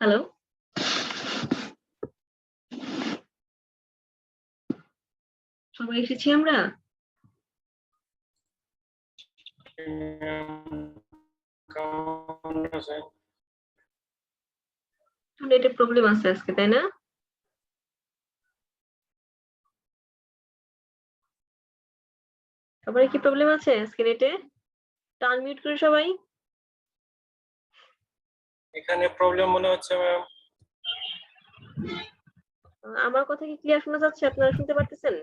Hello. সবাই এসেছি আমরা? নেটের প্রবলেম আছে আজকে, তাই না? সবারই কি প্রবলেম আছে আজকে নেটে? আনমিউট করে সবাই। এখানে প্রবলেম মনে হচ্ছে ম্যাম। আমার কথা কি ক্লিয়ার শোনা যাচ্ছে? আপনারা শুনতে পারতেছেন?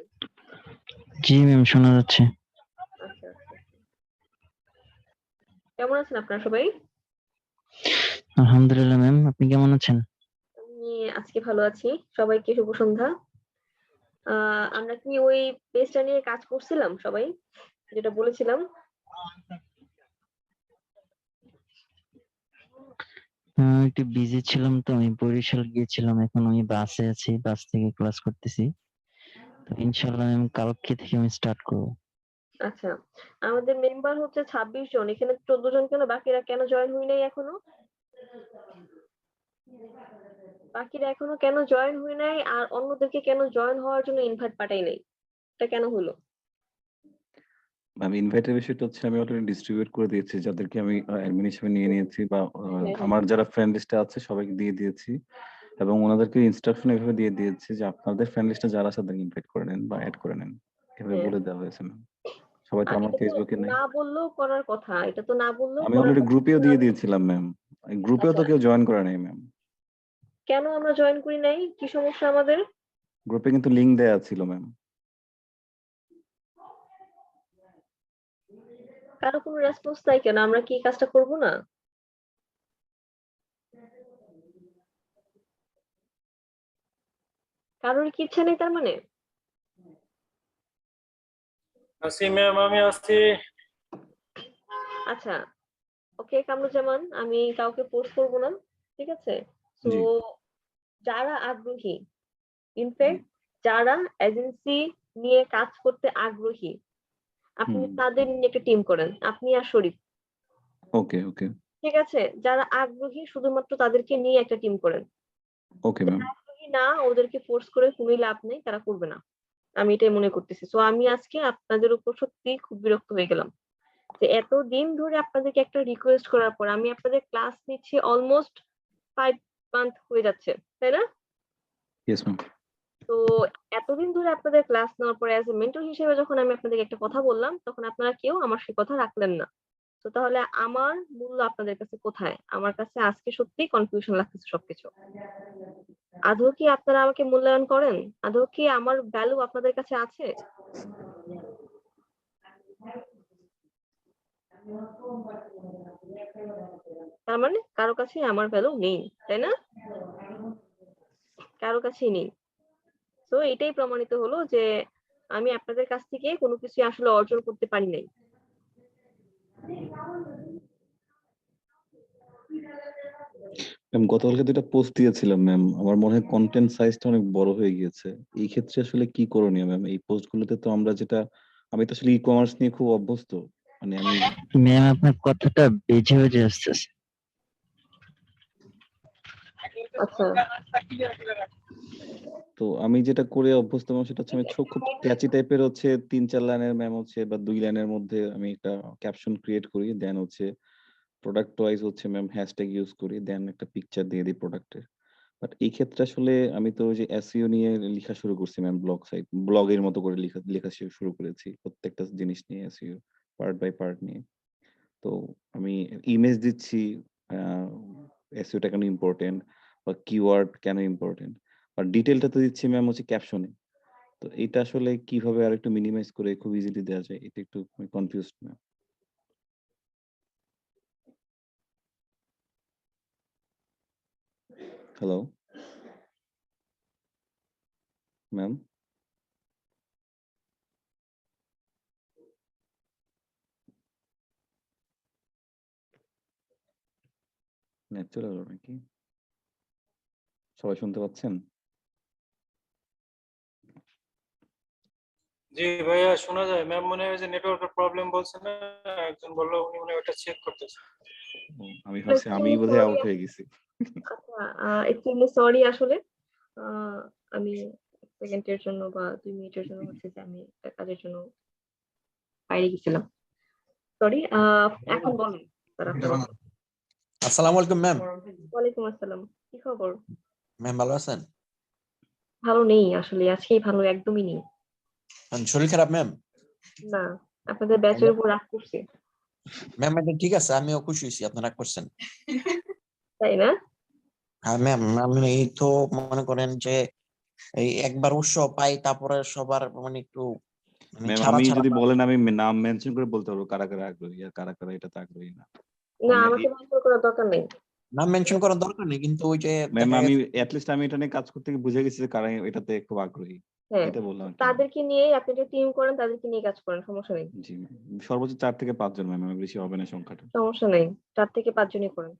জি ম্যাম, শোনা যাচ্ছে। আচ্ছা, আচ্ছা। কেমন আছেন আপনারা সবাই? আলহামদুলিল্লাহ ম্যাম, আপনি কেমন আছেন? আমি আজকে ভালো আছি। সবাইকে শুভ সন্ধ্যা। আমরা কি ওই পেজটা নিয়ে কাজ করছিলাম সবাই? যেটা বলেছিলাম? একটু বিজি ছিলাম তো, আমি বরিশাল গিয়েছিলাম, এখন আমি বাসে আছি, বাস থেকে ক্লাস করতেছি। তো ইনশাআল্লাহ ম্যাম কালকে থেকে আমি স্টার্ট করব। আচ্ছা। আমাদের মেম্বার হচ্ছে 26 জন। এখানে 14 জন কেন? বাকিরা কেন জয়েন হয় নাই এখনো? বাকিরা এখনো কেন জয়েন হয় নাই? আর অন্যদেরকে কেন জয়েন হওয়ার জন্য ইনভাইট পাঠাই নাই? এটা কেন হলো? আমি ইনভাইটের বিষয়টা হচ্ছে আমি অলরেডি ডিস্ট্রিবিউট করে দিয়েছি যাদেরকে আমি অ্যাডমিন হিসেবে নিয়ে নিয়েছি বা হ্যাঁ। আমার যারা ফ্রেন্ড লিস্টে আছে সবাইকে দিয়ে দিয়েছি এবং ওনাদেরকে ইনস্ট্রাকশন এভাবে দিয়ে দিয়েছি যে আপনাদের ফ্রেন্ড লিস্টে যারা আছে তাদেরকে ইনভাইট করে নেন বা অ্যাড করে নেন, এভাবে হ্যাঁ। বলে দেওয়া হয়েছে ম্যাম। সবাই তো আমার এটা তো ফেসবুকে নাই। না বললেও করার কথা। এটা তো না বললেও আমি করার অলরেডি কথা। গ্রুপেও দিয়ে দিয়েছিলাম ম্যাম, গ্রুপেও তো আচ্ছা, কেউ জয়েন করে নাই ম্যাম। কেন আমরা জয়েন করি নাই? কি সমস্যা আমাদের? গ্রুপে কিন্তু লিংক দেয়া ছিল ম্যাম। কারো কোনো রেসপন্স নাই কেন? আমরা কি এই কাজটা করব না? কারোর কি ইচ্ছা নেই তার মানে? আসি ম্যাম, আমি আসছি। আচ্ছা, ওকে কামরুজ্জামান, আমি কাউকে ফোর্স করব না। ঠিক আছে? সো জি। যারা আগ্রহী, ইনফ্যাক্ট যারা এজেন্সি নিয়ে কাজ করতে আগ্রহী, আপনি হুম। তাদের নিয়ে একটা টিম করেন। আপনি আর শরীফ। ওকে ওকে ঠিক আছে? যারা আগ্রহী শুধুমাত্র তাদেরকে নিয়ে একটা টিম করেন। Okay ma'am. যারা আগ্রহী না, ওদেরকে ফোর্স করে কোনোই লাভ নেই, তারা করবে না। আমি এটাই মনে করতেছি। সো আমি আজকে আপনাদের উপর সত্যিই খুব বিরক্ত হয়ে গেলাম। যে এতদিন ধরে আপনাদেরকে একটা রিকোয়েস্ট করার পর আমি আপনাদের ক্লাস নিচ্ছি অলমোস্ট 5 মান্থ হয়ে যাচ্ছে। তাই না? Yes ma'am. তো এতদিন ধরে আপনাদের ক্লাস নেওয়ার পরে অ্যাজ এ মেন্টর হিসেবে যখন আমি আপনাদেরকে একটা কথা বললাম, তখন আপনারা কেউ আমার সে কথা রাখলেন না। তো তাহলে আমার মূল্য আপনাদের কাছে কোথায়? আমার কাছে আজকে সত্যিই কনফিউশন লাগতেছে সবকিছু। আদৌ কি আপনারা আমাকে মূল্যায়ন করেন? আদৌ কি আমার ভ্যালু আপনাদের কাছে আছে? তার মানে কারো কাছেই আমার ভ্যালু নেই, তাই না? কারো কাছেই নেই। তো এটাই প্রমাণিত হলো যে আমি আপনাদের কাছ থেকে কোনো কিছু আসলে অর্জন করতে পারি নাই। ম্যাম গতকালকে দুটো পোস্ট দিয়েছিলাম ম্যাম, আমার মনে হয় কন্টেন্ট সাইজটা অনেক বড় হয়ে গিয়েছে। এই ক্ষেত্রে আসলে কি করণীয় ম্যাম? এই পোস্টগুলোতে তো আমরা যেটা, আমি তো আসলে ই কমার্স নিয়ে খুব অভ্যস্ত, মানে আমি ম্যাম আপনার কথাটা বেজে বেজে আসতেছে। আচ্ছা, তো আমি যেটা করে অভ্যস্ত ম্যাম সেটা হচ্ছে আমি খুব ক্যাচি টাইপের হচ্ছে 3-4 লাইনের ম্যাম হচ্ছে বা 2 লাইনের মধ্যে আমি একটা ক্যাপশন ক্রিয়েট করি, দেন হচ্ছে প্রোডাক্ট ওয়াইজ হচ্ছে ম্যাম হ্যাশট্যাগ ইউজ করি, দেন একটা পিকচার দিয়ে দিই প্রোডাক্টের। বাট এই ক্ষেত্রে আসলে আমি তো ওই যে এসইও নিয়ে লিখা শুরু করছি ম্যাম, ব্লগের মতো করে লেখা শুরু করেছি প্রত্যেকটা জিনিস নিয়ে, এসইও পার্ট বাই পার্ট নিয়ে। তো আমি ইমেজ দিচ্ছি, এসইওটা কেন ইম্পর্টেন্ট বা কিওয়ার্ড কেন ইম্পর্টেন্ট, আর ডিটেলটা তো দিচ্ছি ম্যাম হচ্ছে ক্যাপশনে। তো এটা আসলে কিভাবে আরেকটু মিনিমাইজ করে খুব ইজিলি দেওয়া যায়, এটা একটু confused ma'am. Hello ma'am. Net চলে গেল নাকি? সবাই শুনতে পাচ্ছেন? জি ভাইয়া, শোনা যায়। ম্যাম মনে হয় যে নেটওয়ার্কের প্রবলেম বলছে না, একজন বললো উনি মনে হয় ওটা চেক করতেছে। আমি ভাবছি আমি বোধহয় আউট হয়ে গেছি। আচ্ছা, এক্সট্রিমলি সরি আসলে আহ, আমি সেকেন্ডের জন্য বা 2 মিনিটের জন্য হচ্ছে যে আমি একটা কাজের জন্য বাইরে গেছিলাম। সরি। এখন বলেন স্যার, আপনার আসসালামু আলাইকুম ম্যাম। ওয়ালাইকুম আসসালাম। কি খবর? ম্যাম ভালো আছেন? ভালো নেই আসলে, আজকেই ভালো একদমই নেই। শরীর খারাপ ম্যাম? না, আপনাদের ব্যাচের উপর রাগ করছে, ম্যাম এটা ঠিক আছে, আমিও খুশি হয়েছি আপনারা করছেন। তাই না? হ্যাঁ ম্যাম, আমি এই তো মনে করেন যে এই একবার উৎসব পাই তারপরে সবার মানে একটু মানে ম্যাম ছাড়া আমি ছাড়া যদি বলেন আমি নাম মেনশন করে বলতে পারবো কারা কারা আগ্রহী আর কারা কারা এটাতে আগ্রহী না। না, আমি আমাকে মেনশন করার দরকার নেই। নাম মেনশন করার দরকার নেই, কিন্তু ওই যে ম্যাম দেখা আমি গেছে অ্যাটলিস্ট আমি এটা নিয়ে কাজ করতে গিয়ে বুঝে গেছি যে কারা এটাতে খুব আগ্রহী, হ্যাঁ, এটা বললাম আর কি। তাদেরকে নিয়ে আপনি যে টিম করেন তাদেরকে নিয়ে কাজ করেন, সমস্যা নেই। জি ম্যাম, সর্বোচ্চ 4 থেকে 5 জন ম্যাম, বেশি হবে না সংখ্যাটা। সমস্যা নেই, 4 থেকে 5 জনই করেন।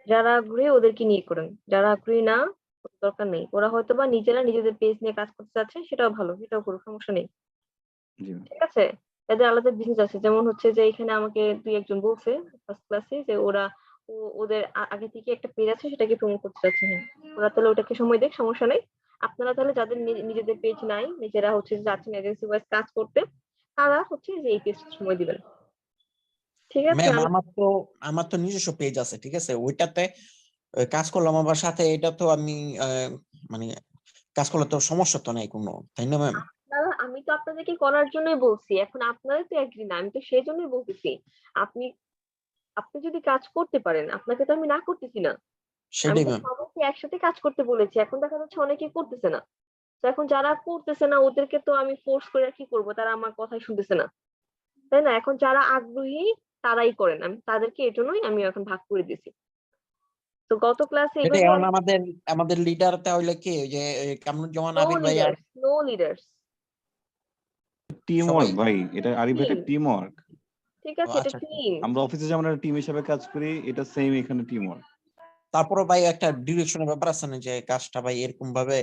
যারা আগ্রহী ওদেরকে নিয়ে করেন, যারা আগ্রহী না ওদের দরকার নেই। ওরা হয়তো বা নিজেরা নিজেদের পেজ নিয়ে কাজ করতে চাচ্ছে, সেটাও ভালো, সেটাও করুক, সমস্যা নেই। জি ম্যাম। ঠিক আছে? এদের আলাদা বিজনেস আছে, যেমন হচ্ছে যে এখানে আমাকে 2-1 জন বলছে ফার্স্ট ক্লাসে যে ওরা ওদের আগে থেকে একটা পেজ আছে, সেটাকে প্রমোট করতে চাচ্ছে। হ্যাঁ, ওরা তাহলে ওটাকে সময় দেখ, সমস্যা নেই। আপনারা তাহলে যাদের নিজেদের পেজ নাই, নিজেরা হচ্ছে যে যাচ্ছেন এজেন্সি ওয়াইজ কাজ করতে, তারা হচ্ছে যে এই পেজ সময় দিবেন। ঠিক আছে? ম্যাম আমার তো নিজস্ব পেজ আছে, ঠিক আছে, ওইটাতে কাজ করলাম আমার সাথে, এটা তো আমি মানে কাজ করলে তো সমস্যা তো নাই কোনো, তাই না ম্যাম? আমি তো আপনাদেরকে করার জন্যই বলছি, এখন আপনারা তো এগ্রি না, আমি তো সেই জন্যই বলতেছি। আপনি আপনি যদি কাজ করতে পারেন, আপনাকে তো আমি না করতেছি না। আমি সেটাই তো ম্যাম। সবাইকে একসাথে কাজ করতে বলেছি, এখন দেখা যাচ্ছে অনেকে করতেছে না। তো এখন যারা করতেছে না ওদেরকে তো আমি ফোর্স করে আর কি করবো, তারা আমার কথাই শুনতেছে না, তাই না? এখন যারা আগ্রহী তারাই করেন, আমি তাদেরকে এর জন্যই আমি এখন ভাগ করে দিছি। তো গত ক্লাসে সেটাই, এভাবে এখন আমাদের লিডার তাহলে কি ওই যে কামরুজ্জামান নো আবির ভাই আর লিডার্স, নো লিডার্স, টিম সবাই? ওয়ার্ক ভাই, এটা আরিফ ভাই টিম। Team work. ঠিক ও আছে, এটা আচ্ছা, টিম। আমরা অফিসে যেমন একটা টিম হিসেবে কাজ করি, এটা সেম এখানে টিম ওয়ার্ক। তারপরে ভাই একটা ডিরেকশনের ব্যাপার আছে না, যে কাজটা ভাই এরকম ভাবে,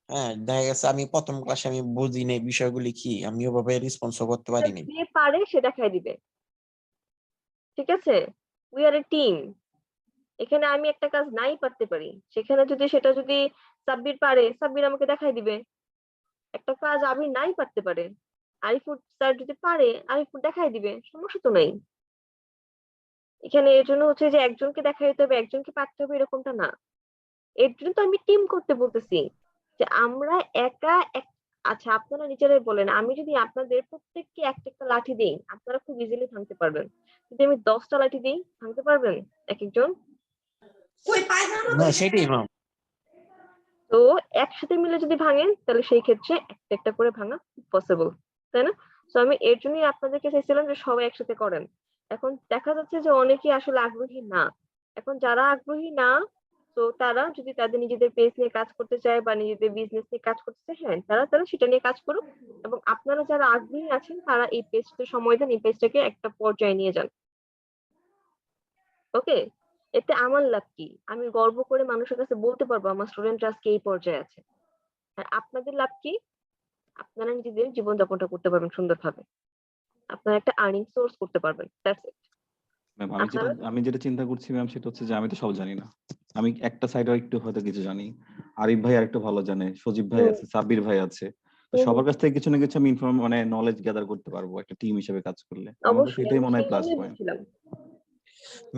হ্যাঁ দেখা গেছে আমি প্রথম ক্লাসে আমি বুঝি নাই বিষয়গুলি কি, আমি ওভাবে রেসপন্সও করতে পারিনি। যে পারে সে দেখাই দিবে। ঠিক আছে? We are A team. এখানে আমি একটা কাজ নাই পারতে পারি, সেখানে সেটা যদি সাব্বির পারে, সাব্বির আমাকে দেখাই দিবে। একটা কাজ আমি নাই পারতে পারে, আরিফুর স্যার যদি পারে, আরিফুর দেখাই দিবে, সমস্যা তো নাই। এখানে এর জন্য হচ্ছে যে একজনকে দেখাই দিতে হবে, একজনকে পারতে হবে, এরকমটা না। এর জন্য তো আমি টিম করতে বলতেছি, যে আমরা একা আচ্ছা, আপনারা নিজেরাই বলেন, আমি যদি আপনাদের প্রত্যেককে একটা একটা লাঠি দেই, আপনারা খুব ইজিলি ভাঙতে পারবেন। যদি আমি 10টা লাঠি দিই, ভাঙতে পারবেন এক একজন? না সেটাই ম্যাম। তো একসাথে মিলে যদি ভাঙেন, তাহলে সেই ক্ষেত্রে একটা একটা করে ভাঙা পসিবল, তাই না? তো আমি এর জন্যই আপনাদেরকে চাইছিলাম যে সবাই একসাথে করেন। এখন দেখা যাচ্ছে যে অনেকেই আসলে আগ্রহী না। এখন যারা আগ্রহী না, তো তারা যদি তাদের নিজেদের পেজ নিয়ে কাজ করতে চায় বা নিজেদের বিজনেস নিয়ে কাজ করতে চায়, হ্যাঁ, তারা তারা সেটা নিয়ে কাজ করুক। এবং আপনারা যারা আগ্রহী আছেন তারা এই পেজটা সময় দেন, এই পেজটাকে একটা পর্যায়ে নিয়ে যান। ওকে? এতে আমার লাভ কি? আমি গর্ব করে মানুষের কাছে বলতে পারবো আমার স্টুডেন্টরা আজকে এই পর্যায়ে আছে। আর আপনাদের লাভ কি? আপনারা নিজেদের জীবনযাপনটা করতে পারবেন সুন্দরভাবে। আপনারা একটা আর্নিং সোর্স করতে পারবেন। That's it. ম্যাম আপনারা আমি যেটা চিন্তা করছি ম্যাম, সেটা হচ্ছে যে আমি তো সব জানি না। আমি একটা সাইডে একটু হয়তো কিছু জানি, আরিফ ভাই আরেকটু ভালো জানে, সজীব ভাই হুম, আছে, সাব্বির ভাই আছে। তো হুম, সবার হুম, কাছ থেকে কিছু না কিছু আমি মানে নলেজ গ্যাদার করতে পারবো একটা টিম হিসেবে কাজ করলে। আমার কাছে অবশ্যই এটাই আমি মনে হয় সেই প্লাস জন্যই পয়েন্ট। বলছিলাম।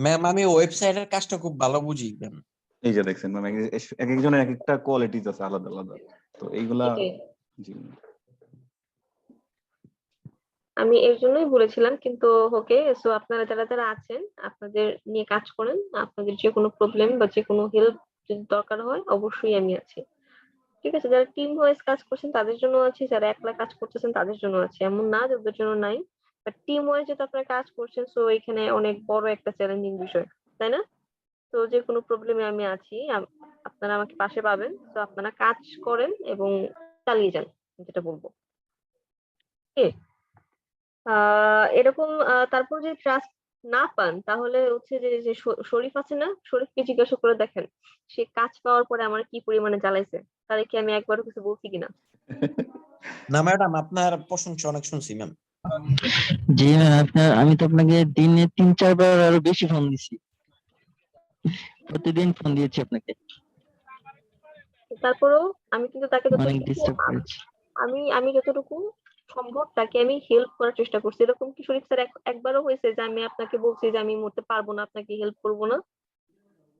ম্যাম আমি ওয়েবসাইটের কাজটা খুব ভালো বুঝি ম্যাম। এই যে দেখছেন ম্যাম, এক একজনের এক একটা কোয়ালিটিস আছে আলাদা আলাদা। তো এইগুলা সেটাই। জি আমি এর জন্যই বলেছিলাম, কিন্তু ওকে, সো আপনারা যারা যারা আছেন আপনাদের নিয়ে কাজ করেন, আপনাদের যে কোনো প্রবলেম বা যে কোনো হেল্প যদি দরকার হয় অবশ্যই আমি আছি। ঠিক আছে? যারা টিম ওয়াইজ কাজ করছেন তাদের জন্য আছি, যারা একলা কাজ করতেছেন তাদের জন্য আছি, এমন না যে ওদের জন্য নাই। বাট টিম ওয়াইজ যেটা আপনারা কাজ করছেন, সো এখানে অনেক বড় একটা চ্যালেঞ্জিং বিষয়, তাই না? তো যে কোনো প্রবলেমে আমি আছি, আপনারা আমাকে পাশে পাবেন। তো আপনারা কাজ করেন এবং চালিয়ে যান, যেটা বলবো। কি এরকম তারপর যদি ট্রাস্ট না পান, তাহলে হচ্ছে যে যে শরীফ আছে না, শরীফকে জিজ্ঞাসা করে দেখেন সে কাজ পাওয়ার পরে আমার কি পরিমাণে জ্বালাইছে, তারে কি আমি একবারও কিছু বলছি কিনা। না ম্যাডাম, আপনার প্রশংসা অনেক শুনছি ম্যাম। জি ম্যাম, আমি তো আপনাকে দিনে 3-4 বার আরো বেশি ফোন দিছি। প্রতিদিন ফোন দিয়েছি আপনাকে, তারপরেও আমি কিন্তু তাকে অনেক যতটুকু ডিস্টার্ব করেছি। আমি যতটুকু সম্ভব তাকে আমি হেল্প করার চেষ্টা করছি। এরকম কি শরীফ স্যার একবারও হয়েছে যে আমি আপনাকে বলছি যে আমি এই মুহূর্তে পারবো না, আপনাকে হেল্প করবো না?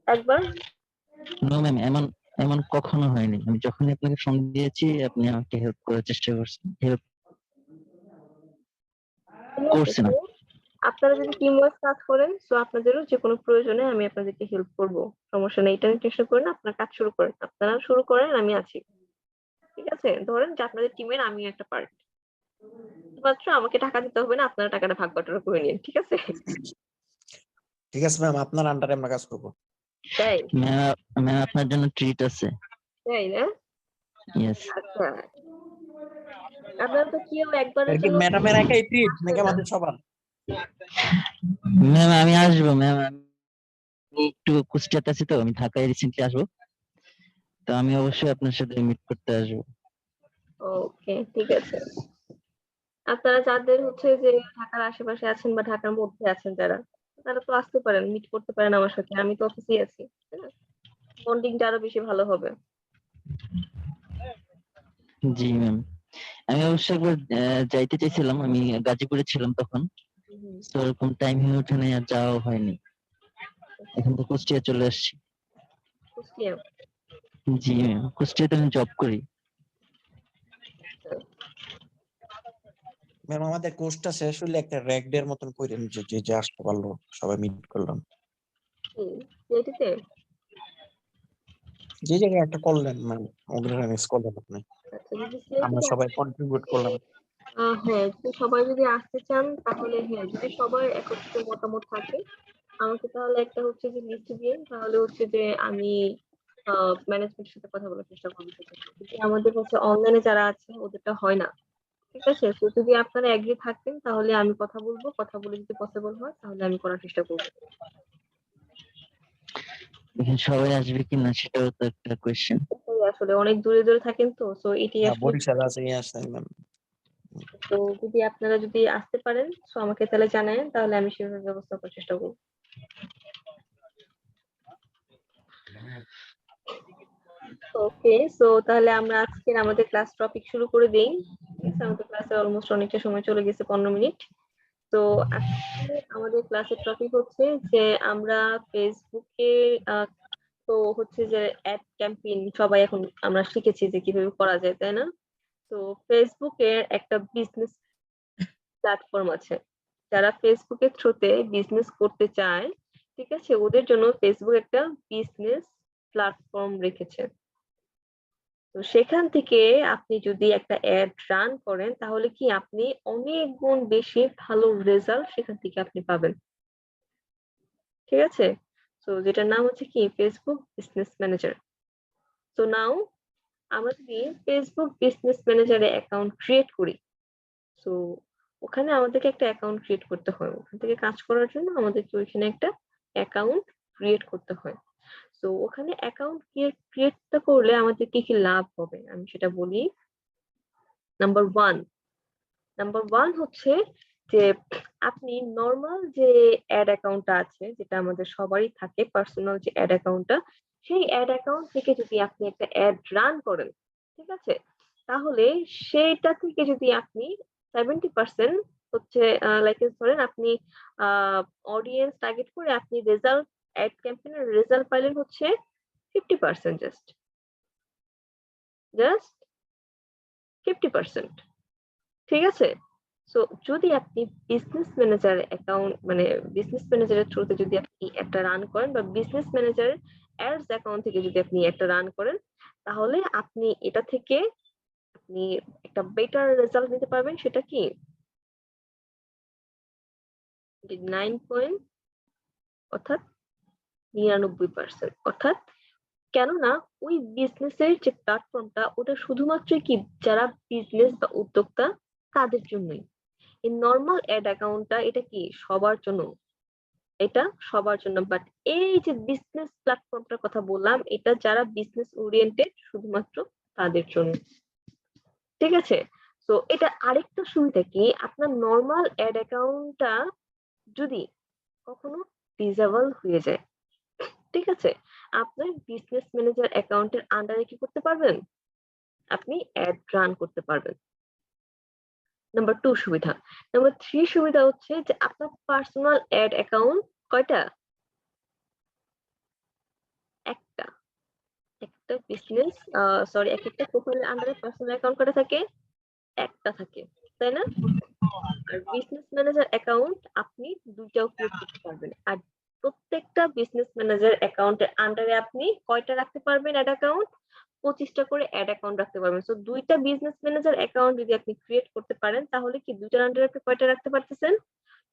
একবার? নো ম্যাম, এমন এমন কখনো হয়নি। আমি যখনই আপনাকে ফোন দিয়েছি আপনি আমাকে হেল্প করার চেষ্টা করছেন, হেল্প ঠিক আছে, করছেন। তো আপনারা যদি টিম ওয়ার্ক কাজ করেন, সো আপনাদেরও যে কোনো প্রয়োজনে আমি আপনাদেরকে হেল্প করব, সমস্যা নেই। এটা নিয়ে টেনশন করেন না, আপনারা কাজ শুরু করেন, আপনারা শুরু করেন, আমি আছি। ঠিক আছে, ধরেন যে আপনাদের টিমের আমি একটা পার্ট, শুধুমাত্র আমাকে টাকা দিতে হবে না, আপনারা টাকাটা ভাগ বাটোয়ারা করে নিন, ঠিক আছে? ঠিক আছে ম্যাম, আপনার আন্ডারে আমরা কাজ করবো। তাই? ম্যাম, ম্যাম আপনার জন্য ট্রিট আছে। তাই না? ইয়েস। আচ্ছা, আপনারা তো কেউ একবারের এর কি জন্য ম্যাডামের একাই ট্রিট আসবেন নাকি না। আমাদের সবার? ম্যাম আমি আসবো ম্যাম, আমি একটু কুষ্টিয়াতে আছি তো, আমি ঢাকায় রিসেন্টলি আসবো, তো আমি অবশ্যই আপনার সাথে মিট করতে আসবো। ওকে, ঠিক আছে। আপনারা যাদের হচ্ছে যে ঢাকার আশেপাশে আছেন বা ঢাকার মধ্যে আছেন যারা, তারা তো আসতে পারেন, মিট করতে পারেন আমার সাথে, আমি তো অফিসেই আছি, তাই না? বন্ডিংটা আরো বেশি ভালো হবে। জি ম্যাম, আমি অবশ্য একবার যাইতে চাইছিলাম, আমি গাজীপুরে ছিলাম তখন, হুম, তো এরকম টাইম হয়ে ওঠে নাই আর যাওয়া হয়নি। এখন তো কুষ্টিয়া চলে আসছি। কুষ্টিয়া। জি ম্যাম, কুষ্টিয়াতে আমি জব করি। ম্যাম আমাদের কোর্সটা শেষ হলে একটা র্যাক ডে এর মতন কইরেন, যে যে যে আসতে পারলো সবাই মিট করলাম, সিআইটিতে? যে জায়গায় একটা করলেন মানে অর্গানাইজ করলেন আপনি, আচ্ছা, যদি আমরা সিআইটিতে সবাই কন্ট্রিবিউট করলাম। হ্যাঁ, যদি সবাই যদি আসতে চান তাহলে হ্যাঁ, যদি সবার একত্রে মতামত থাকে আমাকে তাহলে একটা হচ্ছে যে লিস্ট দিন, তাহলে হচ্ছে যে আমি ম্যানেজমেন্টের সাথে কথা বলার চেষ্টা করবো সেক্ষেত্রে। যদি আমাদের হচ্ছে অনলাইনে যারা আছে ওদেরটা হয় না, ঠিক আছে? তো যদি আপনারা এগ্রি থাকেন তাহলে আমি কথা বলবো, কথা বলে যদি পসিবল হয় তাহলে আমি করার চেষ্টা করবো। এখানে সবাই আসবে কিনা সেটাও তো একটা কোয়েশ্চেন। এটাই আসলে অনেক দূরে দূরে থাকেন তো, সো এটাই আসলে। বরিশাল আছে, এই আসছেন ম্যাম। তো যদি আপনারা যদি আসতে পারেন সো আমাকে তাহলে জানায়েন, তাহলে আমি সেভাবে ব্যবস্থা করার চেষ্টা করবো। ওকে, সো তাহলে আমরা আজকের আমাদের ক্লাস টপিক শুরু করে দেই। ঠিক আছে, আমাদের ক্লাসে অলমোস্ট অনেকটা সময় চলে গেছে, 15 মিনিট। তো আজকে আমাদের ক্লাসের টপিক হচ্ছে যে আমরা ফেসবুকে তো হচ্ছে যে অ্যাড ক্যাম্পেইন সবাই এখন আমরা শিখেছি যে কিভাবে করা যায়, তাই না? তো ফেসবুকের একটা বিজনেস প্ল্যাটফর্ম আছে, যারা ফেসবুকের থ্রুতে বিজনেস করতে চায়, ঠিক আছে, ওদের জন্য ফেসবুক একটা বিজনেস প্ল্যাটফর্ম রেখেছে। তো সেখান থেকে আপনি যদি একটা অ্যাড রান করেন তাহলে কি আপনি অনেক গুণ বেশি ভালো রেজাল্ট সেখান থেকে আপনি পাবেন, ঠিক আছে? তো যেটার নাম হচ্ছে কি ফেসবুক বিজনেস ম্যানেজার। তো নাও আমরা যদি ফেসবুক বিজনেস ম্যানেজারে অ্যাকাউন্ট ক্রিয়েট করি, তো ওখানে আমাদেরকে একটা অ্যাকাউন্ট ক্রিয়েট করতে হয়, ওখান থেকে কাজ করার জন্য আমাদেরকে ওইখানে একটা অ্যাকাউন্ট ক্রিয়েট করতে হয়। তো ওখানে অ্যাকাউন্ট ক্রিয়েটটা করলে আমাদের কি কি লাভ হবে আমি সেটা বলি। নাম্বার ওয়ান হচ্ছে যে আপনি নরমাল যে অ্যাড অ্যাকাউন্টটা আছে, যেটা আমাদের সবারই থাকে পার্সোনাল যে অ্যাড অ্যাকাউন্টটা, সেই অ্যাড অ্যাকাউন্ট থেকে যদি আপনি একটা অ্যাড রান করেন, ঠিক আছে, তাহলে সেইটা থেকে যদি আপনি 70% হচ্ছে লাইক ধরেন আপনি অডিয়েন্স টার্গেট করে আপনি রেজাল্ট অ্যাড ক্যাম্পেইনের রেজাল্ট পাইলেন হচ্ছে 50%, জাস্ট 50%, ঠিক আছে? সো যদি আপনি বিজনেস ম্যানেজার অ্যাকাউন্ট মানে বিজনেস ম্যানেজারের থ্রুতে যদি আপনি একটা রান করেন বা বিজনেস ম্যানেজার অ্যাডস অ্যাকাউন্ট থেকে যদি আপনি একটা রান করেন, তাহলে আপনি এটা থেকে আপনি একটা বেটার রেজাল্ট নিতে পারবেন। সেটা কি 9 অর্থাৎ 99%, অর্থাৎ কেননা ওই বিজনেসের যে প্ল্যাটফর্মটা ওটা শুধুমাত্র কি যারা বিজনেস বা উদ্যোক্তা তাদের জন্যই। এই নরমাল অ্যাড অ্যাকাউন্টটা এটা কি সবার জন্য, এটা সবার জন্য, বাট এই যে বিজনেস প্ল্যাটফর্মটার কথা বললাম এটা যারা বিজনেস ওরিয়েন্টেড শুধুমাত্র তাদের জন্য, ঠিক আছে? তো এটা আরেকটা সুবিধা কি, আপনার নরমাল অ্যাড অ্যাকাউন্টটা যদি কখনো ডিসেবল হয়ে যায়, ঠিক আছে? আপনার বিজনেস ম্যানেজার অ্যাকাউন্টের আন্ডারে কি করতে পারবেন? আপনি অ্যাড রান করতে পারবেন। নাম্বার 2 সুবিধা। নাম্বার 3 সুবিধা হচ্ছে যে আপনার পার্সোনাল অ্যাড অ্যাকাউন্ট কয়টা? একটা। একটা বিজনেস সরি একেকটা প্রোফাইলের আন্ডারে পার্সোনাল অ্যাকাউন্ট কয়টা থাকে? একটা থাকে। তাই না? আর বিজনেস ম্যানেজার অ্যাকাউন্ট আপনি ২ টাও ক্রিয়েট করতে পারবেন। আর প্রত্যেকটা বিজনেস ম্যানেজার অ্যাকাউন্টের আন্ডারে আপনি কয়টা রাখতে পারবেন অ্যাড অ্যাকাউন্ট? ২৫ টা করে অ্যাড অ্যাকাউন্ট রাখতে পারবেন। সো ২ টা বিজনেস ম্যানেজার অ্যাকাউন্ট যদি আপনি ক্রিয়েট করতে পারেন তাহলে কি ২ টার আন্ডারে আপনি কয়টা রাখতে পারতেছেন?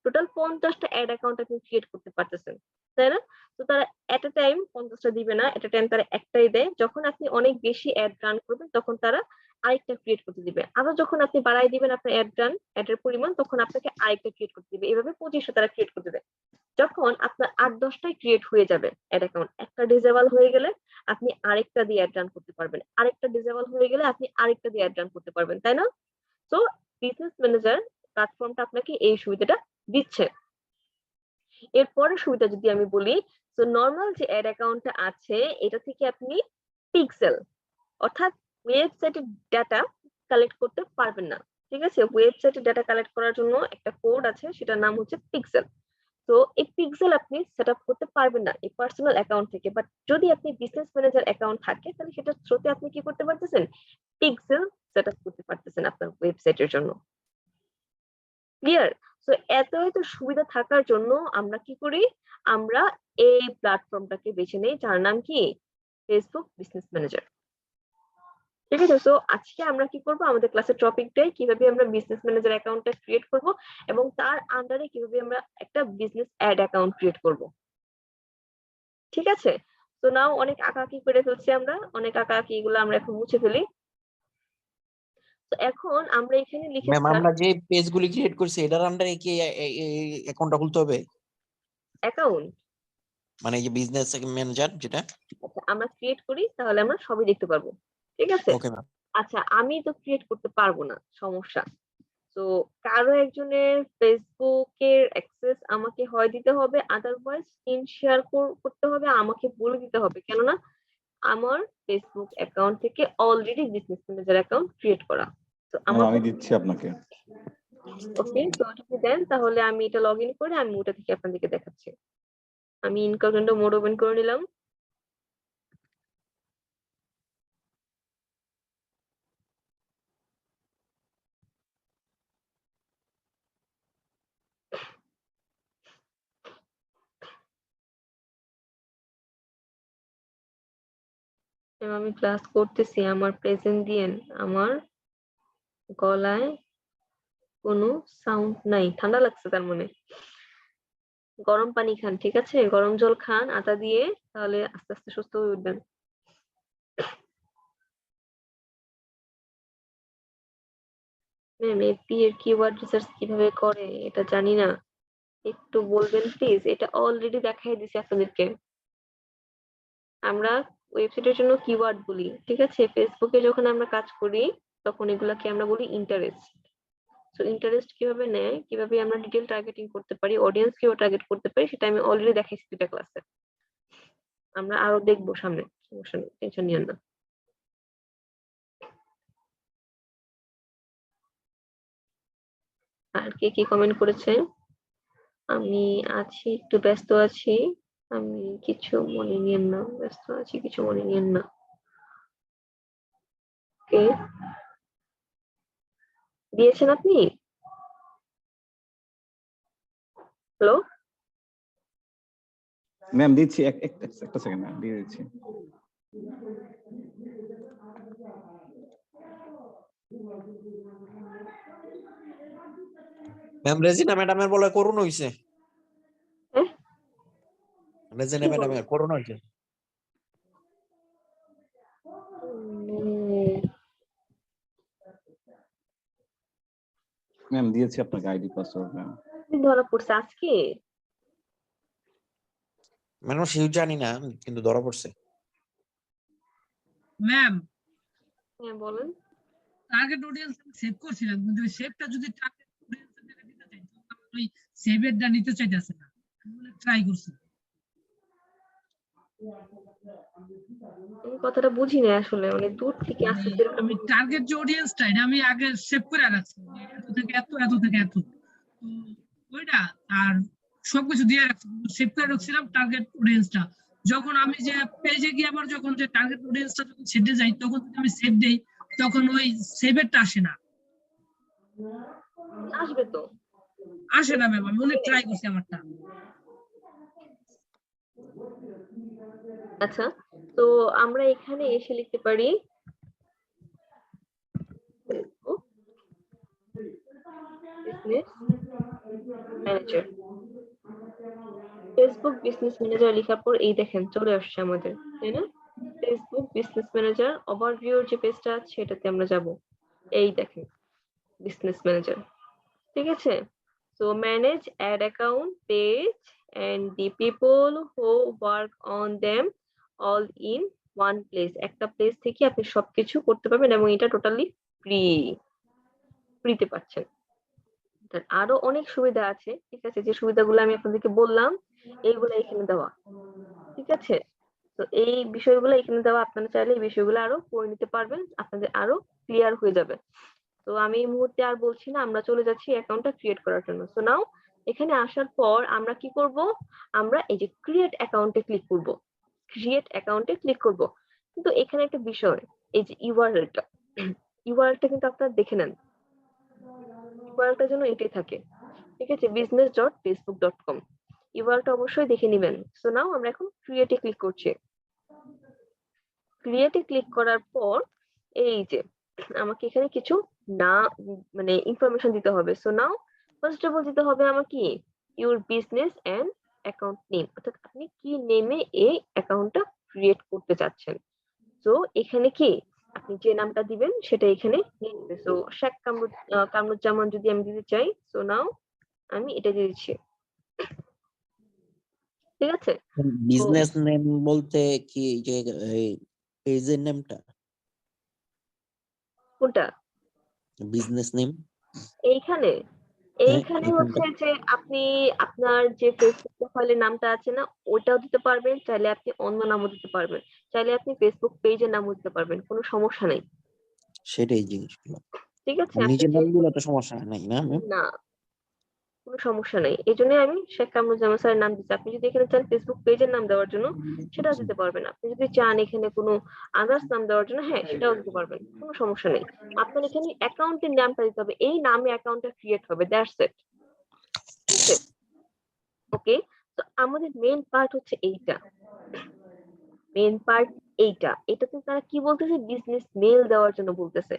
টোটাল ৫০ টা অ্যাড অ্যাকাউন্ট আপনি ক্রিয়েট করতে পারতেছেন। তাই না? তো তারা এট আ টাইম ৫০ টা দিবে না। এট আ টাইম তারা একটাই দেয়। যখন আপনি অনেক বেশি অ্যাড রান করবেন তখন তারা আরেকটা ক্রিয়েট করতে দিবে। আরো যখন আপনি বাড়ায় দিবেন আপনার অ্যাড এর পরিমাণ তখন আপনাকে আরেকটা ক্রিয়েট করতে দিবে। এভাবে ২৫ টা তারা ক্রিয়েট করতে দেয়। যখন আপনার ৮-১০ টাই ক্রিয়েট হয়ে যাবে অ্যাড অ্যাকাউন্ট, একটা ডিসেবল হয়ে গেলে আপনি আরেকটা দিয়ে অ্যাড রান করতে পারবেন। আরেকটা ডিসেবল হয়ে গেলে আপনি আরেকটা দিয়ে অ্যাড রান করতে পারবেন। তাই না? সো বিজনেস ম্যানেজার প্ল্যাটফর্মটা আপনাকে এই সুবিধাটা দিচ্ছে। এর পরের সুবিধা যদি আমি বলি, সো নরমাল যে অ্যাড অ্যাকাউন্টটা আছে এটা থেকে আপনি পিক্সেল অর্থাৎ ওয়েবসাইটের ডাটা কালেক্ট করতে পারবেন না। ঠিক আছে? ওয়েবসাইটের ডাটা কালেক্ট করার জন্য একটা কোড আছে সেটার নাম হচ্ছে পিক্সেল। তো এই পিক্সেল আপনি সেটআপ করতে পারবেন না এই পার্সোনাল অ্যাকাউন্ট থেকে। বাট যদি আপনি বিজনেস ম্যানেজার অ্যাকাউন্ট থাকে তাহলে সেটার থ্রুতে আপনি কি করতে পারতেছেন? পিক্সেল সেটআপ করতে পারতেছেন আপনার ওয়েবসাইটের জন্য। ক্লিয়ার? সো এত সুবিধা থাকার জন্য আমরা কি করি? আমরা এই প্ল্যাটফর্মটাকে বেছে নেই যার নাম কি? Facebook business manager. ঠিক আছে? সো আজকে আমরা কি করব? আমাদের ক্লাসের টপিকটাই কিভাবে আমরা বিজনেস ম্যানেজার অ্যাকাউন্টটা ক্রিয়েট করব এবং তার আন্ডারে কিভাবে আমরা একটা বিজনেস অ্যাড অ্যাকাউন্ট ক্রিয়েট করব। ঠিক আছে? তো নাও অনেক আঁকাআঁকি করে ফেলছি আমরা। অনেক আঁকাআঁকি এগুলো আমরা এখন মুছে ফেলি। তো এখন আমরা এখানে লিখে ম্যাম স্টার্ট আমরা যে পেজগুলি ক্রিয়েট করছি এটার আন্ডারে কি অ্যাকাউন্টটা খুলতে হবে? অ্যাকাউন্ট মানে এই যে বিজনেস ম্যানেজার যেটা। আচ্ছা আমরা ক্রিয়েট করি তাহলে আমরা সবই দেখতে পারবো। ঠিক আছে? Okay ma'am. আচ্ছা আমি তো ক্রিয়েট করতে পারবো না, সমস্যা। তো কারো একজনের ফেসবুকের অ্যাক্সেস আমাকে হয় দিতে হবে, আদারওয়াইজ স্ক্রিন শেয়ার করতে হবে, আমাকে বলে দিতে হবে। কেননা আমার ফেসবুক অ্যাকাউন্ট থেকে already business manager account create করা। তো ম্যাম আমার আমি দিচ্ছি আপনাকে। ওকে, তো যদি দেন তাহলে আমি এটা লগ ইন করে আমি ওটা থেকে আপনাদেরকে দেখাচ্ছি। আমি ইনকগনিটো মোড ওপেন করে নিলাম। আমি ক্লাস করতেছি, আমার প্রেজেন্ট দিয়েন। আমার গলায় কোনো সাউন্ড নাই, ঠান্ডা লাগছে তার মানে। গরম পানি খান, ঠিক আছে? গরম জল খান আদা দিয়ে, তাহলে আস্তে আস্তে সুস্থ হয়ে উঠবেন। ম্যাম এপি এর কিওয়ার্ড রিসার্চ কিভাবে করে এটা জানি না, একটু বলবেন প্লিজ? এটা অলরেডি দেখাই দিছি আপনাদেরকে। আমরা ওয়েবসাইটের জন্য কিওয়ার্ড বলি, ঠিক আছে? ফেসবুকে যখন আমরা কাজ করি তখন এগুলাকে আমরা বলি ইন্টারেস্ট। সো ইন্টারেস্ট কিভাবে নেয়, কিভাবে আমরা ডিটেইল টার্গেটিং করতে পারি, অডিয়েন্স কিভাবে টার্গেট করতে পারি সেটা আমি অলরেডি দেখাইছি দুইটা ক্লাসে। আমরা আরো দেখবো সামনে, সমস্যা নেই, টেনশন নিয়েন না। আর কে কি কমেন্ট করেছে? আমি আছি, একটু ব্যস্ত আছি, আমি কিছু মনে নিয়েন না, ব্যস্ত আছি কিছু মনে নিয়েন না। কে দিয়েছেন আপনি? হ্যালো? ম্যাম দিচ্ছি, একটা সেকেন্ড ম্যাম, দিয়ে দিচ্ছি। ম্যাম রেজিনা ম্যাডামের বলে করুন হইছে। হ্যাঁ? রেজিনা ম্যাডামের করুন হইছে। ম্যাম দিয়েছি আপনাকে আইডি পাসওয়ার্ড ম্যাম। ধরা পড়ছে আজকে? ম্যাডাম শিউ জানি না কিন্তু ধরা পড়ছে। ম্যাম হ্যাঁ বলেন। টার্গেট অডিয়েন্স সেভ করছিলাম কিন্তু ওই সেভটা যদি টার্গেট অডিয়েন্সের জায়গায় দিতে চাই তখন ওই সেভেরটা নিতে চাইতেছে না। আমি ট্রাই করছি। এই কথাটা বুঝি না আসলে, মানে দূর থেকে আসছে তো এরকম আমি টার্গেট যে অডিয়েন্সটা এটা আমি আগে সেভ করে রাখছি যে এত থেকে এত, এত থেকে এত, তো ওইটা আর সবকিছু দিয়ে রাখছি, সেভ করে রাখছিলাম টার্গেট অডিয়েন্সটা। যখন আমি যে পেজে গিয়ে আবার যখন যে টার্গেট অডিয়েন্সটা যখন সেটে যাই তখন যদি আমি সেভ দেই তখন ওই সেভেরটা আসে না, আসবে তো। আসে না ম্যাম, আমি অনেক ট্রাই করছি আমারটা। আচ্ছা, তো আমরা এখানে এসে লিখতে পারি business manager. Facebook business manager লেখার পর এই দেখেন চলে আসছে আমাদের, তাই না? ফেসবুক বিজনেস ম্যানেজার ওভারভিউ যে পেজটা আছে সেটাতে আমরা যাব। এই দেখেন বিজনেস ম্যানেজার, ঠিক আছে? So manage ad account page and the people who work on them all in one place। একটা প্লেস থেকে আপনি সবকিছু করতে পারবেন এবং এটা টোটালি ফ্রিতে পাচ্ছেন। তার আরো অনেক সুবিধা আছে, ঠিক আছে? যে সুবিধাগুলো আমি আপনাদেরকে বললাম এইগুলো এখানে দেওয়া, ঠিক আছে? তো এই বিষয়গুলো এখানে দেওয়া, আপনারা চাইলে এই বিষয়গুলো আরো পড়ে নিতে পারবেন, আপনাদের আরো ক্লিয়ার হয়ে যাবে। তো আমি এই মুহূর্তে আর বলছি না, আমরা চলে যাচ্ছি অ্যাকাউন্টটা ক্রিয়েট করার জন্য। সো নাও এখানে আসার পর আমরা কি করব, আমরা এই যে ক্রিয়েট অ্যাকাউন্টে ক্লিক করব, ক্রিয়েট অ্যাকাউন্টে ক্লিক করব। কিন্তু এখানে একটা বিষয়, এই যে ইউআরএলটা, ইউআরএলটা কিন্তু আপনারা দেখে নেন, ইউআরএলটা যেন এটাই থাকে, ঠিক আছে? business.facebook.com ইউআরএলটা অবশ্যই দেখে নেবেন। সো নাও আমরা এখন ক্রিয়েটে ক্লিক করছি। ক্রিয়েটে ক্লিক করার পর এই যে আমাকে এখানে কিছু না মানে ইনফরমেশন দিতে হবে। So now first of all দিতে হবে আমার কি, your business and account name, অর্থাৎ আপনি কি নেমে এই অ্যাকাউন্টটা ক্রিয়েট করতে চাচ্ছেন। তো এখানে কি আপনি যে নামটা দিবেন সেটা এখানে দিয়ে দিবে। সো শেখ কামরুজ্জামান যদি আমি দিতে চাই, সো নাও আমি এটা দিয়ে দিচ্ছি, ঠিক আছে? বিজনেস নেম বলতে কি যে পেজের নেমটা, কোনটা? Business name? এইখানে এইখানে হচ্ছে যে আপনি আপনার যে ফেসবুক প্রোফাইলের নামটা আছে না, ওটাও দিতে পারবেন, চাইলে আপনি অন্য নামও দিতে পারবেন, চাইলে আপনি ফেসবুক পেজের নামও দিতে পারবেন, কোনো সমস্যা নেই, সেটাই জিনিসগুলো। ঠিক আছে? আপনি নিজের যে নামগুলো তো সমস্যা নাই না ম্যাম? না, কোনো সমস্যা নেই, এই জন্য আমি শেখ কামরুজ্জামান স্যারের নাম দিচ্ছি। আপনি যদি এখানে চান ফেসবুক পেজের নাম দেওয়ার জন্য সেটাও দিতে পারবেন, আপনি যদি চান এখানে কোনো আদার্স নাম দেওয়ার জন্য, হ্যাঁ সেটাও দিতে পারবেন, কোনো সমস্যা নেই। আপনার এখানে অ্যাকাউন্টের নামটা দিতে হবে, এই নামে অ্যাকাউন্টটা ক্রিয়েট হবে, দ্যাটস ইট, ঠিক আছে? ওকে, তো আমাদের মেইন পার্ট হচ্ছে এইটা, মেইন পার্ট এইটা। এটাতে তারা কি বলতেছে, বিজনেস মেল দেওয়ার জন্য বলতেছে।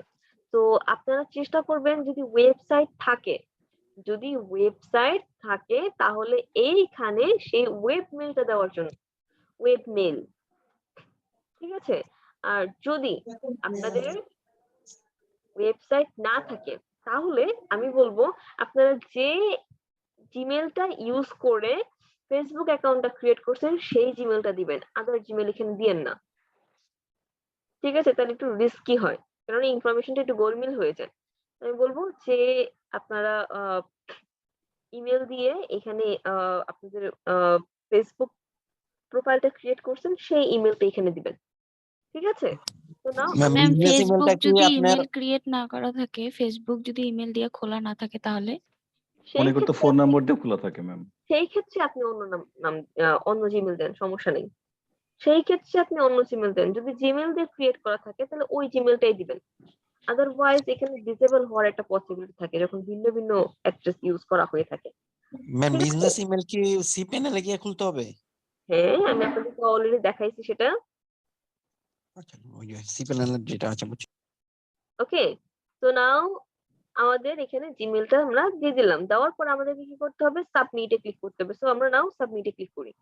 তো আপনারা চেষ্টা করবেন যদি ওয়েবসাইট থাকে, যদি ওয়েবসাইট থাকে তাহলে এইখানে সেই ওয়েব মেলটা দেওয়ার জন্য, ওয়েব মেল, ঠিক আছে? আর যদি আপনাদের ওয়েবসাইট না থাকে তাহলে আমি বলবো আপনারা যে জিমেলটা ইউজ করে ফেসবুক অ্যাকাউন্টটা ক্রিয়েট করছেন সেই জিমেলটা দিবেন, আদার জিমেল এখানে দিয়েন না, ঠিক আছে? তাহলে একটু রিস্কি হয়, কারণ ইনফরমেশনটা একটু গোলমেল হয়ে যায়। আমি বলবো যে আপনারা ইমেল দিয়ে এখানে আপনাদের ফেসবুক প্রোফাইলটা ক্রিয়েট করছেন সেই ইমেলটা এখানে দিবেন, ঠিক আছে? তো নাও ম্যাম আমি ম্যাম বিজনেস ফেসবুক ইমেলটা কি যদি আপনার? ইমেল ক্রিয়েট না করা থাকে, ফেসবুক যদি ইমেল দিয়ে খোলা না থাকে তাহলে সেই অনেকের তো ক্ষেত্রে ফোন নাম্বার দিয়ে খোলা থাকে ম্যাম। সেই ক্ষেত্রে আপনি অন্য নাম অন্য জিমেল দেন, সমস্যা নেই। সেই ক্ষেত্রে আপনি অন্য জিমেল দেন, যদি জিমেল দিয়ে ক্রিয়েট করা থাকে তাহলে ওই জিমেলটাই দিবেন। আদারওয়াইজ এখানে ডিসেবল হওয়ার একটা পসিবিলিটি থাকে যখন ভিন্ন ভিন্ন অ্যাড্রেস ইউজ করা হয়ে থাকে, ম্যাম ঠিক আছে? বিজনেস ইমেল কি সি প্যানেলে গিয়ে খুলতে হবে? হ্যাঁ, আমি আপনাদেরকে অলরেডি দেখাইছি সেটা। আচ্ছা, ওই যে সি প্যানেলের যেটা আছে বুঝছি। ওকে, তো নাও আমাদের এখানে জিমেলটা আমরা দিয়ে দিলাম, দেওয়ার পর আমাদেরকে কি করতে হবে, সাবমিটে ক্লিক করতে হবে। সো আমরা নাও সাবমিটে ক্লিক করি।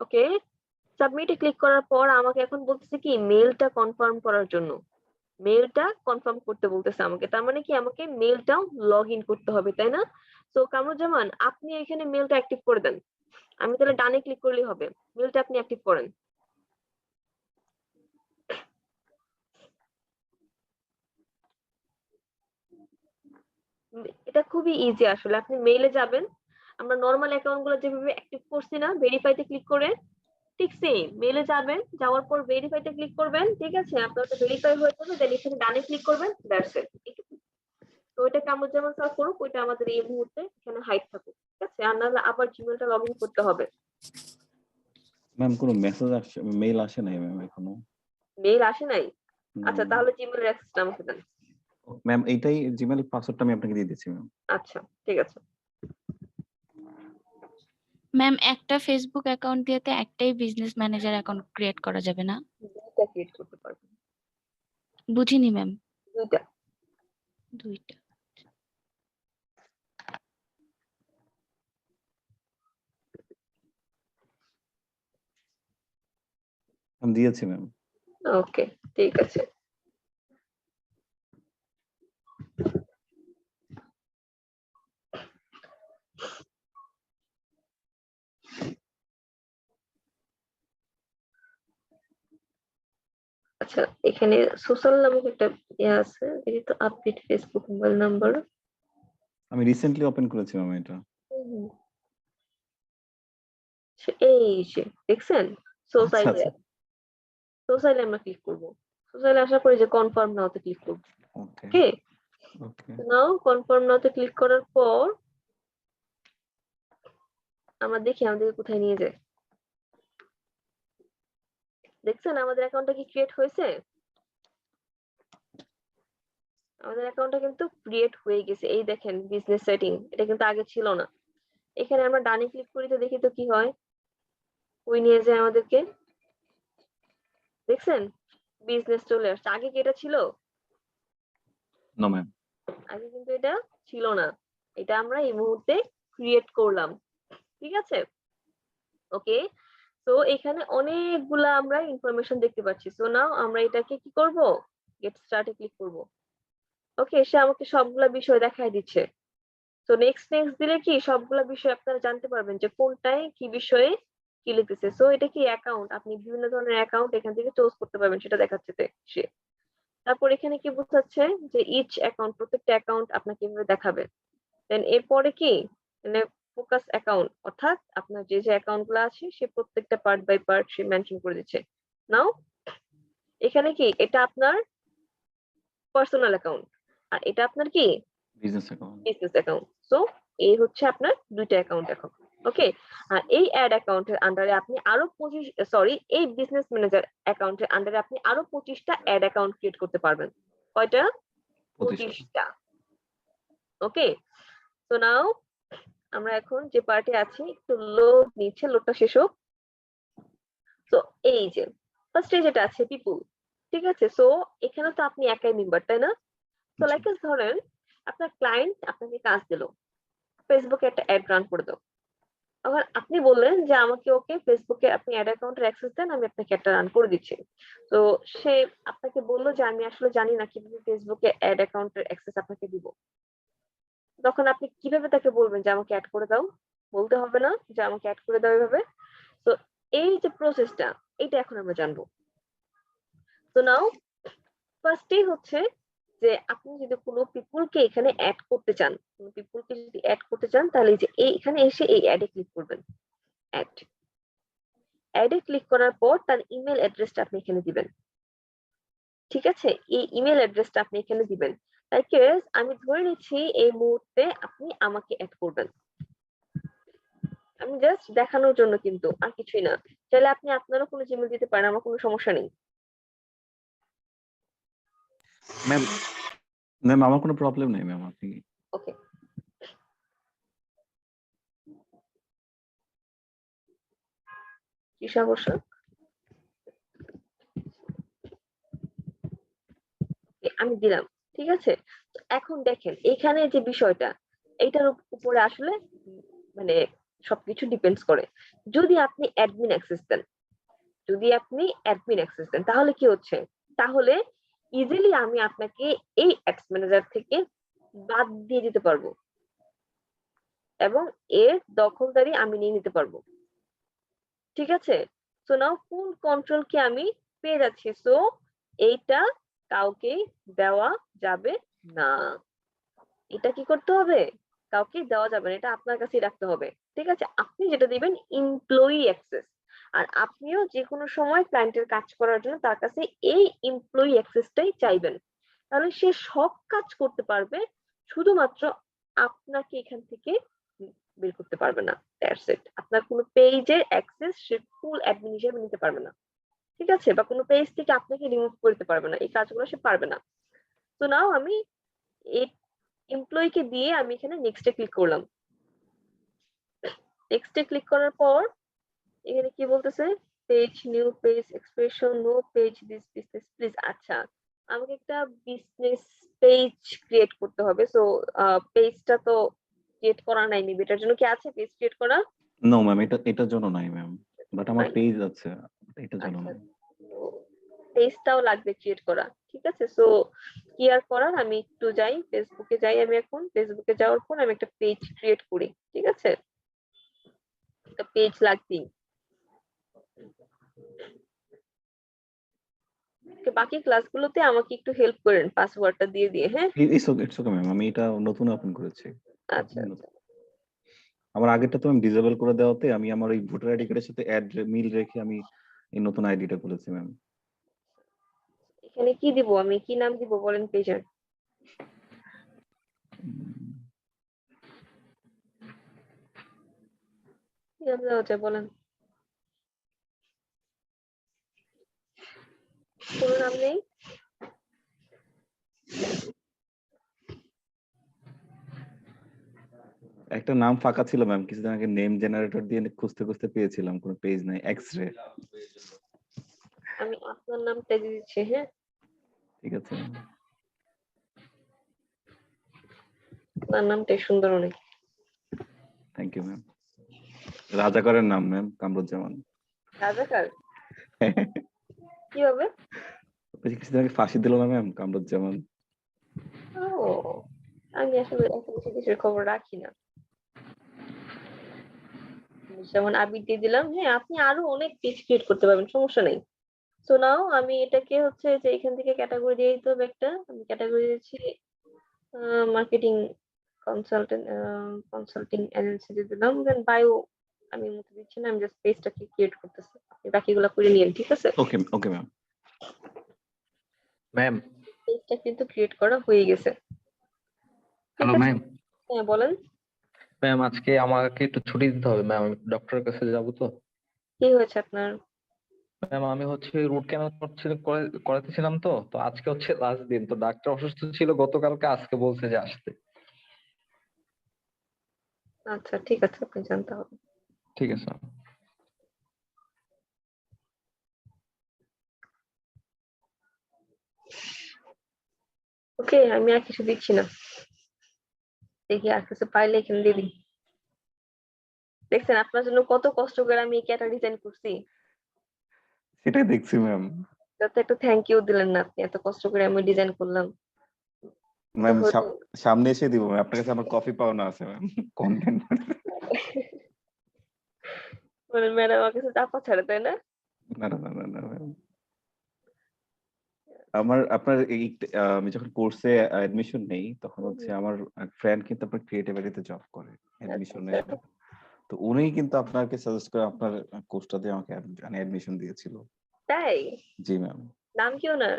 ওকে, সাবমিটে ক্লিক করার পর আমাকে এখন বলতেছে কি মেলটা কনফার্ম করার জন্য, মেলটা কনফার্ম করতে বলতেছে আমাকে, তার মানে কি আমাকে মেলটাও লগ ইন করতে হবে, তাই না? তো কামরুজ্জামান আপনি এখানে মেলটা অ্যাক্টিভ করে দেন, আমি তাহলে ডানে ক্লিক করলেই হবে, মেলটা আপনি অ্যাক্টিভ করেন। এটা খুবই ইজি আসলে। আপনি মেইলে যাবেন। আমরা নরমাল অ্যাকাউন্ট গুলো যেভাবে অ্যাক্টিভ করছি না, ভেরিফাইতে ক্লিক করে, ঠিক সেম মেইলে যাবেন, যাওয়ার পর ভেরিফাইতে ক্লিক করবেন, ঠিক আছে? আপনার তো ভেরিফাই হয়ে যাবে, দেন এখানে ডানে ক্লিক করবেন, দ্যাটস ইট। তো ওইটা কামরুজ্জামান স্যার করুক, ওইটা আমাদের এই মুহূর্তে এখানে হাইড থাকুক, ঠিক আছে? আর নাহলে আবার জিমেলটা লগ ইন করতে হবে। ম্যাম কোনো মেসেজ আসে, মেইল আসে নাই ম্যাম এখনো। মেইল আসে নাই? না আচ্ছা, ম্যাম। তাহলে জিমেলের অ্যাক্সেসটা আমাকে দেন। ম্যাম এইটাই জিমেল পাসওয়ার্ডটা আমি আপনাকে দিয়ে দিচ্ছি ম্যাম। আচ্ছা, ঠিক আছে। ম্যাম একটা ফেসবুক অ্যাকাউন্ট দিয়ে তো একটাই বিজনেস ম্যানেজার অ্যাকাউন্ট ক্রিয়েট করা যাবে না? দুইটা ক্রিয়েট করতে পারবেন। বুঝিনি ম্যাম। দুইটা। দুইটা। আমি দিয়েছি ম্যাম। ওকে, ঠিক আছে। আচ্ছা, এখানে সোশ্যাল নামক একটা ইয়ে আছে, যেহেতু আপডেট ফেসবুক মোবাইল নাম্বার। আমি রিসেন্টলি ওপেন করেছি ম্যাম এটা। এই যে দেখছেন, আচ্ছা সোসাইলে আচ্ছা। সোসাইলে আমরা ক্লিক করব। সোসাইলে আসার পরে যে কনফার্ম নাওতে ক্লিক করব। ওকে ওকে, ওকে। নাও কনফার্ম নাওতে ক্লিক করার পর আমরা দেখি আমাদের কোথায় নিয়ে যায়। দেখছেন আমাদের অ্যাকাউন্টটা কি ক্রিয়েট হয়েছে? আমাদের অ্যাকাউন্টটা কিন্তু ক্রিয়েট হয়ে গেছে। এই দেখেন বিজনেস সেটিং, এটা কিন্তু আগে ছিল না। এখানে আমরা ডানে ক্লিক করি তো দেখি তো কি হয়। ওই নিয়ে যায় আমাদেরকে। দেখছেন বিজনেস চলে আসছে। আগে কি এটা ছিল? না ম্যাম। আগে কিন্তু এটা ছিল না। এটা আমরা এই মুহূর্তে ক্রিয়েট করলাম, ঠিক আছে? ওকে, তো এখানে অনেকগুলা আমরা ইনফরমেশন দেখতে পাচ্ছি। সো নাও আমরা এটাকে কি করব? গেট স্টার্টে ক্লিক করব। ওকে, সে আমাকে সবগুলা বিষয় দেখায় দিচ্ছে। তো নেক্সট দিলে কি সবগুলা বিষয় আপনারা জানতে পারবেন যে কোনটায় কি বিষয়ে কি লিখতেছে। সো এটা কি অ্যাকাউন্ট, আপনি বিভিন্ন ধরনের অ্যাকাউন্ট এখান থেকে চুজ করতে পারবেন, সেটা দেখাচ্ছে সে। তারপর এখানে কি বোঝাচ্ছে যে ইচ অ্যাকাউন্ট, প্রত্যেকটা অ্যাকাউন্ট আপনাকে এভাবে দেখাবে। দেন এরপরে কি মানে ফোকাস অ্যাকাউন্ট, অর্থাৎ আপনার যে যে অ্যাকাউন্ট গুলো আছে সে প্রত্যেকটা পার্ট বাই পার্ট সে মেনশন করে দিচ্ছে। নাও এখানে কি এটা আপনার পার্সোনাল অ্যাকাউন্ট, আর এটা আপনার কি business account. Business account. So এই হচ্ছে আপনার দুইটা অ্যাকাউন্ট এখন। ওকে, আর এই অ্যাড অ্যাকাউন্টের আন্ডারে আপনি আরো 25, এই বিজনেস ম্যানেজার অ্যাকাউন্টের আন্ডারে আপনি আরো 25টা অ্যাড অ্যাকাউন্ট ক্রিয়েট করতে পারবেন। কয়টা? 25টা। ওকে, তো নাও আমরা এখন যে পার্টে আছি, একটু লোড নিচ্ছে, লোডটা শেষ হোক। তো এই যে ফার্স্টে যেটা আছে পিপুল, ঠিক আছে? সো এখানে তো আপনি একাই মেম্বার, তাই না? তো লাইক ধরেন আপনার ক্লায়েন্ট আপনাকে কাজ দিল, ফেসবুকে একটা অ্যাড রান করে দাও। আবার আপনি বললেন যে আমাকে ওকে ফেসবুকে আপনি অ্যাড অ্যাকাউন্টের অ্যাক্সেস দেন, আমি আপনাকে একটা রান করে দিচ্ছি। তো সে আপনাকে বললো যে আমি আসলে জানি না কিভাবে ফেসবুকে অ্যাড অ্যাকাউন্টের অ্যাক্সেস আপনাকে দিব। তখন আপনি কিভাবে তাকে বলবেন যে আমাকে অ্যাড করে দাও? বলতে হবে না যে আমাকে অ্যাড করে দাও এভাবে। তো এই যে প্রসেসটা, এটা এখন আমরা জানবো। তো নাও ফার্স্টেই হচ্ছে যে আপনি যদি কোনো পিপলকে এখানে অ্যাড করতে চান, কোনো পিপলকে যদি অ্যাড করতে চান, তাহলে এই যে এখানে এসে এই অ্যাডে ক্লিক করবেন। অ্যাডে ক্লিক করার পর তার ইমেল অ্যাড্রেসটা আপনি এখানে দিবেন, ঠিক আছে? এই ইমেল অ্যাড্রেসটা আপনি এখানে দিবেন। লাইক আমি ধরে নিচ্ছি এই মুহূর্তে আপনি আমাকে অ্যাড করবেন। আমি জাস্ট দেখানোর জন্য, কিন্তু আর কিছুই না। চাইলে আপনি আপনারও কোনো জিমেল দিতে পারেন, আমার কোনো সমস্যা নেই। ম্যাম ম্যাম আমার কোনো প্রবলেম নেই ম্যাম, আপনি। ওকে, কি সমস্যা? আমি দিলাম, ঠিক আছে? তো এখন দেখেন এখানে যে বিষয়টা, এইটার উপরে আসলে মানে সবকিছু ডিপেন্ডস করে। যদি আপনি অ্যাডমিন অ্যাক্সেস দেন, তাহলে কি হচ্ছে? তাহলে ইজিলি আমি আপনাকে এই অ্যাডস ম্যানেজার থেকে বাদ দিয়ে দিতে পারবো এবং এর দখলদারি আমি নিয়ে নিতে পারবো, ঠিক আছে? সো নাও ফুল কন্ট্রোল কি আমি পেয়ে যাচ্ছি। সো এইটা কাউকে দেওয়া যাবে না। এটা কি করতে হবে? কাউকে দেওয়া যাবে না, এটা আপনার কাছেই রাখতে হবে। ঠিক আছে? আপনি যেটা দিবেন এমপ্লয়ি অ্যাক্সেস। আর আপনিও যে কোনো সময় ক্লায়েন্টের কাজ করার জন্য তার কাছে এই এমপ্লয়ি অ্যাক্সেসটাই চাইবেন। তাহলে সে সব কাজ করতে পারবে, শুধুমাত্র আপনাকে এখান থেকে বের করতে পারবে না। That's it. আপনার কোনো পেজের অ্যাক্সেস সে ফুল অ্যাডমিন হিসেবে নিতে পারবে না। ঠিক আছে? বা কোনো পেজ থেকে আপনাকে রিমুভ করতে পারবে না। এই কাজগুলো সে পারবে না। তো নাও আমি এই এমপ্লয়ি কে দিয়ে আমি এখানে নেক্সট এ ক্লিক করলাম। নেক্সট এ ক্লিক করার পর এখানে কি বলতেছে? Page, new page, expression, no page, this business please. আচ্ছা, আমাকে একটা বিজনেস পেজ ক্রিয়েট করতে হবে। সো পেজটা তো ক্রিয়েট করা নাই, মেবি এটার জন্য কি আছে পেজ ক্রিয়েট করা? নো ম্যাম, এটার জন্য নাই ম্যাম, বাট আমার নাই। পেজ আছে, এটার জন্য আচ্ছা, নাই। পেজটাও লাগবে ক্রিয়েট করা। ঠিক আছে? সো কি আর করার, আমি একটু যাই, ফেসবুকে যাই। আমি এখন ফেসবুকে যাওয়ার পর আমি একটা পেজ ক্রিয়েট করি। ঠিক আছে? একটা পেজ লাগবেই। বাকি ক্লাসগুলোতে আমাকে একটু হেল্প করেন পাসওয়ার্ডটা দিয়ে দিয়ে, হ্যাঁ? ইটস ওকে ম্যাম, আমি এটা নতুন ওপেন করেছি। আচ্ছা আচ্ছা। আমার আগেরটা তো আমি ডিসেবল করে দেওয়াতে আমি আমার ওই ভোটার আইডি কার্ডের সাথে অ্যাড মিল রেখে আমি এই নতুন আইডিটা খুলেছি ম্যাম। এখানে কি দিব, আমি কি নাম দিব বলেন পেজের? কি নাম দেওয়া যায় বলেন? কোনো নাম নেই? একটা নাম ফাঁকা ছিল ম্যাম, কিছুদিন আগে নেম জেনারেটর দিয়ে খুঁজতে খুঁজতে পেয়েছিলাম, কোনো পেজ নাই। এক্স-রে। আমি আপনার নামটা দিয়ে দিচ্ছি, হ্যাঁ? ঠিক আছে ম্যাম। আপনার নামটাই সুন্দর অনেক। Thank you ma'am. রাজাকারের নাম ম্যাম, কামরুজ্জামান। রাজাকার? কিভাবে? কিছুদিন আগে ফাঁসি দিল না ম্যাম, কামরুজ্জামান। ও, আমি আসলে এত বেশি কিছুর খবর রাখি না। যেমন আবির দিয়ে দিলাম। হ্যাঁ, আপনি আরো অনেক পেজ ক্রিয়েট করতে পারবেন, সমস্যা নেই। সো নাও আমি এটাকে হচ্ছে যে এখান থেকে ক্যাটাগরি দিয়ে দিতে হবে একটা। আমি ক্যাটাগরি দিয়েছি মার্কেটিং কনসালটেন্ট, কনসাল্টিং এজেন্সি দিয়ে দিলাম। দেন বায়ো আমি মুছে দিচ্ছি না, আমি জাস্ট পেজটাকে ক্রিয়েট করতেছি। আপনি বাকিগুলো করে নিয়েন, ঠিক আছে? ওকে ওকে ম্যাম। ম্যাম, পেজটা কিন্তু ক্রিয়েট করা হয়ে গেছে। ঠিক হ্যালো আছে? ম্যাম। হ্যাঁ বলেন। ম্যাম, আজকে আমাকে একটু ছুটি দিতে হবে ম্যাম, আমি ডক্টরের কাছে যাবো তো। কি হয়েছে আপনার? ম্যাম, আমি হচ্ছে রুট ক্যানাল করাতেছিলাম তো তো আজকে হচ্ছে লাস্ট দিন, তো ডাক্তার অসুস্থ ছিল গতকালকে, আজকে বলছে যে আসতে। আচ্ছা ঠিক আছে, আপনি জানতে হবে। ঠিক আছে ম্যাম। ওকে, আমি আর কিছু দিচ্ছি না। দেখি আর কিছু পাইলে এখানে দিয়ে দিই। দেখছেন আপনার জন্য কত কষ্ট করে আমি এই ক্যাটা ডিজাইন করছি। সেটাই দেখছি ম্যাম। যাতে একটা থ্যাংক ইউ দিলেন না, আপনি এত কষ্ট করে আমি ডিজাইন করলাম। ম্যাম হয়তো- সামনে এসে দিব ম্যাম, আপনার কাছে আমার কফি পাওনা আছে ম্যাম, কন্টেন্ট। মানে ম্যাডাম আমার কাছে চাপা ছাড়ে, তাই না? না না না না না ম্যাম। আপনার এই আমি যখন কোর্সে অ্যাডমিশন নেই তখন হচ্ছে আমার ফ্রেন্ড কিন্তু আপনার ক্রিয়েটিভিটিতে জব করে অ্যাডমিশনে। আচ্ছা। তো উনি কিন্তু আপনাকে সাজেস্ট করে আপনার কোর্সটাতে আমাকে অ্যাডমিশন দিয়েছিল। তাই? জি ম্যাম। নাম কি ওনার?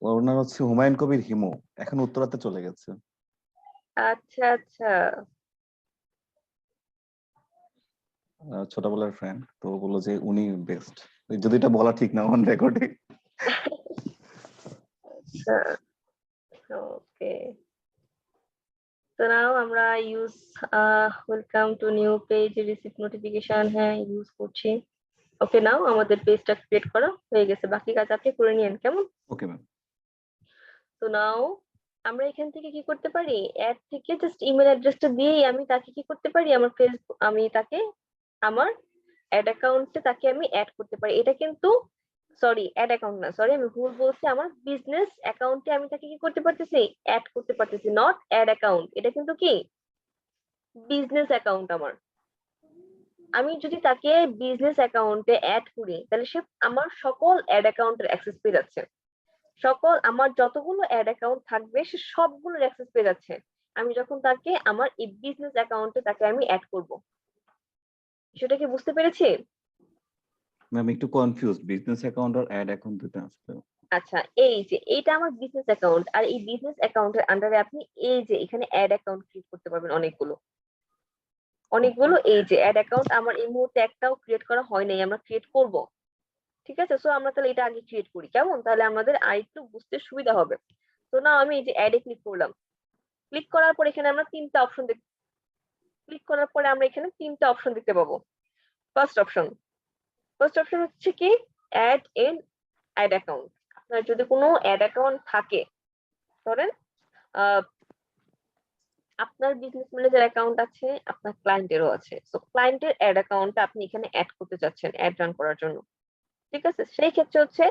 ওনার হচ্ছে হুমায়ুন কবির হিমু, এখন উত্তরাতে চলে গেছে। আচ্ছা আচ্ছা। ছোটবেলার ফ্রেন্ড, তো বললো যে উনি বেস্ট, যদি এটা বলা ঠিক না অন রেকর্ডে। আচ্ছা ওকে। তো নাও আমরা use welcome to new page receive notification, হ্যাঁ ইউজ করছি। ওকে, নাও আমাদের পেজটা ক্রিয়েট করা হয়ে গেছে, বাকি কাজ আপনি করে নিয়েন, কেমন? Okay ma'am. তো নাও আমরা এখান থেকে কি করতে পারি, অ্যাড থেকে জাস্ট ইমেল অ্যাড্রেসটা দিয়েই আমি তাকে কি করতে পারি, আমার ফেসবুক, আমি তাকে আমার অ্যাড অ্যাকাউন্টে তাকে আমি অ্যাড করতে পারি। এটা কিন্তু সরি, অ্যাড অ্যাকাউন্ট না, সরি আমি ভুল বলছি, আমার বিজনেস অ্যাকাউন্টে আমি তাকে কি করতে পারতেছি, অ্যাড করতে পারতেছি, নট অ্যাড অ্যাকাউন্ট। এটা কিন্তু কি বিজনেস অ্যাকাউন্ট আমার। আমি যদি তাকে বিজনেস অ্যাকাউন্টে অ্যাড করি তাহলে সে আমার সকল অ্যাড অ্যাকাউন্টের অ্যাক্সেস পেয়ে যাচ্ছে। সকল আমার যতগুলো অ্যাড অ্যাকাউন্ট থাকবে সে সবগুলোর অ্যাক্সেস পেয়ে যাচ্ছে। আমি যখন তাকে আমার এই বিজনেস অ্যাকাউন্টে তাকে আমি অ্যাড করব। সেটা কি বুঝতে পেরেছি? ম্যাম একটু কনফিউজ, বিজনেস অ্যাকাউন্ট আর অ্যাড অ্যাকাউন্ট দুটো আসলে। আচ্ছা, এই যে এইটা আমার বিজনেস অ্যাকাউন্ট, আর এই বিজনেস অ্যাকাউন্টের আন্ডারে আপনি এই যে এখানে অ্যাড অ্যাকাউন্ট ক্রিয়েট করতে পারবেন অনেকগুলো। এই যে অ্যাড অ্যাকাউন্ট আমার এই মুহূর্তে একটাও ক্রিয়েট করা হয় নাই, আমরা ক্রিয়েট করব। ঠিক আছে, সো আমরা তাহলে এটা আগে ক্রিয়েট করি, কেমন? তাহলে আমাদের আরেকটু বুঝতে সুবিধা হবে। তো না আমি এই যে অ্যাডে ক্লিক করলাম। ক্লিক করার পর এখানে আমরা তিনটা অপশন ক্লিক করার পরে আমরা এখানে তিনটা অপশন দেখতে পাবো। ফার্স্ট অপশন হচ্ছে কি অ্যাড ইন অ্যাড অ্যাকাউন্ট। আপনার যদি কোনো অ্যাড অ্যাকাউন্ট থাকে, ধরেন আপনার বিজনেস ম্যানেজার অ্যাকাউন্ট আছে, আপনার ক্লায়েন্টেরও আছে, সো ক্লায়েন্টের অ্যাড অ্যাকাউন্টটা আপনি এখানে অ্যাড করতে চাচ্ছেন অ্যাড রান করার জন্য। ঠিক আছে, সেই ক্ষেত্রে হচ্ছে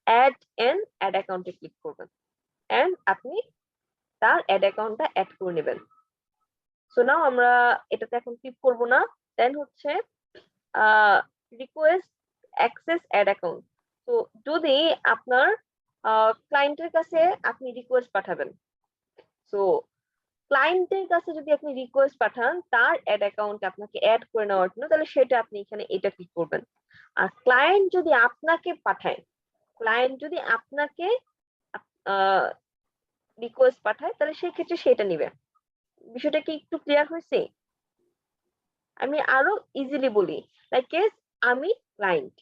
অ্যাড এন অ্যাড অ্যাকাউন্টে ক্লিক করবেন এন্ড আপনি তার অ্যাড অ্যাকাউন্টটা অ্যাড করে নেবেন। সো নাও আমরা এটাতে এখন ক্লিক করব না। দেন হচ্ছে রিকোয়েস্ট অ্যাক্সেস অ্যাড অ্যাকাউন্ট। তো যদি আপনার ক্লায়েন্টের কাছে আপনি রিকোয়েস্ট পাঠাবেন, সো ক্লায়েন্টের কাছে যদি আপনি রিকোয়েস্ট পাঠান তার অ্যাড অ্যাকাউন্টে আপনাকে অ্যাড করে নেওয়ার জন্য, তাহলে সেটা আপনি এখানে এটা ক্লিক করবেন। আর ক্লায়েন্ট যদি আপনাকে পাঠায়, রিকোয়েস্ট পাঠায়, তাহলে সেই ক্ষেত্রে সেটা নিবে। বিষয়টা কি একটু ক্লিয়ার হয়েছে? আমি আরো ইজিলি বলি, লাইক আমি ক্লায়েন্ট,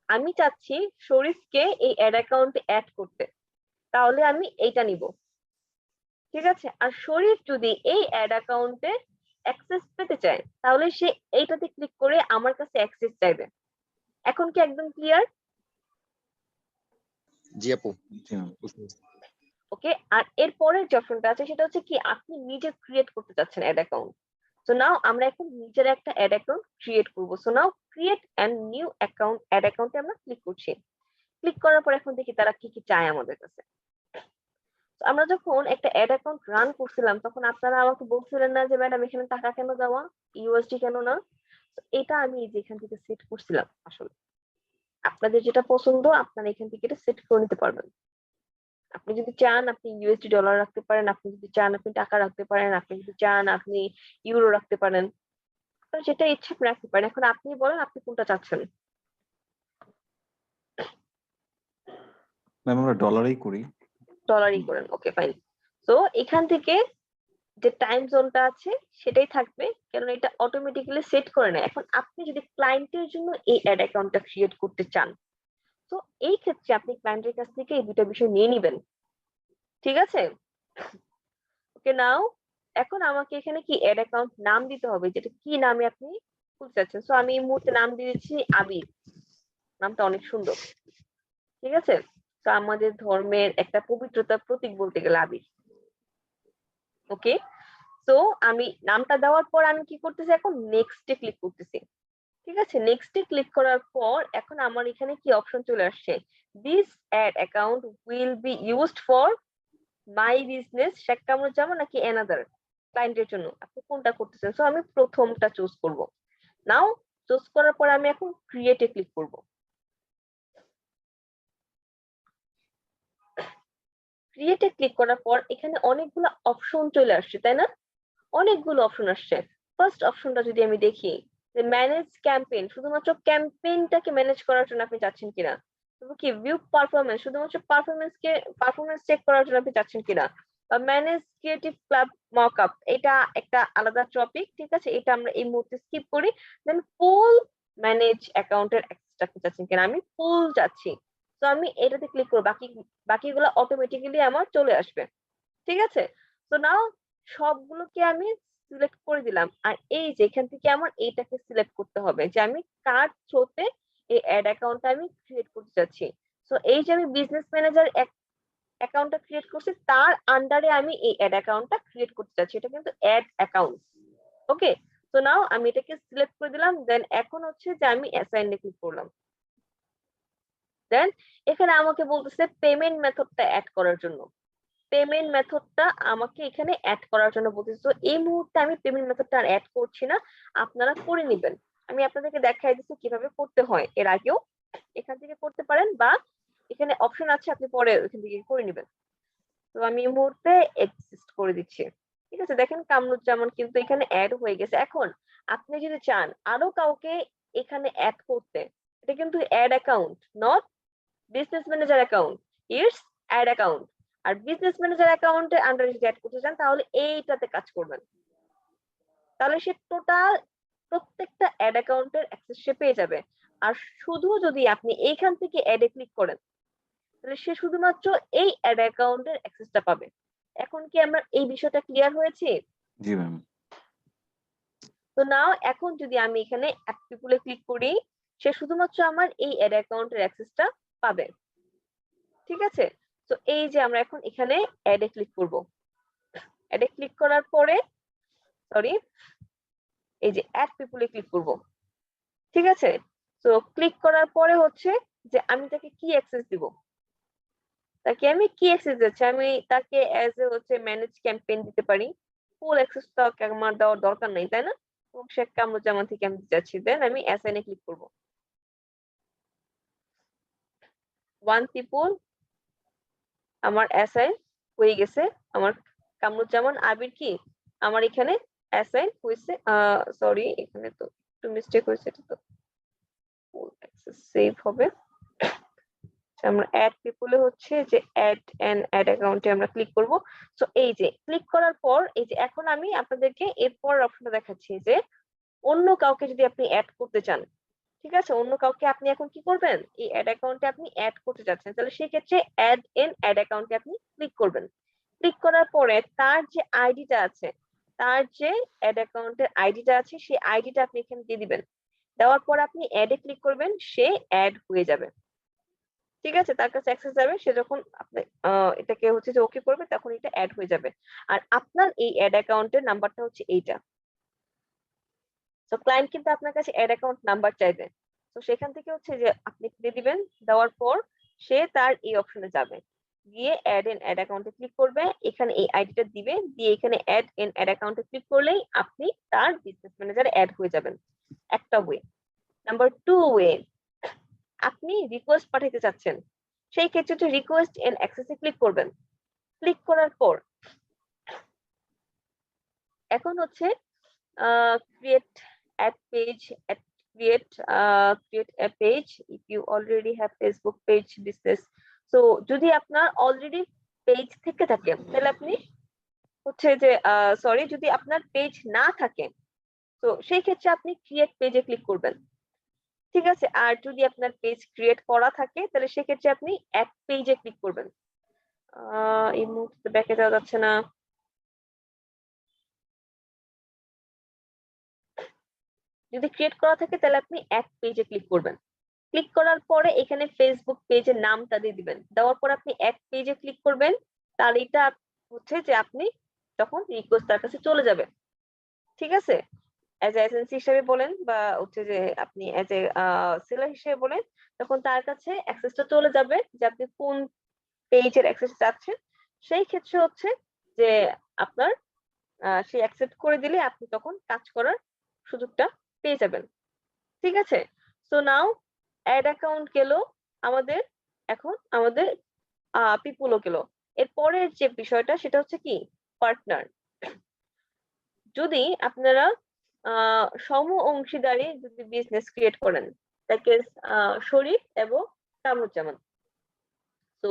আমি চাচ্ছি শরীফকে এই অ্যাড অ্যাকাউন্টে অ্যাড করতে, তাহলে আমি এইটা নিব। ঠিক আছে, আর শরীফ যদি এই অ্যাড অ্যাকাউন্টে অ্যাক্সেস পেতে চায়, তাহলে সে এইটাতে ক্লিক করে আমার কাছে অ্যাক্সেস চাইবে। এখন কি একদম ক্লিয়ার? জি আপু। জি ম্যাম, বুঝতে পেরেছি। ওকে, আর এর পরের যে অপশনটা আছে সেটা হচ্ছে কি আপনি নিজে ক্রিয়েট করতে চাচ্ছেন অ্যাড অ্যাকাউন্ট। সো নাও আমরা এখন নিজের একটা অ্যাড অ্যাকাউন্ট ক্রিয়েট করব। So now create and new account, ad অ্যাকাউন্টে আমরা ক্লিক করছি। ক্লিক করার পর এখন দেখি তারা কি কি চায় আমাদের কাছে। তো আমরা যখন একটা অ্যাড অ্যাকাউন্ট রান করছিলাম, তখন আপনারা আমাকে বলছিলেন না যে ম্যাডাম এখানে টাকা কেন দেওয়া, ইউএসডি কেন না? তো এটা আমি যেখান থেকে সেট করছিলাম। আসলে আপনাদের যেটা পছন্দ আপনারা এখান থেকে এটা সেট করে নিতে পারবেন। আপনি যদি চান আপনি ইউএসডি ডলার রাখতে পারেন, আপনি যদি চান আপনি টাকা রাখতে পারেন, আপনি যদি চান আপনি ইউরো রাখতে পারেন, আপনার যেটা ইচ্ছা আপনি রাখতে পারেন। এখন আপনি বলেন আপনি কোনটা চাচ্ছেন। ম্যাম আমরা ডলারেই করি। ডলারই করেন, ওকে ফাইন। তো এখান থেকে যে টাইম জোনটা আছে সেটাই থাকবে, কারণ এটা অটোমেটিক্যালি সেট করে নেয়। এখন আপনি যদি ক্লায়েন্টের জন্য এই অ্যাড অ্যাকাউন্টটা ক্রিয়েট করতে চান, তো এই ক্ষেত্রে আপনি ক্লায়েন্টের কাছ থেকে এই দুটো বিষয় নিয়ে নিবেন। ঠিক আছে, ওকে নাও এখন আমাকে এখানে কি অ্যাড অ্যাকাউন্ট নাম দিতে হবে, যেটা কি নামে আপনি খুলতে চাচ্ছেন। সো আমি এই মুহূর্তে নাম দিয়ে দিচ্ছি আবির। নামটা অনেক সুন্দর। ঠিক আছে, তো আমাদের ধর্মের একটা পবিত্রতার প্রতীক বলতে গেলে আবির। ওকে, তো আমি নামটা দেওয়ার পর আমি কি করতেছি, এখন নেক্সটে ক্লিক করতেছি। ঠিক আছে, নেক্সটে ক্লিক করার পর এখন আমার এখানে কি অপশন চলে আসছে, this ad account will be used for my business Sheikh Kamruzzaman নাকি অ্যানাদার ক্লায়েন্টের জন্য, আপনি কোনটা করতেছেন। সো আমি প্রথমটা চুজ করব। নাও চুজ করার পর আমি এখন ক্রিয়েটে ক্লিক করব। ক্রিয়েটে ক্লিক করার পর এখানে অনেকগুলো অপশন চলে আসছে, তাই না? অনেকগুলো অপশন আসছে। ফার্স্ট অপশনটা যদি আমি দেখি যে ম্যানেজ ক্যাম্পেইন, শুধুমাত্র ক্যাম্পেইনটাকে ম্যানেজ করার জন্য আপনি চাচ্ছেন কিনা, তারপর কি ভিউ পারফরমেন্স, শুধুমাত্র পারফরমেন্স চেক করার জন্য আপনি চাচ্ছেন কিনা, বা ম্যানেজ ক্রিয়েটিভ ক্লাব মকআপ, এটা একটা আলাদা টপিক। ঠিক আছে, এটা আমরা এই মুহূর্তে স্কিপ করি। দেন ফুল ম্যানেজ অ্যাকাউন্টের অ্যাক্সেসটা আপনি চাচ্ছেন কিনা, আমি ফুল চাচ্ছি। তো আমি এটাতে ক্লিক করব, বাকিগুলো অটোমেটিক্যালি আমার চলে আসবে। ঠিক আছে, তো নাও সবগুলোকে আমি সিলেক্ট করে দিলাম। আর এই যে এখান থেকে আমার এইটাকে সিলেক্ট করতে হবে যে আমি কার থ্রুতে এই অ্যাড অ্যাকাউন্টটা আমি ক্রিয়েট করতে চাচ্ছি। সো এই যে আমি বিজনেস ম্যানেজার অ্যাকাউন্টটা ক্রিয়েট করছি, তার আন্ডারে আমি এই অ্যাড অ্যাকাউন্টটা ক্রিয়েট করতে চাচ্ছি। এটা কিন্তু অ্যাড অ্যাকাউন্ট। ওকে, তো নাও আমি এটাকে সিলেক্ট করে দিলাম। দেন এখন হচ্ছে যে আমি অ্যাসাইন এ ক্লিক করলাম। দেন এখানে আমাকে বলতেছে পেমেন্ট মেথডটা অ্যাড করার জন্য। পেমেন্ট মেথডটা আমাকে এখানে অ্যাড করার জন্য বলতেছে। তো এই মুহূর্তে আমি পেমেন্ট মেথডটা আর অ্যাড করছি না, আপনারা করে নেবেন। আমি আপনাদেরকে দেখাই দিচ্ছি কিভাবে করতে হয়, এর আগেও এখান থেকে করতে পারেন বা এখানে অপশন আছে আপনি পরে এখান থেকে করে নেবেন। তো আমি এই মুহূর্তে এক্সিস্ট করে দিচ্ছি। ঠিক আছে, দেখেন কামরুজ্জামান কিন্তু এখানে অ্যাড হয়ে গেছে। এখন আপনি যদি চান আরো কাউকে এখানে অ্যাড করতে, এটা কিন্তু ad account, not business manager account, it's ad account. আর বিজনেস ম্যানেজার অ্যাকাউন্টে আন্ডারে যদি অ্যাড করতে চান তাহলে এইটাতে কাজ করবেন, তাহলে সে টোটাল প্রত্যেকটা অ্যাড অ্যাকাউন্টের অ্যাক্সেস সে পেয়ে যাবে। আর শুধু যদি আপনি এইখান থেকে অ্যাডে ক্লিক করেন তাহলে সে শুধুমাত্র এই অ্যাড অ্যাকাউন্টের অ্যাক্সেসটা পাবে। এখন কি আমরা এই বিষয়টা ক্লিয়ার হয়েছে? জি ম্যাম। তো নাও এখন যদি আমি এখানে অ্যাড পিপলে ক্লিক করি, সে শুধুমাত্র আমার এই অ্যাড অ্যাকাউন্টের অ্যাক্সেসটা পাবে। ঠিক আছে, তো এই যে আমরা এখন এখানে অ্যাডে ক্লিক করব। অ্যাডে ক্লিক করার পরে সরি এই যে অ্যাড পিপলে ক্লিক করব। ঠিক আছে, তো ক্লিক করার পরে হচ্ছে যে আমি তাকে কি অ্যাক্সেস দিব, তাকে আমি কি অ্যাক্সেস দিচ্ছি, আমি তাকে অ্যাজ এ হচ্ছে ম্যানেজ ক্যাম্পেইন দিতে পারি। ফুল অ্যাক্সেস তো আমার দেওয়ার দরকার নেই, তাই না? এবং শেখ কামরুজ্জামান থেকে আমি দিতে চাচ্ছি, দেন আমি অ্যাসাইনে ক্লিক করব। ওয়ান পিপল আমার অ্যাসাইন হয়ে গেছে। আমার কামরুজ্জামান আবির কি আমার এখানে অ্যাসাইন হয়েছে। সরি এখানে তো একটু মিস্টেক হয়েছে, এটা তো ফুল অ্যাক্সেস সেভ হবে। আমরা অ্যাড পিপলে হচ্ছে যে অ্যাড এন্ড অ্যাড অ্যাকাউন্টে আমরা ক্লিক করব। সো এই যে ক্লিক করার পর এই যে এখন আমি আপনাদেরকে এরপর অপশনটা দেখাচ্ছি যে অন্য কাউকে যদি আপনি অ্যাড করতে চান, ঠিক আছে, অন্য কাউকে আপনি এখন কি করবেন, এই অ্যাড অ্যাকাউন্টে আপনি অ্যাড করতে যাচ্ছেন, তাহলে সেই ক্ষেত্রে অ্যাড ইন অ্যাড অ্যাকাউন্টে আপনি ক্লিক করবেন। ক্লিক করার পরে তার যে আইডিটা আছে, তার যে অ্যাড অ্যাকাউন্টের আইডিটা আছে সেই আইডিটা আপনি এখানে দিয়ে দিবেন। দেওয়ার পর আপনি অ্যাডে ক্লিক করবেন, সে অ্যাড হয়ে যাবে। ঠিক আছে, তার কাছে অ্যাক্সেস যাবে, সে যখন আপনি এটাকে হচ্ছে যে ওকে করবে তখন এটা অ্যাড হয়ে যাবে। আর আপনার এই অ্যাড অ্যাকাউন্টের নাম্বারটা হচ্ছে এইটা। তো ক্লায়েন্ট কিন্তু আপনার কাছে অ্যাড অ্যাকাউন্ট নাম্বার চাইবে, তো সেখান থেকে হচ্ছে যে আপনি দিয়ে দিবেন। দেওয়ার পর সে তার এই অপশনে যাবে, গিয়ে অ্যাড ইন অ্যাড অ্যাকাউন্টে ক্লিক করবে, এখানে এই আইডিটা দিবে, দিয়ে এখানে অ্যাড ইন অ্যাড অ্যাকাউন্টে ক্লিক করলেই আপনি তার বিজনেস ম্যানেজারে অ্যাড হয়ে যাবেন। একটা ওয়ে। নাম্বার 2 ওয়ে, আপনি রিকোয়েস্ট পাঠাতে চাচ্ছেন, সেই ক্ষেত্রে রিকোয়েস্ট এন্ড অ্যাক্সেসে ক্লিক করবেন। ক্লিক করার পর এখন হচ্ছে create add page, create a page if you already have Facebook page business. So যদি আপনার অলরেডি পেজ থেকে থাকে তাহলে আপনি হচ্ছে যে সরি যদি আপনার পেজ না থাকে তো সেই ক্ষেত্রে আপনি ক্রিয়েট পেজে ক্লিক করবেন। ঠিক আছে, আর যদি আপনার পেজ ক্রিয়েট করা থাকে তাহলে সেক্ষেত্রে আপনি অ্যাড পেজে ক্লিক করবেন। এই মুহূর্তে ব্যাকে যাওয়া যাচ্ছে না। যদি ক্রিয়েট করা থাকে তাহলে আপনি অ্যাড পেজে ক্লিক করবেন। ক্লিক করার পরে এখানে ফেসবুক পেজের নামটা দিয়ে দিবেন। দেওয়ার পর আপনি অ্যাড পেজে ক্লিক করবেন, তাহলে এটা হচ্ছে যে আপনি তখন রিকোয়েস্ট তার কাছে চলে যাবে। ঠিক আছে, অ্যাজ এ এজেন্সি হিসেবে বলেন বা হচ্ছে যে আপনি অ্যাজ এ সেলার হিসেবে বলেন, তখন তার কাছে অ্যাক্সেসটা চলে যাবে যে আপনি কোন পেজের অ্যাক্সেস চাচ্ছেন। সেই ক্ষেত্রে হচ্ছে যে আপনার সে অ্যাকসেপ্ট করে দিলে আপনি তখন কাজ করার সুযোগটা পেয়ে যাবেন। ঠিক আছে, সো নাও অ্যাড অ্যাকাউন্ট গেল আমাদের, এখন আমাদের পিপলও গেল। এরপরের যে বিষয়টা সেটা হচ্ছে কি পার্টনার। যদি আপনারা সম অংশীদারি যদি বিজনেস ক্রিয়েট করেন, তাকে শরীফ এবং কামরুজ্জামান, তো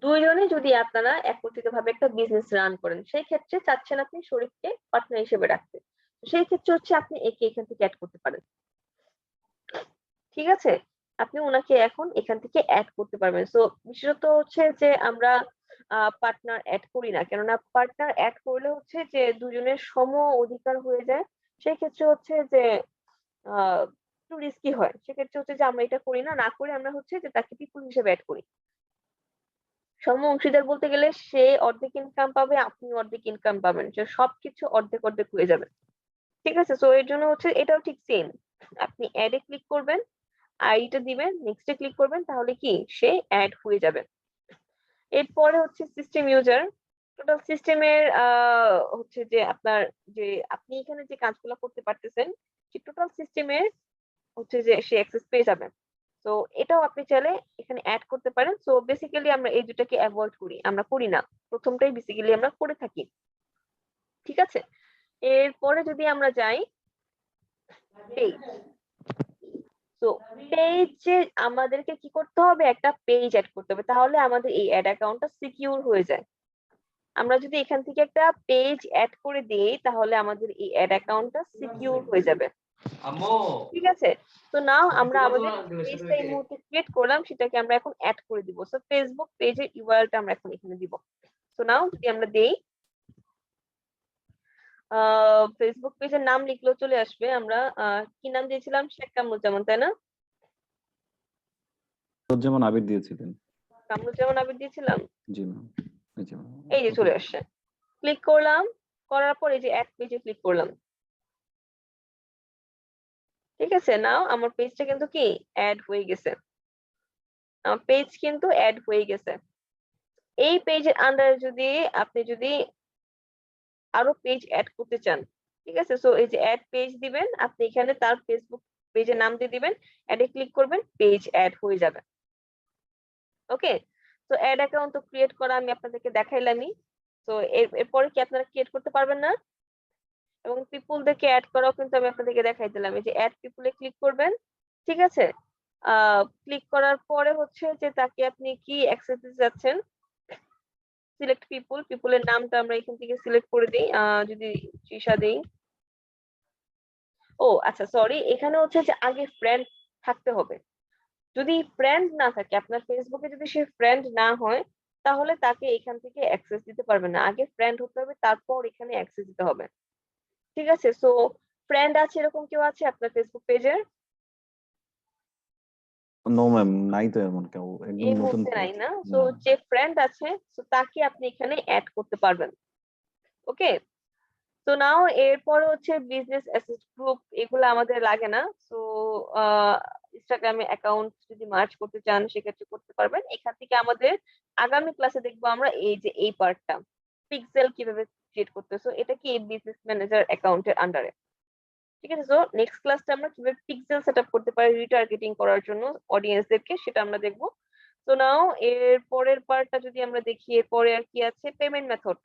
দুইজনে যদি আপনারা একত্রিত ভাবে একটা বিজনেস রান করেন, সেই ক্ষেত্রে চাচ্ছেন আপনি শরীফকে পার্টনার হিসেবে রাখতে, সেই ক্ষেত্রে হচ্ছে আপনি একে এখান থেকে অ্যাড করতে পারেন। ঠিক আছে, আপনি ওনাকে এখন এখান থেকে অ্যাড করতে পারবেন। সো বিশেষত হচ্ছে যে আমরা পার্টনার অ্যাড করি না, কেননা পার্টনার অ্যাড করলে হচ্ছে যে দুজনের সম অধিকার হয়ে যায়, সেই ক্ষেত্রে হচ্ছে যে একটু রিস্কি হয়। সেক্ষেত্রে হচ্ছে যে আমরা এটা করি না, না করে আমরা হচ্ছে যে তাকে পিপুল হিসেবে অ্যাড করি। সম অংশীদার বলতে গেলে সে অর্ধেক ইনকাম পাবে, আপনি অর্ধেক ইনকাম পাবেন, যে সবকিছু অর্ধেক অর্ধেক হয়ে যাবে। ঠিক আছে, সো এর জন্য হচ্ছে এটাও ঠিক সেম, আপনি অ্যাডে ক্লিক করবেন, আইডিটা দিবেন, নেক্সটে ক্লিক করবেন, তাহলে কি সে অ্যাড হয়ে যাবে। এরপরে হচ্ছে সিস্টেম ইউজার। টোটাল সিস্টেমের হচ্ছে যে আপনার যে আপনি এখানে যে কাজগুলো করতে পারতেছেন সেই টোটাল সিস্টেমের হচ্ছে যে সে অ্যাক্সেস পেয়ে যাবে। তো এটাও আপনি চাইলে এখানে অ্যাড করতে পারেন। সো বেসিক্যালি আমরা এই দুটাকে অ্যাভয়েড করি, আমরা করি না, প্রথমটাই বেসিক্যালি আমরা করে থাকি। ঠিক আছে, এরপরে যদি আমরা যাই পেজ, তো পেজে আমাদেরকে কি করতে হবে, একটা পেজ অ্যাড করতে হবে, তাহলে আমাদের এই অ্যাড অ্যাকাউন্টটা সিকিউর হয়ে যায়। আমরা যদি এখান থেকে একটা পেজ অ্যাড করে দিই তাহলে আমাদের এই অ্যাড অ্যাকাউন্টটা সিকিউর হয়ে যাবে। ঠিক আছে, তো নাও আমরা আমাদের পেজটা এই মুহূর্তে ক্রিয়েট করলাম, সেটাকে আমরা এখন অ্যাড করে দিব। সো ফেসবুক পেজের ইউআরএলটা আমরা এখন এখানে দিব। সো নাও যদি আমরা দেই, ফেসবুক পেজের নাম লিখলেও চলে আসবে। আমরা কি নাম দিয়েছিলাম, শেখ কামরুজ্জামান, তাই না? যেমন আবির দিয়েছিলেন। কামরুজ্জামান আবির দিয়েছিলাম, জি ম্যাম। জি ম্যাম। এই যে চলে আসছে। ক্লিক করলাম, করার পর এই যে অ্যাড পেজে ক্লিক করলাম। ঠিক আছে, নাও আমার পেজটা কিন্তু কি অ্যাড হয়ে গেছে, আমার পেজ কিন্তু অ্যাড হয়ে গেছে। এই পেজের আন্ডারে যদি আপনি যদি আরো পেজ অ্যাড করতে চান, ঠিক আছে, সো এই যে অ্যাড পেজ দিবেন, আপনি এখানে তার ফেসবুক পেজের নাম দিয়ে দিবেন, অ্যাডে ক্লিক করবেন, পেজ অ্যাড হয়ে যাবে। ওকে, তো অ্যাড অ্যাকাউন্ট তো ক্রিয়েট করা আমি আপনাদেরকে দেখাইলামই। তো এরপরে কি আপনারা ক্রিয়েট করতে পারবেন না? এবং পিপুলদেরকে অ্যাড করাও কিন্তু আমি আপনাদেরকে দেখাই দিলাম। এই যে অ্যাড পিপুলে ক্লিক করবেন, ঠিক আছে, ক্লিক করার পরে হচ্ছে যে তাকে আপনি কি অ্যাক্সেস দিতে যাচ্ছেন, সিলেক্ট পিপুল, পিপুলের নামটা আমরা এখান থেকে সিলেক্ট করে দিই, যদি তৃষা দেই। ও আচ্ছা, সরি, এখানে হচ্ছে যে আগে ফ্রেন্ড থাকতে হবে। যদি ফ্রেন্ড না থাকে, আপনার ফেসবুকে যদি সে ফ্রেন্ড না হয়, তাহলে তাকে এখান থেকে অ্যাক্সেস দিতে পারবেন না। আগে ফ্রেন্ড হতে হবে, তারপর এখানে অ্যাক্সেস দিতে হবে। ঠিক আছে, সো ফ্রেন্ড আছে এরকম কেউ আছে আপনার ফেসবুক পেজে? নো ম্যাম, নাই তো এমন কেউ, একদম এই নতুন মুহূর্তে নাই পেজ। না? সো যে ফ্রেন্ড আছে, সো তাকে আপনি এখানে অ্যাড করতে পারবেন। ওকে, তো নাও এরপরে হচ্ছে বিজনেস অ্যাসেট গ্রুপ, এগুলো আমাদের লাগে না। সো ইনস্টাগ্রামে অ্যাকাউন্ট যদি মার্চ করতে চান সেক্ষেত্রে করতে পারবেন। এখান থেকে আমাদের আগামী ক্লাসে দেখবো আমরা এই যে এই পার্টটা, পিক্সেল কিভাবে ক্রিয়েট করতে। সো এটা কি বিজনেস ম্যানেজার অ্যাকাউন্টের আন্ডারে। ঠিক আছে, সো নেক্সট ক্লাসটা আমরা কিভাবে পিক্সেল সেটআপ করতে পারি রিটার্গেটিং করার জন্য অডিয়েন্সদেরকে, সেটা আমরা দেখবো। তো নাও এর পরের পার্টটা যদি আমরা দেখি, এরপরে আর কি আছে, পেমেন্ট মেথড।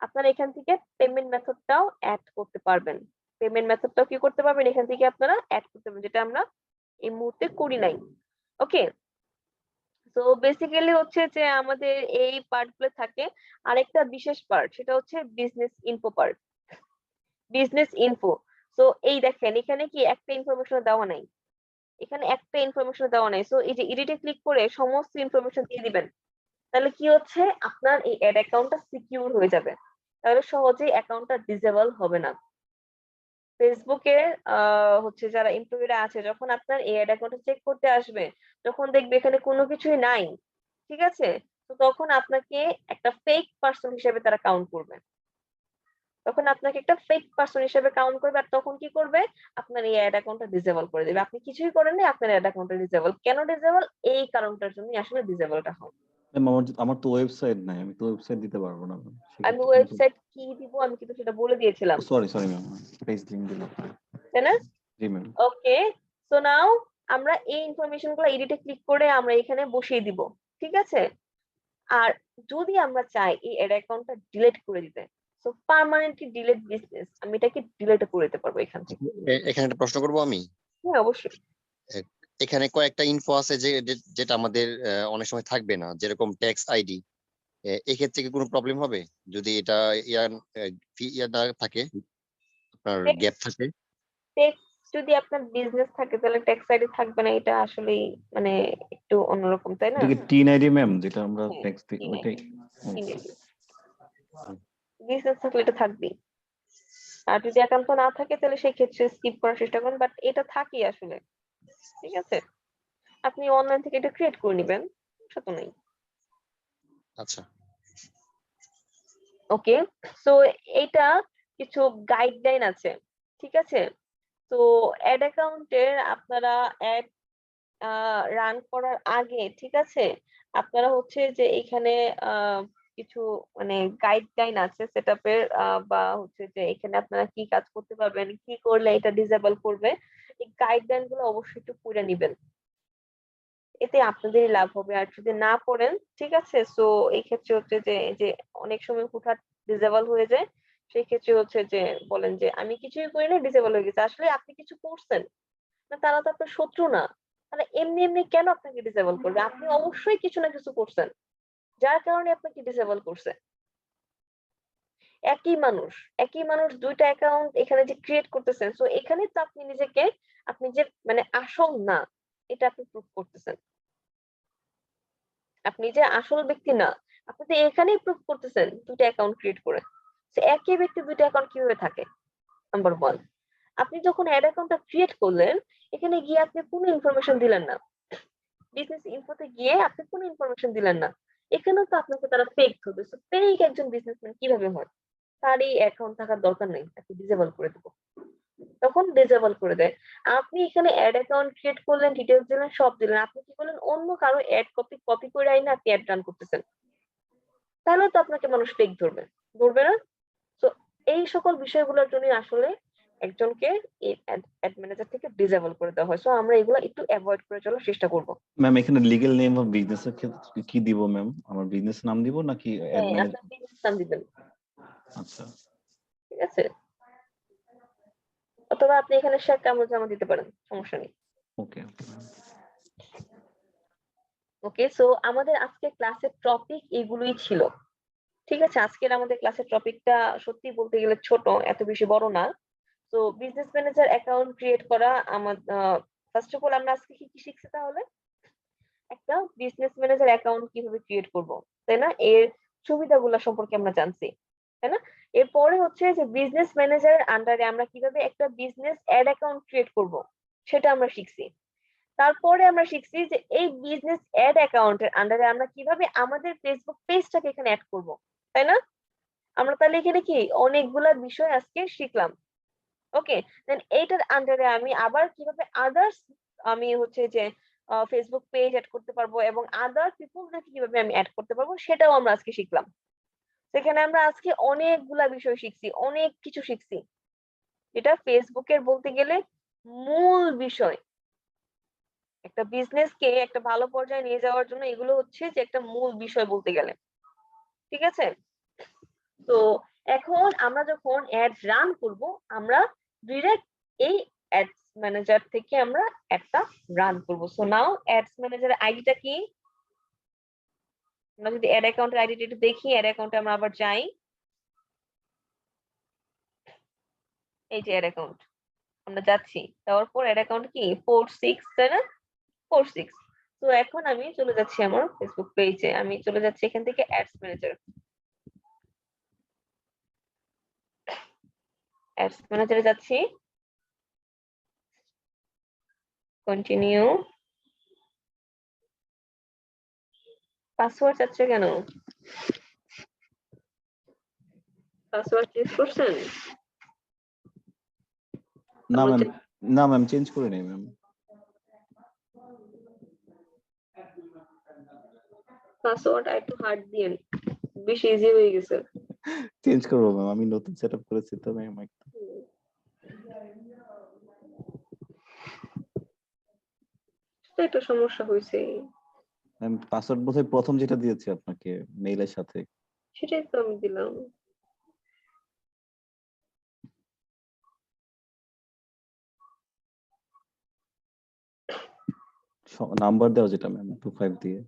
আপনারা এখান থেকে পেমেন্ট মেথডটাও অ্যাড করতে পারবেন। পেমেন্ট মেথডটাও কি করতে পারবেন, এখান থেকে আপনারা অ্যাড করতে পারবেন, যেটা আমরা এই মুহূর্তে করি নাই। ওকে, তো বেসিক্যালি হচ্ছে যে আমাদের এই পার্টগুলো থাকে। আরেকটা বিশেষ পার্ট, সেটা হচ্ছে business info part, business info. তো এই দেখেন এখানে কি একটা ইনফরমেশন দেওয়া নাই, এখানে একটা ইনফরমেশন দেওয়া নাই। সো এই যে এডিটে ক্লিক করে সমস্ত ইনফরমেশন দিয়ে দিবেন, তাহলে কি হচ্ছে, আপনার এই অ্যাড অ্যাকাউন্টটা সিকিউর হয়ে যাবে, তাহলে সহজেই অ্যাকাউন্টটা ডিসেবল হবে না। ফেসবুকে হচ্ছে যারা এমপ্লয়িরা আছে, যখন আপনার এই অ্যাড অ্যাকাউন্টটা চেক করতে আসবে, যখন দেখবে এখানে কোনো কিছুই নাই, ঠিক আছে, তো তখন আপনাকে একটা ফেক পার্সন হিসেবে তারা কাউন্ট করবে, তখন আপনাকে একটা ফেক পার্সন হিসেবে কাউন্ট করবে। আর তখন কি করবে, আপনার এই অ্যাড অ্যাকাউন্টটা ডিসেবল করে দেবে। আপনি কিছুই করেননি, আপনার অ্যাড অ্যাকাউন্টটা ডিসেবল। কেন ডিসেবল? এই কারণটার জন্যই আসলে ডিসেবলটা হয়। ম্যাম, আমার তো ওয়েবসাইট নাই, আমি তো ওয়েবসাইট দিতে পারবো না ম্যাম। আমি ওয়েবসাইট কি দিব, আমি কিন্তু সেটা বলে দিয়েছিলাম, সরি ম্যাম, পেজ লিংক দিলাম। তাই না? জি ম্যাম। ওকে, সো নাও আমরা এই ইনফরমেশন গুলো এডিটে ক্লিক করে আমরা এখানে বসিয়ে দিব। ঠিক আছে, আর যদি আমরা চাই এই অ্যাড অ্যাকাউন্টটা ডিলিট করে দিতে, সো পার্মানেন্টলি ডিলিট বিজনেস, আমি এটাকে ডিলিট করে দিতে পারবো এখান থেকে। এখানে একটা প্রশ্ন করবো আমি। হ্যাঁ অবশ্যই। এখানে কয়েকটা ইনফো আছে যেটা আমাদের অনেক সময় থাকবে না, যেরকম ট্যাক্স আইডি। এক্ষেত্রে কি কোনো প্রবলেম হবে যদি এটা ইয়া না থাকে, আপনার গ্যাপ থাকে? ট্যাক্স যদি আপনার বিজনেস থাকে তাহলে ট্যাক্স আইডি থাকবে না, এটা আসলে মানে একটু অন্যরকম, তাই না? এটা কি টিন আইডি ম্যাম, যেটা আমরা হ্যাঁ, ট্যাক্স দিই ওইটাই? বিজনেস থাকলে এটা থাকবেই। আর যদি একান্ত না থাকে তাহলে সেই ক্ষেত্রে স্কিপ করার চেষ্টা করুন, বাট এটা থাকি আসলে। ঠিক আছে, আপনি অনলাইন থেকে এটা ক্রিয়েট করে নেবেন, সমস্যা তো নেই। আচ্ছা, ওকে, সো এইটা কিছু গাইডলাইন আছে। ঠিক আছে, তো অ্যাড অ্যাকাউন্টের আপনারা অ্যাড রান করার আগে, ঠিক আছে, আপনারা হচ্ছে যে এখানে কিছু মানে গাইডলাইন আছে সেটআপের, বা হচ্ছে যে এখানে আপনারা কি কাজ করতে পারবেন, কি করলে এটা ডিসেবল করবে, এই গাইডলাইন গুলো অবশ্যই একটু পড়ে নিবেন, এতে আপনাদেরই লাভ হবে। আর যদি না পড়েন, ঠিক আছে, সো এই ক্ষেত্রে হচ্ছে যে অনেক সময় হুটহাট ডিসেবল হয়ে যায়, সেই ক্ষেত্রে হচ্ছে যে বলেন যে আমি কিছুই করি না, ডিসেবল হয়ে গেছে। আসলে আপনি কিছু করছেন না, তারা তো আপনার শত্রু না। তাহলে এমনি এমনি কেন আপনাকে ডিসেবল করবে? আপনি অবশ্যই কিছু না কিছু করছেন যার কারণে আপনাকে ডিসেবল করছে। একই মানুষ, একই মানুষ দুইটা অ্যাকাউন্ট এখানে যে ক্রিয়েট করতেছেন, সো এখানে তো আপনি নিজেকে, আপনি যে মানে আসল না এটা আপনি প্রুভ করতেছেন। আপনি যে আসল ব্যক্তি না, আপনি তো এখানেই প্রুভ করতেছেন দুইটা অ্যাকাউন্ট ক্রিয়েট করে। তো একই ব্যক্তি দুইটা অ্যাকাউন্ট কিভাবে থাকে? নাম্বার ওয়ান, আপনি যখন অ্যাড অ্যাকাউন্টটা ক্রিয়েট করলেন, এখানে গিয়ে আপনি কোনো ইনফরমেশন দিলেন না। বিজনেস ইনফোতে গিয়ে আপনি কোনো ইনফরমেশন দিলেন না। এখানেও তো আপনাকে তারা ফেক ধরবে। সো ফেক একজন বিজনেসম্যান কিভাবে হয়? তার এই অ্যাকাউন্ট থাকার দরকার নেই, আপনি ডিসেবল করে দেবো। তখন ডিসেবল করে দেয়। আপনি এখানে অ্যাড অ্যাকাউন্ট ক্রিয়েট করলেন, ডিটেইলস দিলেন, সব দিলেন। আপনি কি করলেন? অন্য কারো অ্যাড কপি কপি করে আইনা আপনি অ্যাড রান করতেছেন। তাহলে তো আপনাকে মানুষ ফেক ধরবে, ধরবে না? তো এই সকল বিষয়গুলোর জন্য আসলে একজনকে এই অ্যাড ম্যানেজার থেকে ডিসেবল করে দেওয়া হয়। সো আমরা এগুলো একটু অ্যাভয়েড করে চলার চেষ্টা করব। ম্যাম এখানে লিগ্যাল নেম অফ বিজনেস এর ক্ষেত্রে কি দিব ম্যাম? আমার বিজনেস নাম দিব নাকি হ্যাঁ, অ্যাডমিন? আপনার বিজনেস নাম দিবেন, আচ্ছা, ঠিক আছে? অথবা আপনি এখানে শেখ কামরুজ্জামান দিতে পারেন, সমস্যা নেই। ওকে। ওকে, সো আমাদের আজকে ক্লাসের টপিক এগুলোই ছিল। ঠিক আছে, আজকের আমাদের ক্লাসের টপিকটা সত্যি বলতে গেলে ছোট, এত বেশি বড় না। তো বিজনেস ম্যানেজার অ্যাকাউন্ট ক্রিয়েট করা আমাদের, ফার্স্ট অফ অল আমরা আজকে কি কি শিখছি তাহলে? একটা বিজনেস ম্যানেজার অ্যাকাউন্ট কিভাবে ক্রিয়েট করব, তাই না? এর সুবিধাগুলো সম্পর্কে আমরা জানছি, তাই না? এরপরে হচ্ছে যে বিজনেস ম্যানেজারের আন্ডারে আমরা কিভাবে একটা বিজনেস অ্যাড অ্যাকাউন্ট ক্রিয়েট করব, সেটা আমরা শিখছি। তারপরে আমরা শিখছি যে এই বিজনেস অ্যাড অ্যাকাউন্টের আন্ডারে আমরা কিভাবে আমাদের ফেসবুক পেজটাকে এখানে অ্যাড করব, তাই না? আমরা তাহলে এখানে কি অনেকগুলা বিষয় আজকে শিখলাম। ওকে, দেন এইটার আন্ডারে আমি আবার কিভাবে আদার্স, আমি হচ্ছে যে ফেসবুক পেজ অ্যাড করতে পারবো এবং আদার পিপলদেরকে কিভাবে আমি অ্যাড করতে পারবো সেটাও আমরা আজকে শিখলাম। সেখানে আমরা আজকে অনেকগুলা বিষয় শিখছি, অনেক কিছু শিখছি, যেটা ফেসবুকের বলতে গেলে মূল বিষয়। একটা বিজনেস কে একটা ভালো পর্যায়ে নিয়ে যাওয়ার জন্য এগুলো হচ্ছে যে একটা মূল বিষয় বলতে গেলে, ঠিক আছে? তো এখন আমরা যখন অ্যাড রান করব, আমরা ডিরেক্ট এই অ্যাডস ম্যানেজার থেকে আমরা একটা রান করব। সো নাও অ্যাডস ম্যানেজার আইডিটা কি? আমরা যদি অ্যাড অ্যাকাউন্টের আইডিটা একটু দেখি, অ্যাড অ্যাকাউন্টে আমরা আবার যাই। এই যে অ্যাড অ্যাকাউন্ট, আমরা যাচ্ছি, তারপর অ্যাড অ্যাকাউন্ট কি 46, তাই না? 46। তো এখন আমি চলে যাচ্ছি আমার ফেসবুক পেজে, আমি চলে যাচ্ছি এখান থেকে অ্যাডস ম্যানেজার। অ্যাডস ম্যানেজারে যাচ্ছি, কন্টিনিউ। পাসওয়ার্ড চাচ্ছে কেন? পাসওয়ার্ড চেঞ্জ করছেন? না ম্যাম, আমাদের না ম্যাম চেঞ্জ করে নেই ম্যাম। পাসওয়ার্ড একটু হার্ড দিয়েন, বেশি ইজি হয়ে গেছে। চেঞ্জ করবো ম্যাম, আমি নতুন সেটআপ করেছি তো ম্যাম। সেটা একটা সমস্যা হয়েছে, ম্যাম পাসওয়ার্ড বোধহয় প্রথম যেটা দিয়েছি আপনাকে মেইলের সাথে। সেটাই তো আমি দিলাম। নাম্বার দেওয়া যেটা ম্যাম 25 দিয়ে।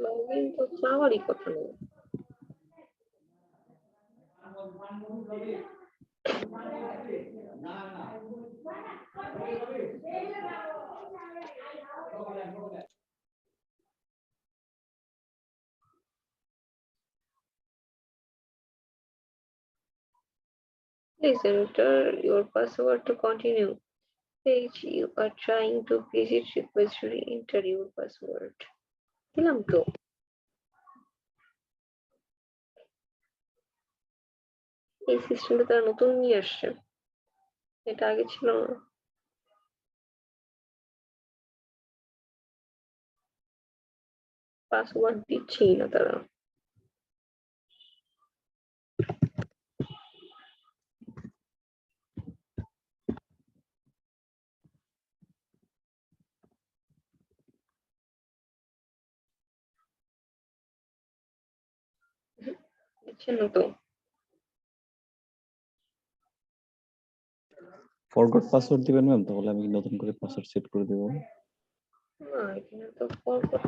লগইন তো চাওয়ারই কথা নেই। Please enter your password to continue. Page you are trying to visit request to re-enter your password. দিলাম তো। এই সিস্টেমটা তারা নতুন নিয়ে আসছে, এটা আগে ছিল না। পাসওয়ার্ড দিচ্ছেই না তারা। দিচ্ছেন না তো। ফরগট পাসওয়ার্ড দিবেন ম্যাম, তাহলে আমি নতুন করে পাসওয়ার্ড সেট করে দেবো। না এখানে তো forgot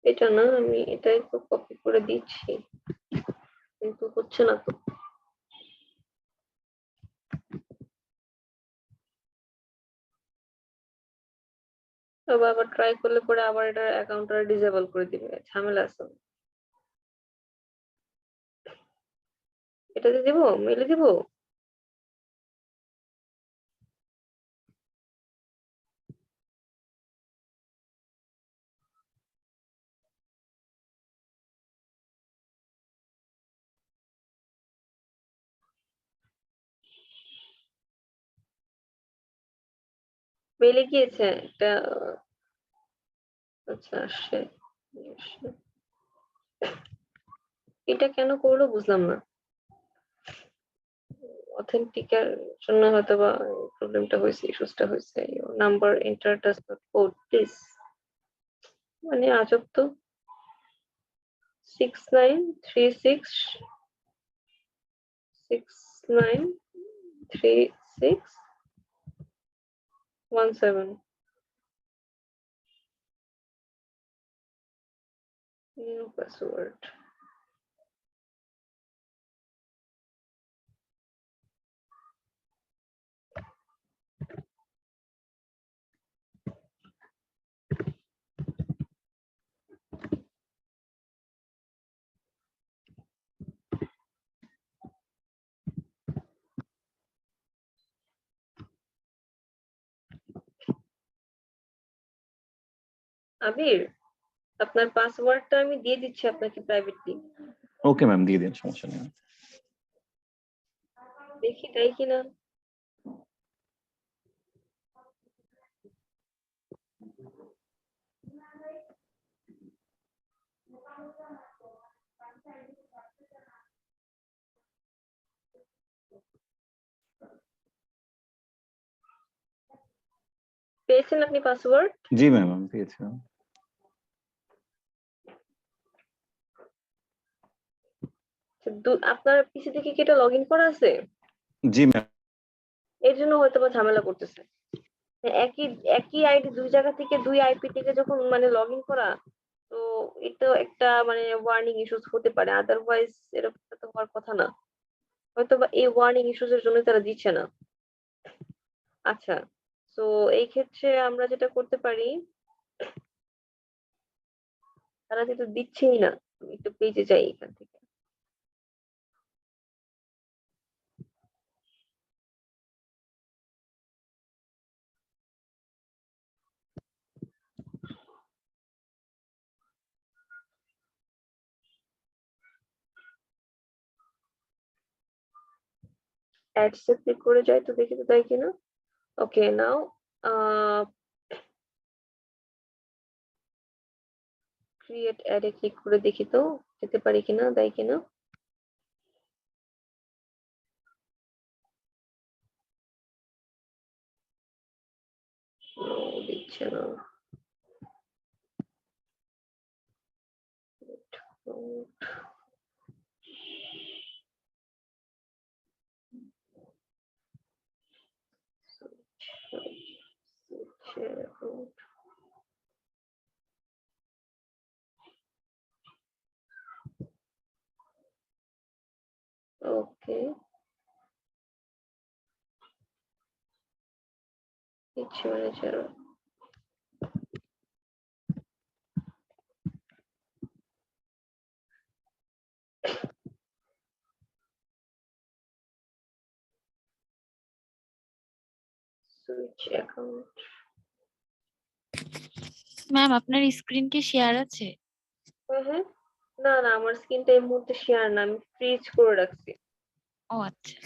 এটা না, আমি এটাই তো কপি করে দিচ্ছি কিন্তু হচ্ছে না তো। তবে আবার ট্রাই করলে পরে আবার এটা অ্যাকাউন্টটা ডিসেবল করে দিবে, ঝামেলা আছে। এটাতে দিব, মেলে দিব। মেলে গিয়েছে একটা, আচ্ছা আসছে। এটা কেন করলো বুঝলাম না। অথেন্টিকের জন্য হয়তো বা প্রবলেমটা হয়েছে, ইস্যুসটা হয়েছে। Number enter does not code please, মানে আজব তো। 6936 new password. আবির, আপনার পাসওয়ার্ডটা আমি দিয়ে দিচ্ছি আপনাকে প্রাইভেটলি। ওকে ম্যাম, দিয়ে দিন, সমস্যা নেই। দেখি তাই কিনা। পেয়েছেন আপনি পাসওয়ার্ড? জি ম্যাম, আমি পেয়েছি ম্যাম। আপনার পিসি থেকে কি এটা লগইন করা আছে? জি ম্যাম। এর জন্য হয়তো বা ঝামেলা করতেছে। একই একই আইডি দুই জায়গা থেকে, দুই আইপি থেকে যখন মানে লগইন করা, তো এটা একটা মানে ওয়ার্নিং ইস্যুস হতে পারে, আদারওয়াইজ এরকম তো হওয়ার কথা না। হয়তো বা এই ওয়ার্নিং ইস্যুস এর জন্য তারা দিচ্ছে না। আচ্ছা, তো এই ক্ষেত্রে আমরা যেটা করতে পারি, তারা যেটা দিচ্ছেই না, আমি একটু পেজে যাই এখান থেকে। অ্যাডস এ ক্লিক করে যাই তো দেখি তো তাই কিনা। ওকে, নাও ক্রিয়েট অ্যাড এ ক্লিক করে দেখি তো যেতে পারি কিনা, দেয় কিনা। দিচ্ছে না। ওকে, ইচ্ছে ম্যানেজার। Switch account. ম্যাম আপনার স্ক্রিন কি শেয়ার আছে? হ্যাঁ, না না, আমার স্ক্রিনটা এই মুহূর্তে শেয়ার না, আমি ফ্রিজ করে রাখছি। ও আচ্ছা।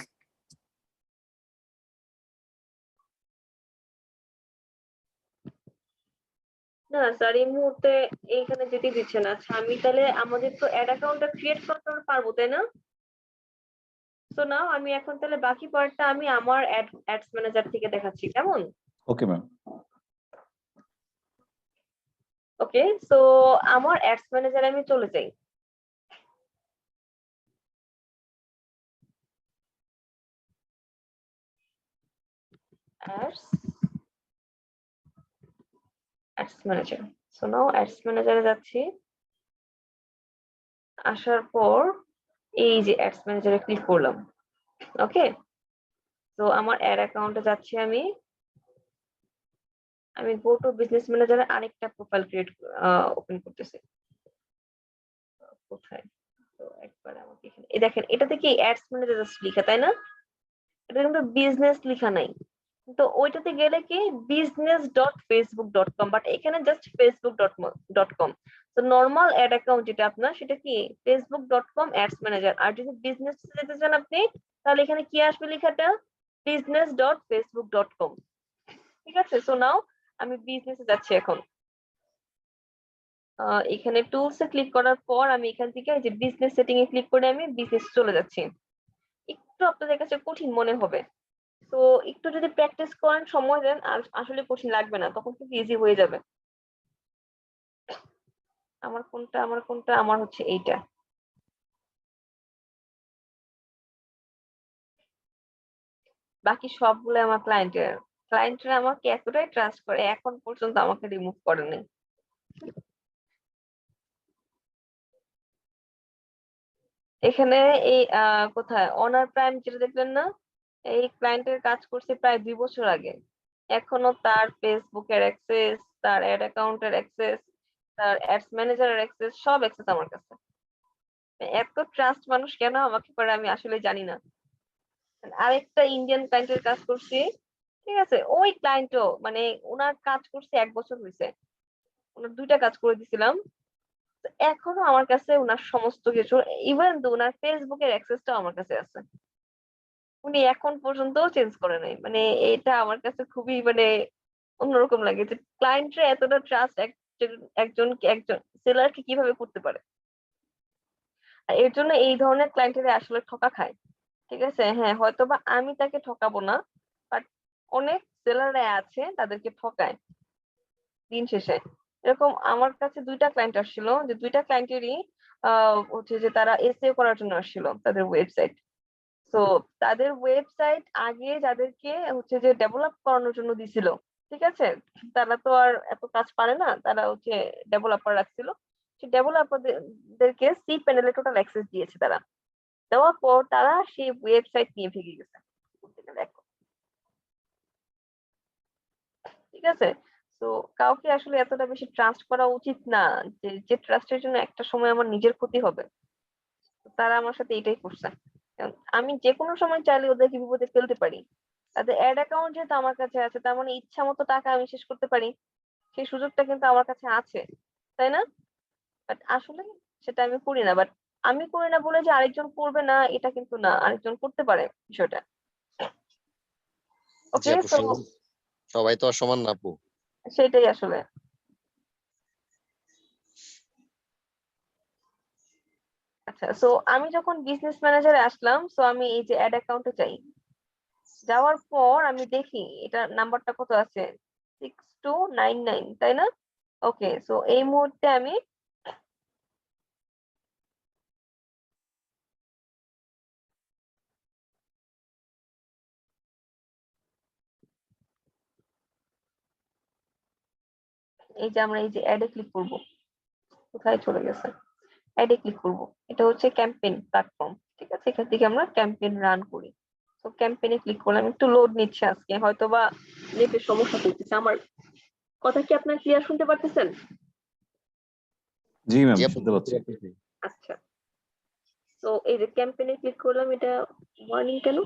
না স্যার, এই মুহূর্তে এইখানে যেতে দিচ্ছে না। আচ্ছা, আমি তাহলে আমাদের তো অ্যাড অ্যাকাউন্টটা ক্রিয়েট করতে পারবো তাই না? তো নাও আমি এখন তাহলে বাকি পার্টটা আমি আমার অ্যাডস ম্যানেজার থেকে দেখাচ্ছি, কেমন? Okay ma'am. ওকে, সো আমার অ্যাডস ম্যানেজারে আমি চলে যাই। Ads manager. So now ads ম্যানেজারে যাচ্ছি, আসার পর এই যে অ্যাডস ম্যানেজারে ক্লিক করলাম। ওকে, তো আমার অ্যাড অ্যাকাউন্টে যাচ্ছি আমি গো টু বিজনেস ম্যানেজারে আরেকটা প্রোফাইল ক্রিয়েট ওপেন করতেছি। কোথায়? তো একবার আমাকে এখানে এই দেখেন, এটাতে কি অ্যাডস ম্যানেজার লেখা, তাই না? এটা কিন্তু বিজনেস লেখা নাই। তো ওইটাতে গেলে কি business.facebook.com, বাট এখানে জাস্ট facebook.com। তো নরমাল অ্যাড অ্যাকাউন্ট যেটা আপনার, সেটা কি facebook.com অ্যাডস ম্যানেজার। আর যদি বিজনেস যেতে চান আপনি, তাহলে এখানে কি আসবে লেখাটা business.facebook.com। ঠিক আছে, সো নাও আমি বিজনেসে যাচ্ছি এখন। এখানে টুলস এ ক্লিক করার পর আমি এখান থেকে এই যে বিজনেস সেটিং এ ক্লিক করে আমি বিজনেস চলে যাচ্ছি। একটু আপনাদের কাছে কঠিন মনে হবে, তো একটু যদি প্র্যাকটিস করেন, সময় দেন, আর আসলে কঠিন লাগবে না, তখন কিন্তু ইজি হয়ে যাবে। আমার হচ্ছে এইটা। বাকি সবগুলো আমার ক্লায়েন্টরা আমাকে এতটাই ট্রাস্ট করে, এখন পর্যন্ত আমাকে রিমুভ করেনি। এখানে এই কোথায় অনার প্রাইম যেটা দেখলেন না, এই ক্লায়েন্টের কাজ করছে প্রায় 2 বছর আগে। এখনো তার ফেসবুকের অ্যাক্সেস, তার অ্যাড অ্যাকাউন্টের অ্যাক্সেস, তার অ্যাডস ম্যানেজারের অ্যাক্সেস, সব অ্যাক্সেস আমার কাছে। এত ট্রাস্ট মানুষ কেন আমাকে করে আমি আসলে জানি না। আরেকটা ইন্ডিয়ান ক্লায়েন্টের কাজ করছি, ঠিক আছে, ওই ক্লায়েন্টও মানে ওনার কাজ করছে 1 বছর হয়েছে, ওনার 2টা কাজ করে দিছিলাম। এখনো আমার কাছে ওনার সমস্ত কিছু, ইভেন তো ওনার ফেসবুকের অ্যাক্সেসটাও আমার কাছে আছে, উনি এখন পর্যন্ত চেঞ্জ করে নাই। মানে এটা আমার কাছে খুবই মানে অন্যরকম লাগে যে ক্লায়েন্টরা এতটা ট্রাস্ট একজন সেলারকে কিভাবে করতে পারে। আর এর জন্য এই ধরনের ক্লায়েন্টেরা আসলে ঠকা খায়। ঠিক আছে, হ্যাঁ, হয়তোবা আমি তাকে ঠকাবো না, বাট অনেক সেলাররা আছে তাদেরকে ঠকায় দিন শেষে। এরকম আমার কাছে 2টা ক্লায়েন্ট আসছিল, যে 2টা ক্লায়েন্টেরই হচ্ছে যে তারা এসইও করার জন্য আসছিল তাদের ওয়েবসাইট। তো তাদের ওয়েবসাইট আগে যাদেরকে হচ্ছে যে ডেভেলপ করানোর জন্য দিছিল, ঠিক আছে, তারা তো আর এত কাজ পারে না, তারা হচ্ছে ডেভেলপার রাখছিল। সেই ডেভেলপারদেরকে সি প্যানেলে টোটাল অ্যাক্সেস দিয়েছে তারা। দেওয়ার পর তারা সেই ওয়েবসাইট নিয়ে ভেঙে গেছে, দেখো। ঠিক আছে, তো কাউকে আসলে এতটা বেশি ট্রাস্ট করা উচিত না, যে ট্রাস্টের জন্য একটা সময় আমার নিজের ক্ষতি হবে। তো তারা আমার সাথে এটাই করছে। কারণ আমি যে কোনো সময় চাইলে ওদেরকে বিপদে ফেলতে পারি। তাদের অ্যাড অ্যাকাউন্ট যেহেতু আমার কাছে আছে, তার মানে ইচ্ছা মতো টাকা আমি শেষ করতে পারি, সেই সুযোগটা কিন্তু আমার কাছে আছে, তাই না? বাট আসলে সেটা আমি করি না। বাট আমি করি না বলে যে আরেকজন করবে না, এটা কিন্তু না, আরেকজন করতে পারে বিষয়টা। জি ওকে, আপু, তো সবাই তো আর সমান না আপু। সেটাই আসলে। আচ্ছা, সো আমি যখন বিজনেস ম্যানেজারে আসলাম, সো আমি এই যে অ্যাড অ্যাকাউন্টে যাই। যাওয়ার পর আমি দেখি এটা নাম্বারটা কত আছে, 6299, তাই না? ওকে, সো এই মুহূর্তে আমি এই যে আমরা এই যে অ্যাডে ক্লিক করব, কোথায় চলে গেছে, অ্যাডে ক্লিক করব। এটা হচ্ছে ক্যাম্পেইন প্ল্যাটফর্ম, ঠিক আছে, এখান থেকে আমরা ক্যাম্পেইন রান করি। তো ক্যাম্পেইনে ক্লিক করলাম, একটু লোড নিচ্ছে আজকে, হয়তোবা নেটের সমস্যা করতেছে। আমার কথা কি আপনারা ক্লিয়ার শুনতে পারতেছেন? জি ম্যাম, জি আপু, শুনতে পাচ্ছি। আচ্ছা, তো এই যে ক্যাম্পেইনে ক্লিক করলাম, এটা ওয়ার্নিং কেন?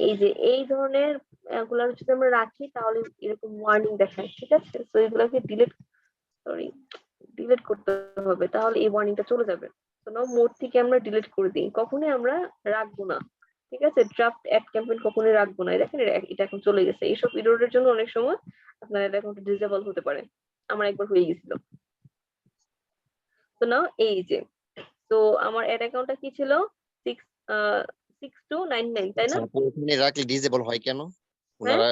এই যে এই ধরনের গুলা যদি আমরা রাখি তাহলে এরকম ওয়ার্নিং দেখায়, ঠিক আছে। তো এগুলোকে ডিলিট করতে হবে, তাহলে এই ওয়ার্নিংটা চলে যাবে। তো নাও মোড থেকে আমরা ডিলিট করে দিই, কখনোই আমরা রাখবো না, ঠিক আছে। ড্রাফট অ্যাড ক্যাম্পেইন কখনোই রাখবো না। দেখেন এটা এখন চলে গেছে। এইসব এররের জন্য অনেক সময় আপনার অ্যাকাউন্ট ডিসেবল হতে পারে, আমার একবার হয়ে গেছিল। তো নাও এই যে, তো আমার অ্যাড অ্যাকাউন্টটা কি ছিল, 6299, তাই না? আচ্ছা আপু, এখানে রাখলে ডিজেবল হয় কেন? হ্যাঁ, ওনারা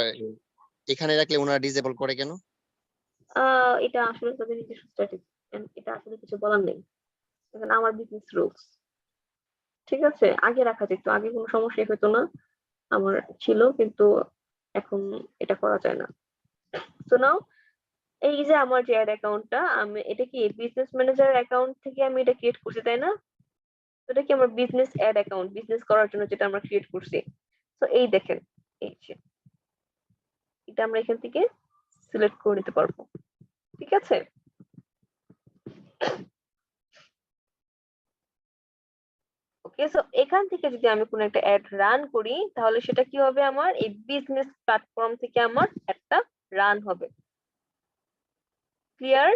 এখানে রাখলে ওনারা ডিজেবল করে কেন? এটা আসলে তাদের নিজস্ব স্ট্র্যাটেজি, এটা আসলে কিছু বলার নেই। এখন আমার বিজনেস রুলস, ঠিক আছে। আগে রাখা যেত, আগে কোনো সমস্যা হতো না আমার ছিল, কিন্তু এখন এটা করা যায় না। সো নাও এই যে আমার যে অ্যাড অ্যাকাউন্টটা, আমি এটা কি বিজনেস ম্যানেজার অ্যাকাউন্ট থেকে আমি এটা ক্রিয়েট করছি, তাই না? তো এটা কি আমার বিজনেস অ্যাড অ্যাকাউন্ট, বিজনেস করার জন্য যেটা আমরা ক্রিয়েট করছি। তো এই দেখেন, এই যে এটা আমরা এখান থেকে সিলেক্ট করে নিতে পারবো, ঠিক আছে? ওকে, সো এখান থেকে যদি আমি কোনো একটা অ্যাড রান করি, তাহলে সেটা কি হবে, আমার এই বিজনেস প্ল্যাটফর্ম থেকে আমার একটা রান হবে। ক্লিয়ার?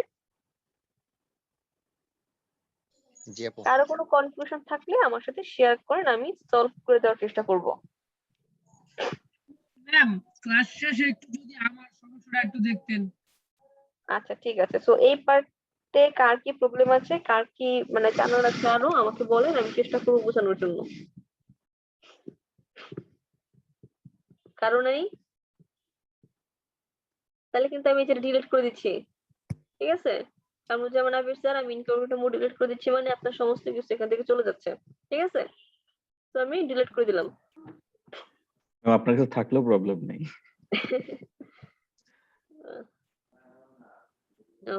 জি আপু। কারো কোনো কনফিউশন থাকলে আমার সাথে শেয়ার করেন, আমি সলভ করে দেওয়ার চেষ্টা করব। ম্যাম ক্লাস শেষে একটু যদি আমার সমস্যাটা একটু দেখতেন। আচ্ছা ঠিক আছে, সো এই পার্টে কার কি প্রবলেম আছে, কার কি মানে জানার আছে আরো, আমাকে বলেন, আমি চেষ্টা করবো বোঝানোর জন্য। কারো নাই? তাহলে কিন্তু আমি এটা ডিলিট করে দিচ্ছি, ঠিক আছে? কামরুজ্জামান আবির স্যার, আমি ইনকমপ্লিট মোড ডিলিট করে দিচ্ছি, মানে আপনার সমস্ত কিছু এখান থেকে চলে যাচ্ছে, ঠিক আছে? তো আমি ডিলিট করে দিলাম। আপনার কাছে থাকলেও প্রবলেম নেই।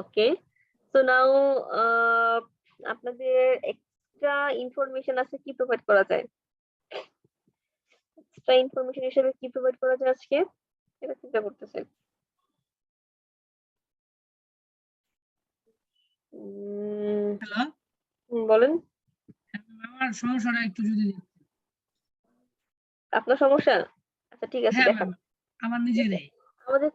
ওকে, সো নাও আপনাদের এক্সট্রা ইনফরমেশন আছে কি প্রোভাইড করা যায়? এক্সট্রা ইনফরমেশন হিসেবে কি প্রোভাইড করা যায় আজকে, এটা চিন্তা করতেছেন? হ্যালো, বলেন, আমার সমস্যাটা একটু যদি দেখতেন। আপনার সমস্যা? আচ্ছা ঠিক আছে, হ্যাঁ দেখান। ম্যাম, আমার নিজেরই। আমাদের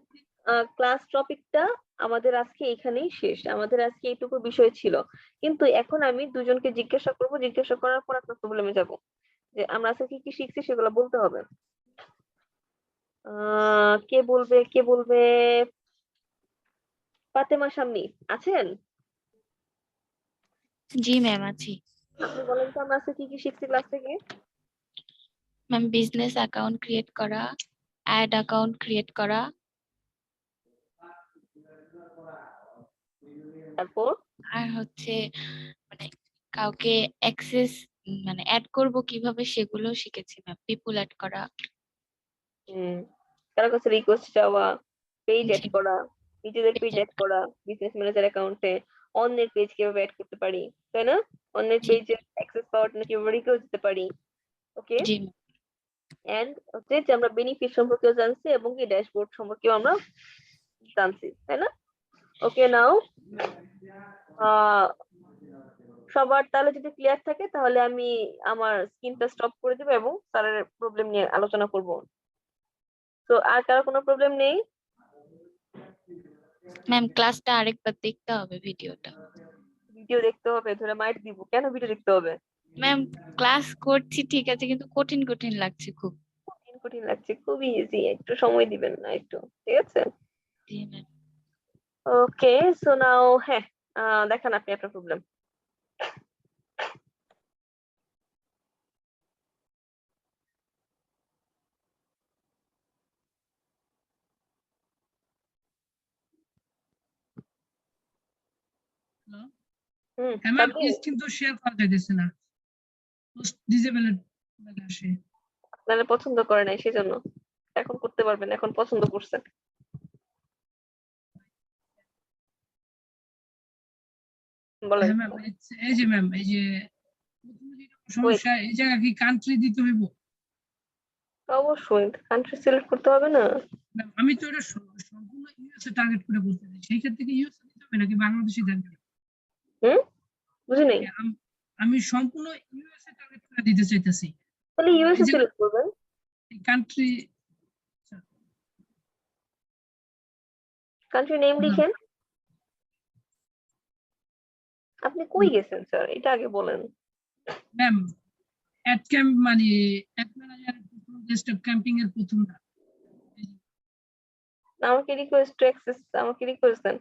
ক্লাস টপিকটা আমাদের আজকে এখানেই শেষ, আমাদের আজকে এইটুকু বিষয় ছিল, কিন্তু এখন আমি দুজনকে জিজ্ঞাসা করব, জিজ্ঞাসা করার পর আপনার প্রবলেমে যাব, যে আমরা আজকে কি কি শিখছি সেগুলো বলতে হবে। কে বলবে, কে বলবে? ফাতেমা শাম্মী আছেন? জি ম্যাম আছি। আপনি বলেন তো আমরা আজকে কি কি শিখছি ক্লাস থেকে? ম্যাম বিজনেস অ্যাকাউন্ট ক্রিয়েট করা, অ্যাড অ্যাকাউন্ট ক্রিয়েট করা, তারপর আর হচ্ছে মানে কাউকে অ্যাক্সেস মানে অ্যাড করব কিভাবে সেগুলো শিখেছি ম্যাম। পিপল অ্যাড করা। কারো কাছে রিকোয়েস্ট চাওয়া, পেজ জি এড করা, নিজেদের পেজ এড করা, বিজনেস ম্যানেজার অ্যাকাউন্টে অন্যের পেজ কিভাবে এড করতে পারি, তাই না? অন্যের জি পেজে অ্যাক্সেস পাওয়ার জন্য কিভাবে রিকোয়েস্ট দিতে পারি। ওকে, জি ম্যাম। এন্ড হচ্ছে যে আমরা বেনিফিট সম্পর্কেও জানছি এবং কি ড্যাশবোর্ড সম্পর্কেও আমরা জানছি, তাই না? ওকে, নাও সবার তাহলে যদি ক্লিয়ার থাকে, তাহলে আমি আমার স্ক্রিনটা স্টপ করে দেবো এবং স্যারের প্রবলেম নিয়ে আলোচনা করব। তো আর কারো কোনো প্রবলেম নেই? ম্যাম ক্লাসটা আরেকবার দেখতে হবে ভিডিওটা। ভিডিও দেখতে হবে? ধরে মাইট দিব কেন? ভিডিও দেখতে হবে? ম্যাম ক্লাস করছি ঠিক আছে, কিন্তু কঠিন কঠিন লাগছে খুব। কঠিন কঠিন লাগছে? খুবই ইজি, একটু সময় দিবেন না একটু, ঠিক আছে? জি ম্যাম। ওকে, সো নাও হ্যাঁ, দেখান আপনি আপনার প্রবলেম। হ্যালো, হুম, হ্যাঁ ম্যাম সাব্বির, স্ক্রিন তো শেয়ার করা যাইতেছে না, ডিসেবল আসে। আপনারা পছন্দ করে নাই সেজন্য, এখন করতে পারবেন, এখন পছন্দ করছেন, বলেন। হ্যাঁ ম্যাম, এই যে ম্যাম, এই যে প্রথমে যেটা ওয়েট, সমস্যা, এই জায়গায় কি কান্ট্রি দিতে হইব? অবশ্যই কান্ট্রি সিলেক্ট করতে হবে না? ম্যাম আমি তো এটা সম্পূর্ণ ইউএসএ টার্গেট করে বলতে চাই, সেই ক্ষেত্রে কি ইউএসএ দিতে হবে নাকি বাংলাদেশি থাকবে? হুম, বুঝি নাই। আমি সম্পূর্ণ ইউএসএ টার্গেট করে দিতে চাইতেছি। তাহলে এই ইউএসএ যে সিলেক্ট করবেন, কান্ট্রি, কান্ট্রি নেম লিখেন। আপনি কই গেছেন স্যার, এটা আগে বলেন। ম্যাম অ্যাড ক্যাম্প মানে অ্যাড ম্যানেজার প্রথম ডেস্কটপ ক্যাম্পিং এর প্রথমটা। আমাকে রিকোয়েস্ট টু অ্যাক্সেস, আমাকে রিকোয়েস্ট দেন।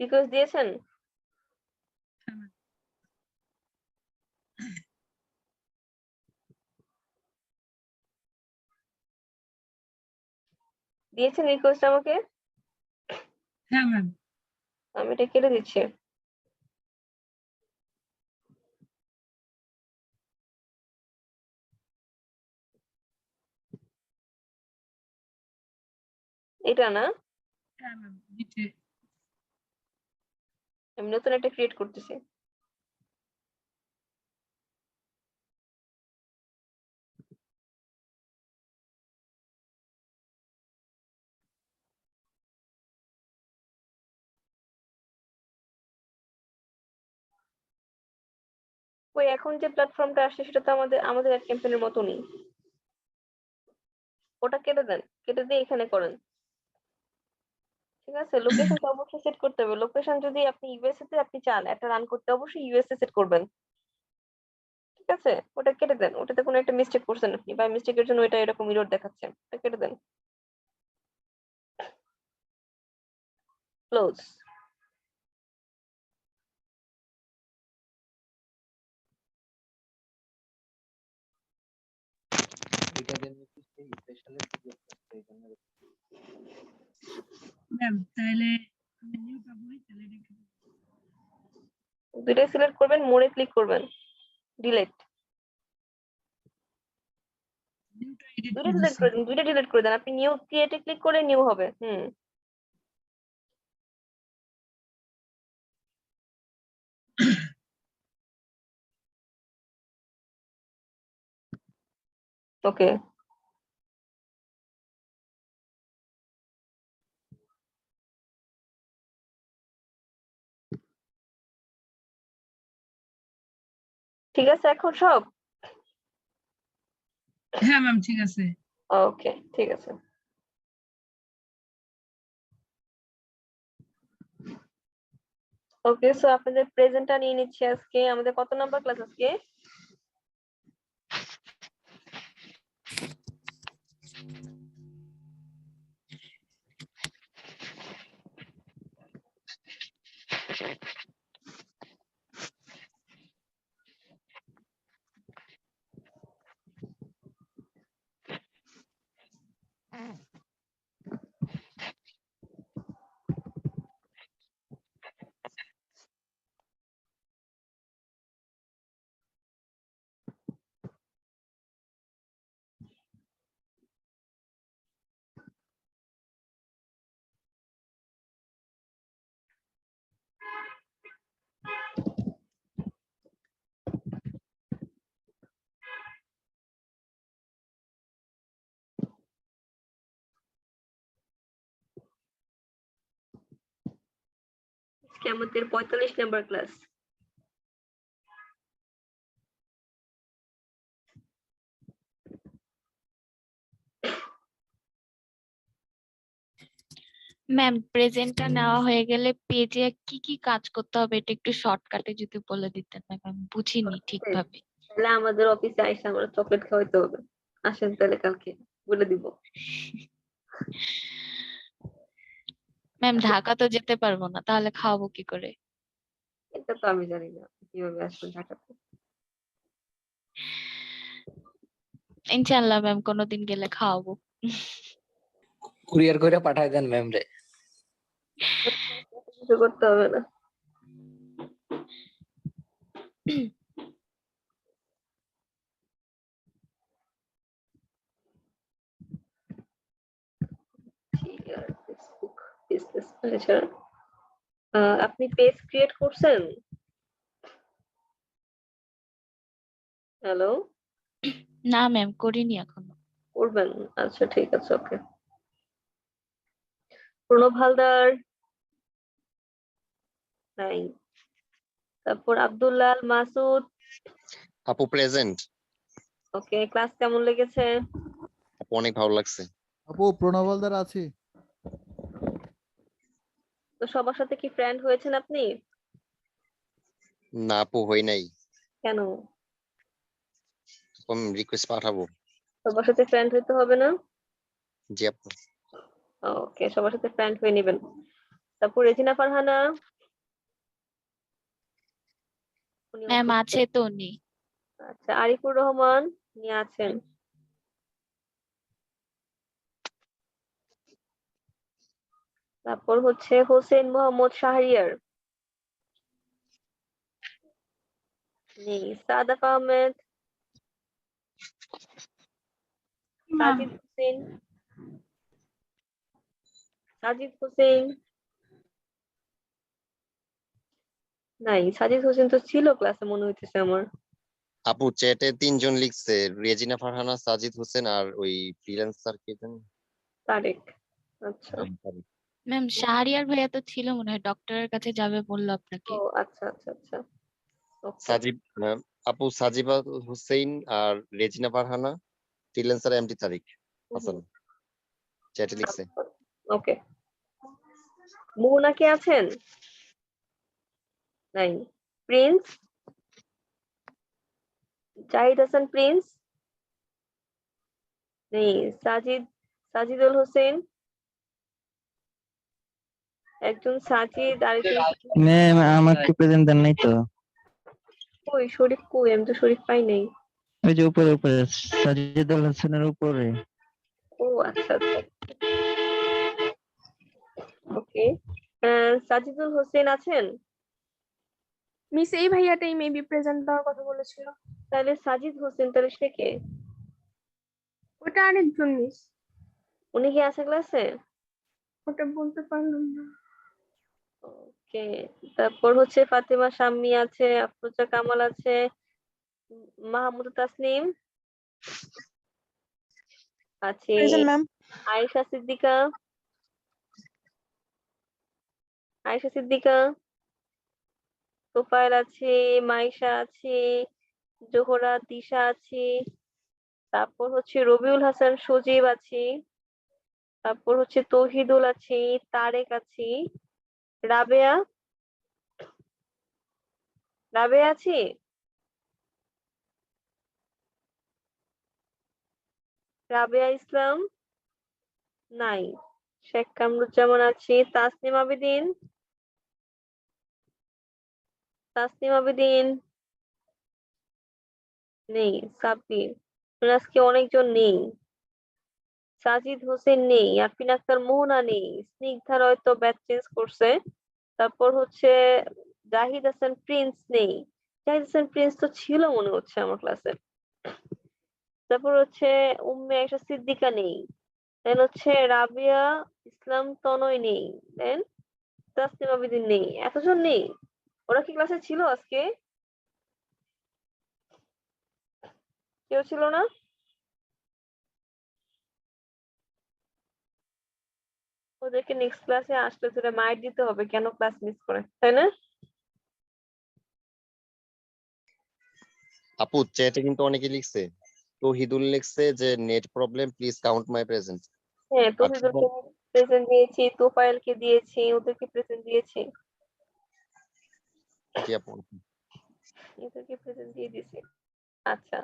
রিকোয়েস্ট দিয়েছেন? দিয়েছেন রিকোয়েস্ট আমাকে? হ্যাঁ ম্যাম। আমি এটা কেটে দিচ্ছি। এটা না, হ্যাঁ ম্যাম নিচে আমি নতুন একটা ক্রিয়েট করতেছি। ওই এখন যে প্ল্যাটফর্মটা আসছে সেটা তো আমাদের অ্যাড ক্যাম্পেইনের মতনই। ওটা কেটে দেন, কেটে দিয়ে এখানে করেন। ঠিক আছে, লোকেশনটা অবশ্যই সেট করতে হবে। লোকেশন যদি আপনি ইউএসএ তে আপনি চান একটা রান করতে, অবশ্যই ইউএসএ সেট করবেন। ঠিক আছে, ওটা কেটে দেন। ওটাতে কোনো একটা মিস্টেক করছেন আপনি, বা মিস্টেকের জন্য এটা এরকম এরর দেখাচ্ছে, ওটা কেটে দেন। ক্লোজ। ম্যাম তাহলে আমি নিউটা করি তাহলে এটা দুইটাই সিলেক্ট করবেন, মোড়ে ক্লিক করবেন, ডিলিট। নিউটা এডিট দুইটা করে ডিলিট দিচ্ছি করে দিন, দুইটা ডিলিট করে দেন। আপনি নিউ ক্রিয়েটে ক্লিক করে নিউ হবে। ওকে, ঠিক আছে এখন সব। হ্যাঁ ম্যাম ঠিক আছে ওকে, ঠিক আছে। ওকে, সো আপনাদের প্রেজেন্টটা নিয়ে নিচ্ছি আজকে। আমাদের কত নাম্বার ক্লাস আজকে? আজকে আমাদের 45 নাম্বার ক্লাস। ম্যাম প্রেজেন্টটা নেওয়া হয়ে গেলে পেজে কি কি কাজ করতে হবে এটা একটু শর্টকাটে যদি বলে দিতেন ম্যাম, আমি বুঝিনি ঠিকভাবে। তাহলে আমাদের অফিসে আইসা আমরা চকলেট খাওয়াইতে হবে। আসেন তাহলে কালকে বলে দিব। ম্যাম ঢাকা তো যেতে পারবো না, তাহলে খাওয়াবো কি করে? এটা তো আমি জানি না কিভাবে আসবেন ঢাকাতে। ইনশাআল্লাহ ম্যাম কোনোদিন গেলে খাওয়াবো। কুরিয়ার করে পাঠায় দেন ম্যাম রে। কিছু করতে হবে না। Facebook business manager. আপনি পেজ ক্রিয়েট করছেন? হ্যালো, না ম্যাম করিনি এখনো। করবেন? আচ্ছা ঠিক আছে, ওকে। প্রণব হালদার নাই। তারপর আব্দুল্লাহ আল মাসুদ। আপু প্রেজেন্ট। ওকে, ক্লাস কেমন লেগেছে? আপু অনেক ভালো লাগছে। আপু প্রণব হালদার আছে। তো সবার সাথে কি ফ্রেন্ড হয়েছেন আপনি? না আপু হই নাই। কেন? আমি রিকোয়েস্ট পাঠাবো। সবার সাথে ফ্রেন্ড হইতে হবে না? জি আপু। ওকে, সবার সাথে ফ্রেন্ড হয়ে নেবেন। তারপর রেজিনা ফারহানা। উনি ম্যাম অসুস্থ। আছে তো উনি। আচ্ছা, আরিফুর রহমান উনি আছেন। তারপর হচ্ছে হোসেন মোহাম্মদ শাহরিয়ার নেই। সাদাফ আহমেদ, ম্যাম সাজিদ হোসেন, সাজিদ হোসেন নাই, সাজিদ হোসেন তো ছিল ক্লাসে মনে হইতেছে আমার। আপু চ্যাটে 3 জন লিখছে, রেজিনা ফারহানা, সাজিদ হোসেন আর ওই ফ্রিল্যান্সার কে জানি। তারেক। আচ্ছা। ম্যাম শাহরিয়ার ভাইয়া তো ছিল মনে হয়, ডক্টরের কাছে যাবে বললো আপনাকে। ও আচ্ছা আচ্ছা আচ্ছা। ওকে। সাজিব আপু সাজিবা হোসেন আর রেজিনা ফারহানা, ফ্রিল্যান্সার এমডি তারিক হাসান চ্যাটে লিখছে। ওকে। মোহনা কে আছেন? নাই। প্রিন্স, জাহিদ হাসান প্রিন্স নেই। সাজিদুল হোসেন, একজন সাজিদ, আরেকজন ম্যাম আমাকে প্রেজেন্ট দেন নাই তো। কই শরীফ কই? আমি তো শরীফ পাই নাই। ওই যে উপরে উপরে সাজিদুল হোসেনের উপরে। ও আচ্ছা আচ্ছা। ওকে। সাজিদুল হোসেন আছেন? মিস এই ভাইয়াটাই মেবি প্রেজেন্ট দেওয়ার কথা বলেছিল। তাহলে সাজিদ হোসেন, তাহলে সে কে? ওটা আরেকজন মিস, উনি কি আছে ক্লাসে? ওটা বলতে পারলাম না। ওকে। তারপর হচ্ছে ফাতেমা শাম্মী আছে, আফরোজা কামাল আছে, মাহমুদ তাসনিম আছে, প্রেজেন্ট ম্যাম। আয়েশা সিদ্দিকা, আয়েশা সিদ্দিকা, তোফায়েল আছে, মাইশা আছে, জোহরা, তিশা আছে, তারপর হচ্ছে রবিউল হাসান সজীব আছে, তারপর হচ্ছে তৌহিদুল আছে, তারেক আছে, রাবেয়া, রাবেয়া আছে, রাবেয়া ইসলাম নাই, শেখ কামরুজ্জামান আছে, তাসনিম আবেদিন, তাসনিম আবেদিন নেই, সাব্বির, আজকে অনেকজন নেই, সাজিদ হোসেন নেই, আরফিন আক্তার মোহনা নেই, স্নিগ্ধার হয়তো ব্যাচ চেঞ্জ করছে, তারপর হচ্ছে জাহিদ হাসান প্রিন্স নেই, জাহিদ হাসান প্রিন্স তো ছিল মনে হচ্ছে আমার ক্লাসে, তারপর হচ্ছে উম্মে আয়েশা সিদ্দিকা নেই, দেন হচ্ছে রাবিয়া ইসলাম তনয় নেই, দেন তাসনিম আবেদিন নেই, এতজন নেই। ওরা কি ক্লাসে ছিল আজকে? কেউ ছিল না? ওদেরকে নেক্সট ক্লাসে আসলে তোরা মাইর দিতে হবে কেন ক্লাস মিস করে, তাই না? আপু চ্যাটে কিন্তু অনেকে লিখছে, তৌহিদুল লিখছে যে net problem, please count my present. হ্যাঁ, তৌহিদুলকে প্রেজেন্ট দিয়েছি, তোফায়েলকে দিয়েছি, ওদেরকে প্রেজেন্ট দিয়েছি, জি আপু। এদেরকে প্রেজেন্ট দিয়ে দিয়েছি। আচ্ছা,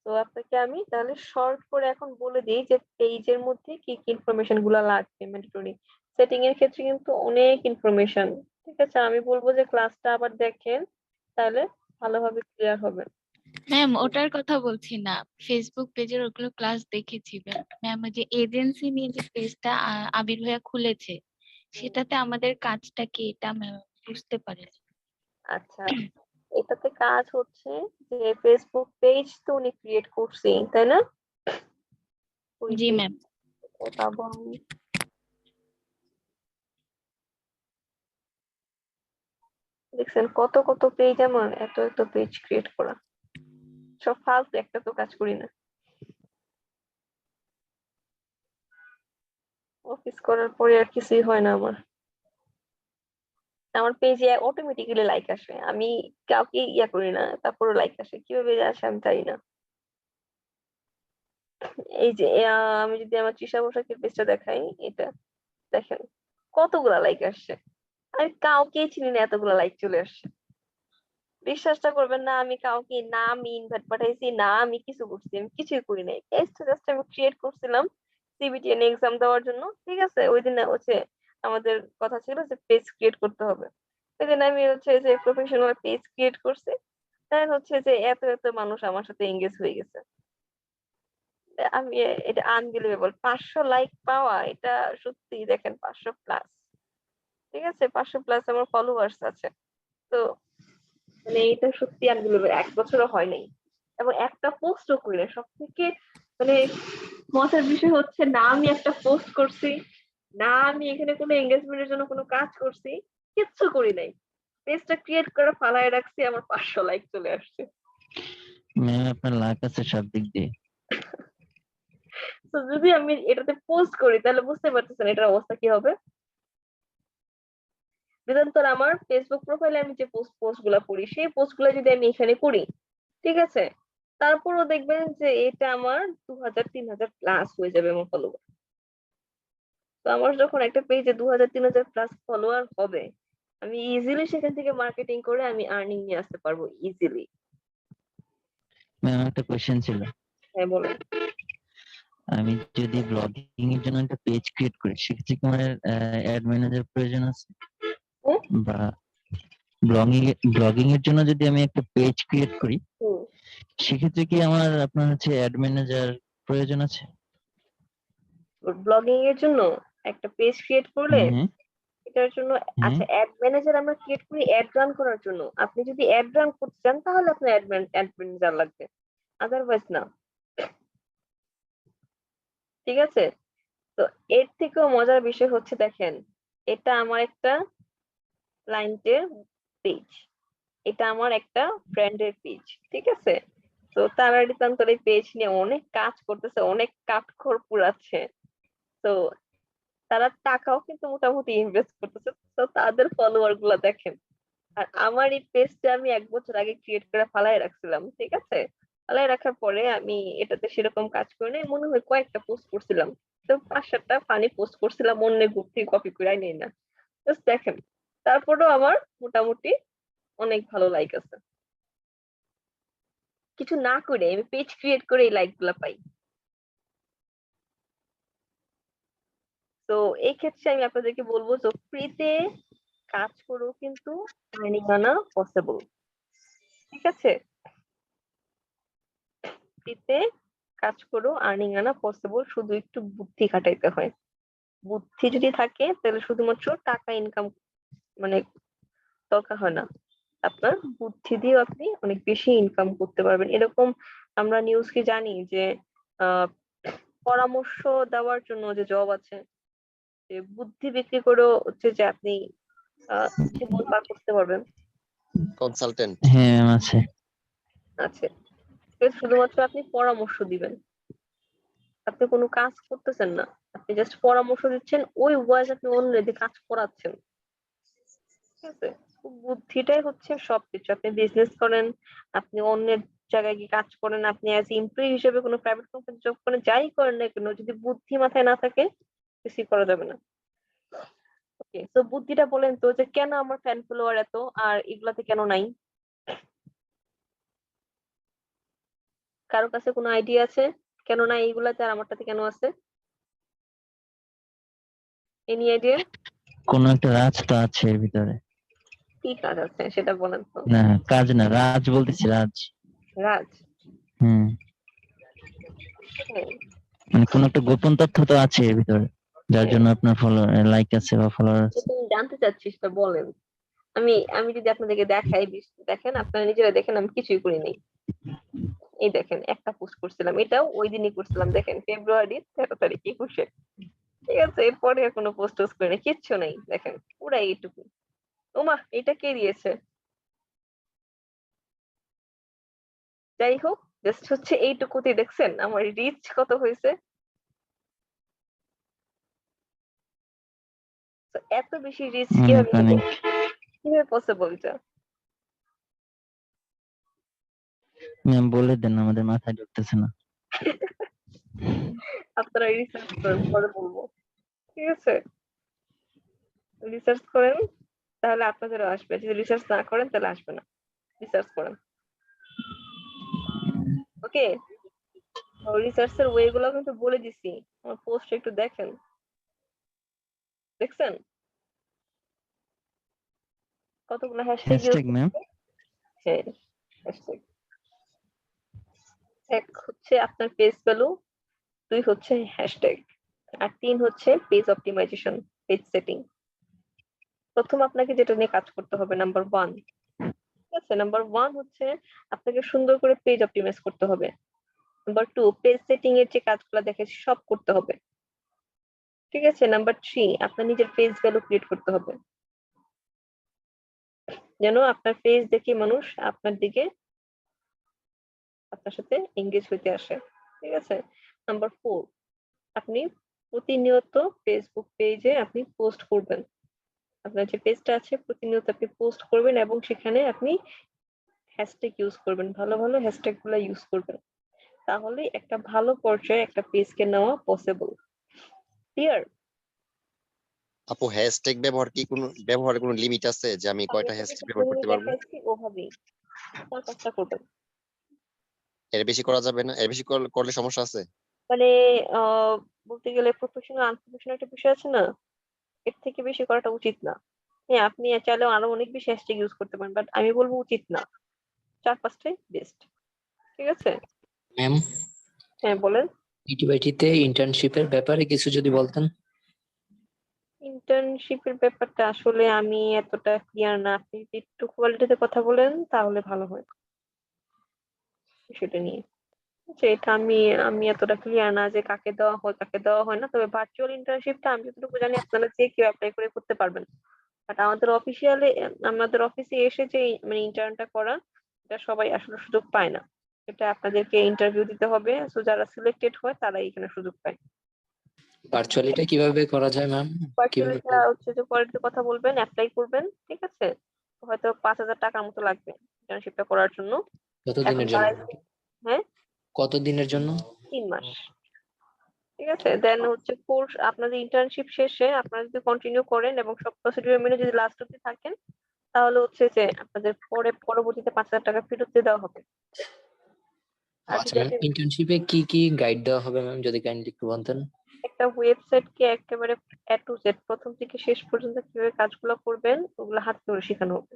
তো আপনাকে আমি তাহলে শর্ট করে এখন বলে দিই যে পেজের মধ্যে কি কি ইনফরমেশন গুলা লাগবে ম্যান্ডেটরি। সেটিং এর ক্ষেত্রে কিন্তু অনেক ইনফরমেশন, ঠিক আছে? আমি বলবো যে ক্লাসটা আবার দেখেন, তাহলে ভালোভাবে ক্লিয়ার হবে। ম্যাম ওটার কথা বলছি না, ফেসবুক পেজের ওগুলো ক্লাস দেখেছি ম্যাম। ওই যে এজেন্সি নিয়ে যে পেজটা আবির ভাইয়া খুলেছে, সেটাতে আমাদের কাজটা কি এটা ম্যাম বুঝতে পারি। আচ্ছা, এটাতে কাজ হচ্ছে যে ফেসবুক পেজ তো উনি ক্রিয়েট করছে, তাই না? জি ম্যাম। দেখছেন কত কত পেজ, আমার এত এত পেজ ক্রিয়েট করা, সব ফালতু, একটা তো কাজ করি না। অফিস করার পরে আর কিছুই হয় না আমার। আমার পেজে অটোমেটিক্যালি লাইক আসে, আমি কাউকে ইয়া করি না, তারপরে লাইক আসে, কিভাবে যে আসে আমি জানি না। এই যে আমি যদি আমার তৃষা পোশাকের পেজটা দেখাই, এটা দেখেন কতগুলা লাইক আসছে, আমি কাউকে চিনি না, এতগুলা লাইক চলে আসছে। বিশ্বাসটা করবেন না, আমি কাউকে না আমি ইনভাইট পাঠাইছি, না আমি কিছু করছি, আমি কিছুই করি নাই, জাস্ট আমি ক্রিয়েট করছিলাম সিবিটিএন এক্সাম দেওয়ার জন্য, ঠিক আছে? ওই দিন হচ্ছে আমাদের কথা ছিল যে পেজ ক্রিয়েট করতে হবে, ওই দিন আমি হচ্ছে যে প্রফেশনাল পেজ ক্রিয়েট করছি, তাই হচ্ছে যে এত এত মানুষ আমার সাথে এঙ্গেজ হয়ে গেছে। আমি এটা আনবিলিভেবল, 500 লাইক পাওয়া, এটা সত্যি দেখেন 500 প্লাস, ঠিক আছে? 500 প্লাস আমার ফলোয়ার্স আছে, তো মানে এটা সত্যি আনবিলিভেবল, 1 বছরও হয় নাই এবং একটা পোস্টও করি না। সব থেকে মানে মজার বিষয় হচ্ছে না আমি একটা পোস্ট করছি, না আমি এখানে কোনো এঙ্গেজমেন্টের জন্য কোনো কাজ করছি, কিচ্ছু করি নাই। পেজটা ক্রিয়েট করে ফালায় রাখছি, আমার 500 লাইক চলে আসছে। ম্যাম আপনার লাক আছে সব দিক দিয়ে। তো যদি আমি এটাতে পোস্ট করি তাহলে বুঝতে পারতেছেন এটার অবস্থা কি হবে। বিধান্তর আমার ফেসবুক প্রোফাইলে আমি যে পোস্ট গুলা করি সেই পোস্ট গুলা যদি আমি এখানে করি, ঠিক আছে, তারপরও দেখবেন যে এটা আমার 2000-3000 প্লাস হয়ে যাবে আমার ফলোয়ার। তো আমার যখন একটা পেজে 2000-3000 প্লাস ফলোয়ার হবে, আমি ইজিলি সেখান থেকে মার্কেটিং করে আমি আর্নিং নিয়ে আসতে পারবো ইজিলি। ম্যাম একটা কোশ্চেন ছিল, হ্যাঁ বলেন। আমি যদি ব্লগিং এর জন্য একটা পেজ ক্রিয়েট করি সেক্ষেত্রে কি আমার অ্যাড ম্যানেজার প্রয়োজন আছে? হুম? বা ব্লগিং এর জন্য যদি আমি একটা পেজ ক্রিয়েট করি হুম। সেক্ষেত্রে কি আমার আপনার হচ্ছে অ্যাড ম্যানেজার প্রয়োজন আছে? ব্লগিং এর জন্য একটা পেজ ক্রিয়েট করলে হ্যাঁ এটার জন্য, হ্যাঁ আচ্ছা অ্যাড ম্যানেজার আমরা ক্রিয়েট করি অ্যাড রান করার জন্য। আপনি যদি অ্যাড রান করতে চান তাহলে আপনার অ্যাড ম্যানেজার লাগবে, আদারওয়াইজ না। ঠিক আছে, তো এর থেকেও মজার বিষয় হচ্ছে দেখেন, এটা আমার একটা ক্লায়েন্টের পেজ, এটা আমার একটা ফ্রেন্ডের পেজ, ঠিক আছে। তো তারা রীতান্তর এই পেজ নিয়ে অনেক কাজ করতেছে, অনেক কাঠখড় পুড়াচ্ছে। তো তারা টাকাও কিন্তু মোটামুটি ইনভেস্ট করতেছে। তো তাদের ফলোয়ার গুলা দেখেন। আর আমার এই পেজটা আমি 1 বছর আগে ক্রিয়েট করে ফালায় রাখছিলাম, ঠিক আছে। ফালায় রাখার পরে আমি এটাতে সেরকম কাজ করি নাই, মনে হয় কয়েকটা পোস্ট করছিলাম। তো 5-7টা ফানি পোস্ট করছিলাম, অন্যের গ্রুপ থেকে কপি করে নেই না। জাস্ট দেখেন, তারপরেও আমার মোটামুটি অনেক ভালো লাইক আছে। কিছু না করে আমি পেজ ক্রিয়েট করে এই লাইক গুলা পাই। তো এই ক্ষেত্রে আমি আপনাদেরকে বলবো যে ফ্রিতে কাজ করেও কিন্তু আর্নিং আনা পসিবল, ঠিক আছে। ফ্রিতে কাজ করেও আর্নিং আনা পসিবল, শুধু একটু বুদ্ধি খাটাইতে হয়। বুদ্ধি যদি থাকে তাহলে শুধুমাত্র টাকা ইনকাম মানে দরকার হয় না, আপনার বুদ্ধি দিয়ে আপনি অনেক বেশি ইনকাম করতে পারবেন। এরকম আমরা নিউজ কি জানি যে আহ পরামর্শ দেওয়ার জন্য যে জব আছে, যে বুদ্ধি বিক্রি করেও হচ্ছে যে আপনি জীবন পার করতে পারবেন। কনসালটেন্ট। হ্যাঁ ম্যাম আছে। আছে, শুধুমাত্র আপনি পরামর্শ দিবেন, আপনি কোনো কাজ করতেছেন না, আপনি জাস্ট পরামর্শ দিচ্ছেন, ওই ওয়াইজ আপনি অন্যদের কাজ করাচ্ছেন, ঠিক আছে। বুদ্ধিটাই হচ্ছে সবকিছু। আপনি বিজনেস করেন, আপনি অন্যের জায়গায় গিয়ে কাজ করেন, আপনি অ্যাজ এমপ্লয়ি হিসেবে কোনো প্রাইভেট কোম্পানি জব করেন, যাই করেন না কেন, যদি বুদ্ধি মাথায় না থাকে কিছুই করা যাবে না। ওকে, তো বুদ্ধিটা বলেন তো যে কেন আমার ফ্যান ফলোয়ার এত আর এগুলাতে কেন নাই? কারো কাছে কোনো আইডিয়া আছে কেন না এইগুলাতে আর আমারটাতে কেন আছে? Any idea? কোনো একটা রাজ তো আছে এর ভিতরে। কি কাজ আছে সেটা বলেন তো। না কাজ না, রাজ বলতেছি, রাজ। রাজ? হুম, হ্যাঁ, মানে কোন একটা গোপন তথ্য তো আছে এর ভিতরে যার জন্য আপনার লাইক আছে বা ফলোয়ার আছে। তুমি জানতে চাচ্ছি সেটা বলেন। আমি আমি যদি আপনাদেরকে দেখাই, দেখেন আপনারা নিজেরা দেখেন, আমি কিছুই করি নাই। এই দেখেন একটা পোস্ট করছিলাম, এটাও ওই দিনই করছিলাম, দেখেন ফেব্রুয়ারি 13 তারিখ 21-এ, ঠিক আছে। এরপরে আর কোনো পোস্ট টোস্ট করি না, কিচ্ছু নাই, দেখেন পুরা এইটুকু। ওমা, এটা কে দিয়েছে? যাই হোক, জাস্ট হচ্ছে এইটুকুতে দেখছেন আমার রিচ কত হয়েছে। তো এত বেশি রিচ অনেক কিভাবে হলো, অনেক। কিভাবে পসিবল এটা? ম্যাম বলে দেন, আমাদের মাথায় ঢুকতেছে না। আপনারা রিসার্চ করেন, পরে বলবো, ঠিক আছে। রিসার্চ করেন, তাহলে আপনাদেরও আসবে। যদি রিসার্চ না করেন তাহলে আসবে না। রিসার্চ করেন, ওকে। রিসার্চ এর ওয়ে গুলো কিন্তু বলে দিছি, আমার পোস্ট একটু দেখেন, দেখছেন কতগুলো হ্যাশট্যাগ ইউজ হ্যাশট্যাগ ম্যাম? হ্যাঁ, হ্যাশট্যাগ। এক হচ্ছে আপনার পেজ ভ্যালু, 2 হচ্ছে হ্যাশট্যাগ, আর 3 হচ্ছে পেজ অপটিমাইজেশন, পেজ সেটিং। প্রথম আপনাকে যেটা নিয়ে কাজ করতে হবে, নাম্বার 1, ঠিক আছে। নাম্বার 1 হচ্ছে আপনাকে সুন্দর করে পেজ অপটিমাইজ করতে হবে। নাম্বার 2, পেজ সেটিং এর যে কাজগুলো দেখে সব করতে হবে, ঠিক আছে? নাম্বার 3 আপনার নিজের ফেস ভ্যালু ক্রিয়েট করতে হবে। যেন আপনার ফেস দেখে মানুষ আপনার দিকে আপনার সাথে এনগেজ হইতে আসে। ঠিক আছে? নাম্বার 4 আপনি প্রতিনিয়ত ফেসবুক পেজে আপনি পোস্ট করবেন। আপনার যে পেজটা আছে প্রতিনিয়ত আপনি পোস্ট করবেন এবং সেখানে আপনি হ্যাশট্যাগ ইউজ করবেন। ভালো, ভালো হ্যাশট্যাগ গুলা ইউজ করবেন। তাহলে একটা ভালো পর্যায়ে একটা পেজকে নেওয়া পসিবল। ক্লিয়ার? আপু হ্যাশট্যাগ ব্যবহারের কোনো লিমিট আছে যে আমি আমি কয়টা আপনাকে হ্যাশট্যাগ ব্যবহার করতে পারবো? দেখাইছি ওভাবেই 4-5টা করবেন। এর বেশি করা যাবে না? এর বেশি করলে সমস্যা আছে? মানে বলতে গেলে প্রফেশনাল আনপ্রফেশনাল একটা বিষয় আছে না? এর থেকে বেশি করাটা উচিত না। হ্যাঁ, আপনি চাইলেও আরো অনেক বেশি হ্যাশট্যাগ ইউজ করতে পারেন। বাট আমি বলব উচিত না। 4-5 টাই বেস্ট। ঠিক আছে? ম্যাম, হ্যাঁ, বলেন। ইটিবাইটিতে ইন্টার্নশিপের ব্যাপারে কিছু যদি বলতেন। ইন্টার্নশিপের ব্যাপারটা আসলে আমি এতটা ক্লিয়ার না। আপনি যদি একটু কোয়ালিটিতে কথা বলেন তাহলে ভালো হয়। সেটা নিয়ে। আচ্ছা, এটা আমি আমি এতটা ক্লিয়ার না যে কাকে দেওয়া হয় কাকে দেওয়া হয় না। তবে ভার্চুয়াল ইন্টার্নশিপটা আমি যতটুকু জানি আপনারা যে কেউ এপ্লাই করে করতে পারবেন। বাট আমাদের অফিসে এসে যে মানে ইন্টার্নটা করা এটা সবাই আসলে সুযোগ পায় না। এটা আপনাদেরকে ইন্টারভিউ দিতে হবে। সো যারা সিলেক্টেড হয় তারাই এখানে সুযোগ পায়। ভার্চুয়ালিটা কিভাবে করা যায় ম্যাম? কিভাবে ভার্চুয়ালিটা হচ্ছে যে পরের কথা বলবেন, এপ্লাই করবেন। ঠিক আছে? হয়তো 5,000 টাকার মতো লাগবে ইন্টার্নশিপটা করার জন্য। এখন কতদিনের জন্য? তারাই হ্যাঁ, কতদিনের জন্য? 3 মাস। ঠিক আছে? দেন হচ্ছে কোর্স আপনাদের ইন্টার্নশিপ শেষে আপনারা যদি কন্টিনিউ করেন এবং সব প্রসিডিউর মেনে যদি লাস্ট অব্দি থাকেন তাহলে হচ্ছে যে আপনাদের পরবর্তীতে 5,000 টাকা ফেরত দিয়ে দেওয়া হবে। আর আচ্ছা যদি ম্যাম, আপনি ইন্টার্নশিপে কি কি গাইড দেওয়া হবে ম্যাম, যদি কাইন্ডলি একটু বলতেন। একটা ওয়েবসাইটকে একেবারে A to Z প্রথম থেকে শেষ পর্যন্ত কিভাবে কাজগুলো করবেন ওগুলো হাতে ধরে শেখানো হবে।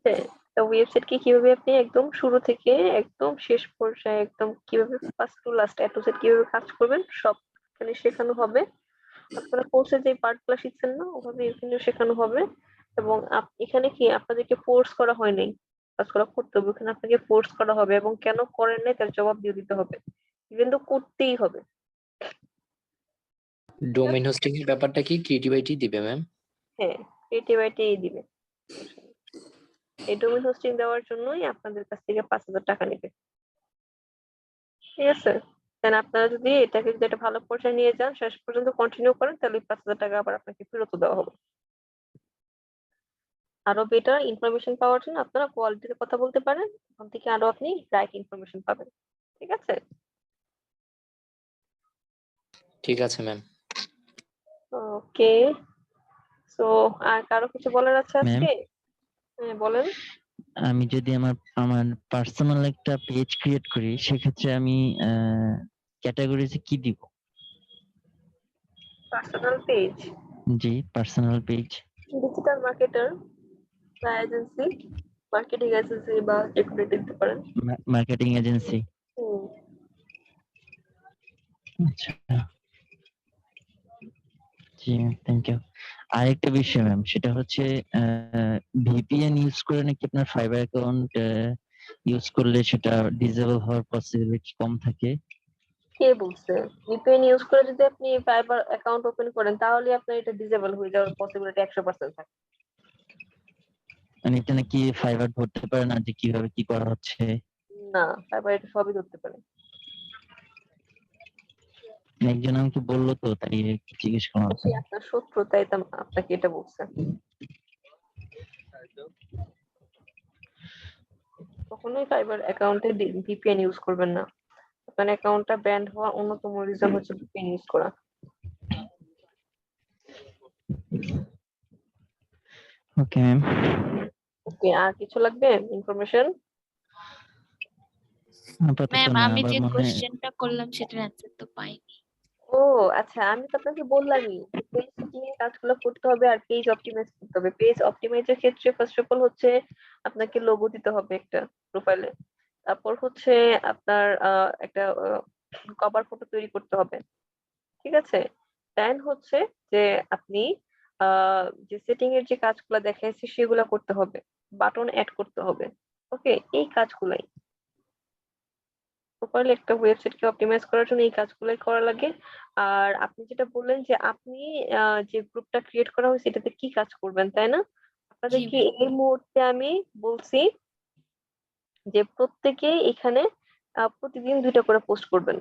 একটা ওয়েবসাইটকে কিভাবে আপনি একদম শুরু থেকে একদম শেষ পর্যায়ে একদম কিভাবে first to last A to Z কিভাবে কাজ করবেন সব এখানে শেখানো হবে। আপনারা কোর্সে যে পার্ট গুলো শিখছেন না ওভাবে এখানে শেখানো হবে। এবং এখানে কি আপনাদেরকে ফোর্স করা হয় নাই কাজগুলো করতে হবে, এখানে আপনাকে ফোর্স করা হবে এবং কেন করেন নাই তার জবাব দিয়ে দিতে হবে। কিন্তু করতেই হবে। ডোমেইন হোস্টিং এর ব্যাপারটা কি ক্রিয়েটিভ আইটি দিবে ম্যাম? হ্যাঁ, ক্রিয়েটিভিটি দিবে। এই ডোমেইন হোস্টিং দেওয়ার জন্যই আপনাদের কাছ থেকে 5,000 টাকা নেবে। ঠিক আছে? দেন আপনারা যদি এটাকে যদি একটা ভালো পর্যায়ে নিয়ে যান শেষ পর্যন্ত কন্টিনিউ করেন তাহলে 5,000 টাকা আবার আপনাকে ফেরত দেওয়া হবে। আরো বেটার ইনফরমেশন পাওয়ার জন্য আপনারা কোয়ালিটিতে কথা বলতে পারেন। ওখান থেকে আরো আপনি রাইট ইনফরমেশন পাবেন। ঠিক আছে? ঠিক আছে ম্যাম। ওকে। সো আর কারো কিছু বলার আছে ম্যাম, আজকে? হ্যাঁ, বলেন। আমি যদি আমার আমার পার্সোনাল একটা পেজ ক্রিয়েট করি সেক্ষেত্রে আমি ক্যাটাগরিজে কি দিব? পার্সোনাল পেজ, জি, পার্সোনাল পেজ। ডিজিটাল মার্কেটার বা এজেন্সি, মার্কেটিং এজেন্সি বা যেকোনো দিতে পারেন। Marketing agency. হুম। আচ্ছা, জি ম্যাম, থ্যাংক ইউ। আরেকটা বিষয় ম্যাম, সেটা হচ্ছে ভিপিএন ইউজ করে নাকি আপনার ফাইবার অ্যাকাউন্ট ইউজ করলে সেটা ডিসেবল হওয়ার পসিবিলিটি কম থাকে। কে বলছে? ভিপিএন ইউজ করে যদি আপনি ফাইবার অ্যাকাউন্ট ওপেন করেন তাহলে আপনার এটা ডিসেবল হয়ে যাওয়ার পসিবিলিটি 100% থাকে। মানে এটা নাকি ফাইবার ধরতে পারে না যে কিভাবে কি করা হচ্ছে? না, ফাইবার এটা সবই ধরতে পারে। একজন আমাকে বললো তো, তাই একটু জিজ্ঞেস করলাম। সে আপনার শত্রু তাই তো আপনাকে এটা বলছে। কখনোই ফাইবার অ্যাকাউন্টে ভিপিএন ইউজ করবেন না। আপনার অ্যাকাউন্টটা ব্যান্ড হওয়া অন্যতম রিজন হচ্ছে ভিপিএন ইউজ করা। ওকে ম্যাম। ওকে, আর কিছু লাগবে ইনফরমেশন? আপাতত ম্যাম না, আমি আবার যে মনে কোশ্চেনটা করলাম সেটার অ্যান্সার তো পাইনি। ও আচ্ছা, আমি তো আপনাকে বললামই পেজ সেটিং এর কাজগুলো করতে হবে আর পেজ অপটিমাইজ করতে হবে। পেজ অপটিমাইজের ক্ষেত্রে ফার্স্ট অফ অল হচ্ছে আপনাকে লোগো দিতে হবে একটা প্রোফাইলে। তারপর হচ্ছে আপনার একটা কভার ফটো তৈরি করতে হবে। ঠিক আছে? দেন হচ্ছে যে আপনি যে সেটিং এর যে কাজগুলো দেখাইছি সেগুলো করতে হবে। বাটন এড করতে হবে। ওকে, এই কাজগুলাই। প্রপারলি একটা ওয়েবসাইটকে অপটিমাইজ করার জন্য এই কাজগুলোই করা লাগে। আর আপনি যেটা বললেন যে আপনি যে গ্রুপটা ক্রিয়েট করা হয়েছে এটাতে কি কাজ করবেন, তাই না? জি আপনাদেরকে ম্যাম। এই মুহূর্তে আমি বলছি যে প্রত্যেকে এখানে প্রতিদিন 2টা করে পোস্ট করবেন।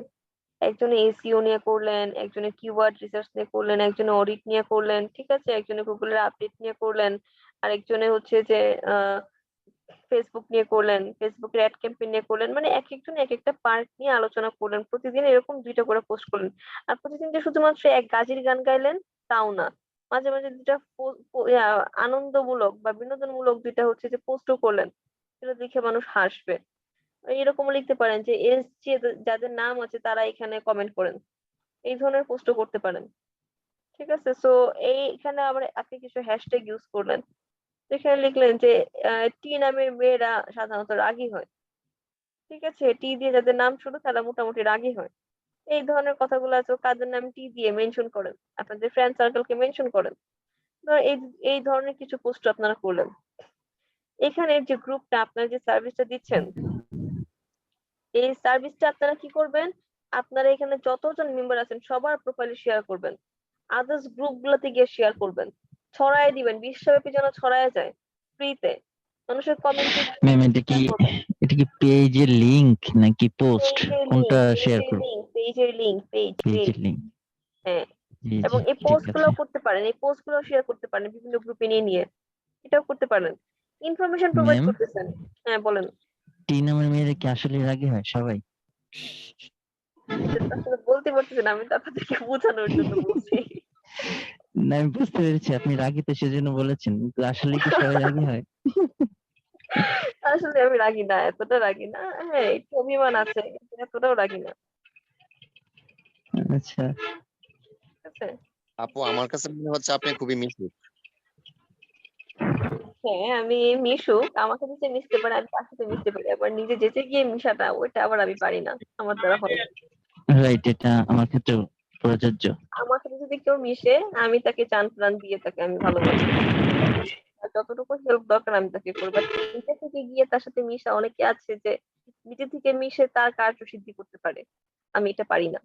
একজনে এসইও নিয়ে করলেন, একজনে কিওয়ার্ড রিসার্চ নিয়ে করলেন, একজনে অডিট নিয়ে করলেন, ঠিক আছে? একজনে গুগলের আপডেট নিয়ে করলেন, আর একজনে হচ্ছে যে ফেসবুক নিয়ে করলেন, ফেসবুকের অ্যাড ক্যাম্পেইন নিয়ে করলেন। মানে একেকজন একেকটা পার্ট নিয়ে আলোচনা করলেন। প্রতিদিন এরকম 2টা করে পোস্ট করলেন। আর প্রতিদিন যে শুধুমাত্র এক গাজির গান গাইলেন তাও না। মাঝে, মাঝে 2টা আনন্দমূলক বা বিনোদনমূলক 2টা হচ্ছে যে পোস্টও করলেন। সেটা দেখে মানুষ হাসবে। এরকমও লিখতে পারেন যে এসজে যাদের নাম আছে তারা এখানে কমেন্ট করেন। এই ধরনের পোস্টও করতে পারেন। ঠিক আছে? সো এইখানে আবার আপনি কিছু হ্যাশট্যাগ ইউজ করলেন। এখানে লিখলেন যে টি নামের মেয়েরা সাধারণত রাগী হয়। ঠিক আছে? টি দিয়ে যাদের নাম শুরু তারা মোটামুটি রাগী হয়। এই ধরনের কথাগুলো আছে, কাদের নাম টি দিয়ে মেনশন করেন। আপনাদের ফ্রেন্ড সার্কেলকে মেনশন করেন। ধর এই এই ধরনের কিছু পোস্ট আপনারা করলেন। এখানে যে গ্রুপটা আপনারা যে সার্ভিসটা দিচ্ছেন, এই সার্ভিসটা আপনারা কি করবেন? আপনারা এখানে যতজন মেম্বার আছেন সবার প্রোফাইলে শেয়ার করবেন। আদার্স গ্রুপ গুলোতে গিয়ে শেয়ার করবেন, ছড়ায় দিবেন, বিশ্বব্যাপী যেন ছড়ায় যায় ফ্রিতে। মানুষের কমেন্টে ম্যাম এটা কি পেজের লিংক নাকি পোস্ট, পেজের কোনটা লিংক, শেয়ার পেজের করব? লিংক, পেজের লিংক, পেজ পেজের লিংক। হ্যাঁ। জি এবং জি এই ঠিক পোস্ট আছে গুলো করতে পারেন, এই পোস্ট গুলো শেয়ার করতে পারেন বিভিন্ন গ্রুপে নিয়ে নিয়ে। এটাও করতে পারেন। Information provide ma'am. করতেছেন। হ্যাঁ বলেন। টি নামের মেয়েরা কি আসলে রাগী হয় সবাই? এটা তো আসলে বলতে পারতেছি না, আমি তো আপনাদেরকে বোঝানোর জন্য বলছি। না আমি বুঝতে পেরেছি আপনি রাগী তো সেজন্য বলেছেন, কিন্তু আসলে কি সবাই রাগী হয়? আসলে আমি রাগি না, এতটা রাগি না। হ্যাঁ একটু অভিমান আছে, কিন্তু এতটাও রাগি না। আচ্ছা। ঠিক আছে? আপু আমার কাছে মনে হচ্ছে আপনি খুবই মিশুক। হ্যাঁ আমি মিশুক, আমার সাথে যে মিশতে পারে আমি তার সাথে মিশতে পারি, আবার নিজে যেতে গিয়ে মিশাটা ওইটা আবার আমি পারি না, আমার দ্বারা হয় না। রাইট, এটা আমার ক্ষেত্রেও প্রযোজ্য। আমার সাথে যদি কেউ মিশে আমি তাকে চান প্রাণ দিয়ে তাকে আমি ভালোবাসি। আর যতটুকু হেল্প দরকার আমি তাকে করবো। But নিজে থেকে গিয়ে তার সাথে মিশা, অনেকে আছে যে নিজে থেকে মিশে তার কার্য সিদ্ধি করতে পারে। আমি এটা পারি না,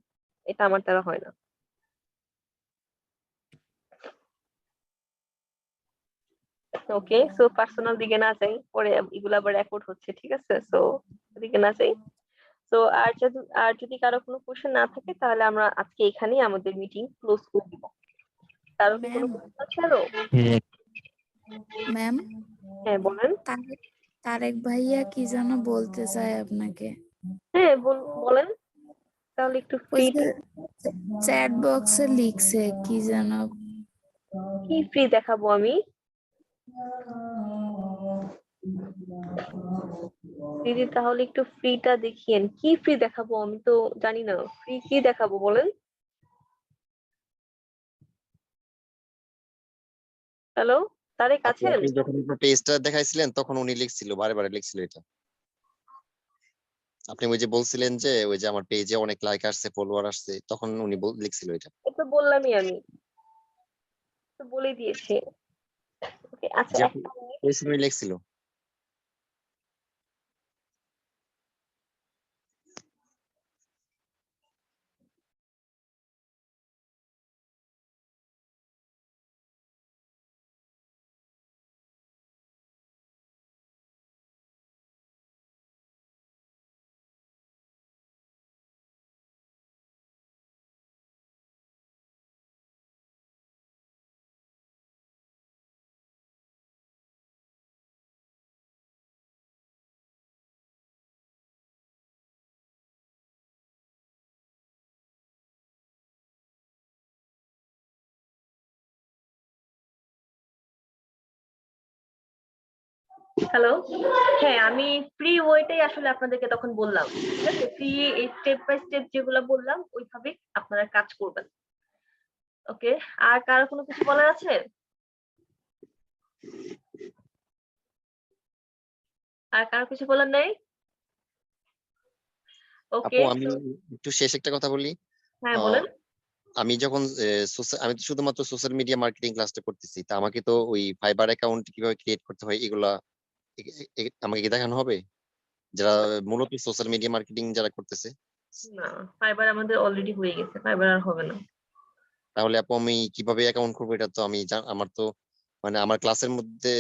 এটা আমার দ্বারা হয় না। ওকে, সো পার্সোনাল দিকে না যাই, পরে এগুলো আবার রেকর্ড হচ্ছে, ঠিক আছে? সো দিকে না যাই। তো আর যদি কারো কোনো কোশ্চেন না থাকে তাহলে আমরা আজকে এখানেই আমাদের মিটিং ক্লোজ করে দিব। কারো কি কোনো ম্যাম কোশ্চেন আছে আরো? ম্যাম হ্যাঁ বলেন। তারেক ভাইয়া কি যেন বলতে চায় আপনাকে। হ্যাঁ বলেন, তাহলে একটু ওই ফ্রি যে চ্যাট বক্সে লিখছে কি যেন। কি ফ্রি দেখাবো আমি? দিদি তাহলে একটু ফ্রিটা দেখিয়েন, কি ফ্রি দেখাবো? আমি তো জানি না ফ্রি কি দেখাবো, বলেন। হ্যালো তারেক আপু আছেন? আপনি যখন আপনার পেজটা দেখাইছিলেন তখন উনি লিখছিল, বারে বারে লিখছিল এটা। আপনি ওই যে বলছিলেন যে ওই যে আমার পেজে অনেক লাইক আসছে, ফলোয়ার আসছে, তখন উনি লিখছিল এটা। এটা বললামই আমি, তো বলে দিয়েছি। ওকে আচ্ছা যে আপনি একটা মিনিট। ওই সময় লিখছিল। হ্যালো, হ্যাঁ আমি ফ্রি ওয়েটাই আসলে আপনাদেরকে তখন বললাম, ঠিক আছে? ফ্রি স্টেপ বাই স্টেপ যেগুলো বললাম ওইভাবে আপনারা কাজ করবেন। ওকে, আর কারো কোনো কিছু বলার আছে? আর কারো কিছু বলার নাই? আপু ওকে, আমি একটু শেষ একটা কথা বলি। হ্যাঁ আহ, বলেন। আমি যখন আমি তো শুধুমাত্র সোশ্যাল মিডিয়া মার্কেটিং ক্লাসটা করতেছি, তা আমাকে তো ওই ফাইবার অ্যাকাউন্ট কিভাবে ক্রিয়েট করতে হয় এগুলা আমাকে কি দেখানো হবে? যারা মূলত সোশ্যাল মিডিয়া মার্কেটিং যারা করতেছে? না, ফাইবার আমাদের অলরেডি হয়ে গেছে, ফাইবার আর হবে না। তাহলে আপু আমি কিভাবে অ্যাকাউন্ট করবো? এটা তো আমি আমার তো মানে আমার ক্লাসের মধ্যে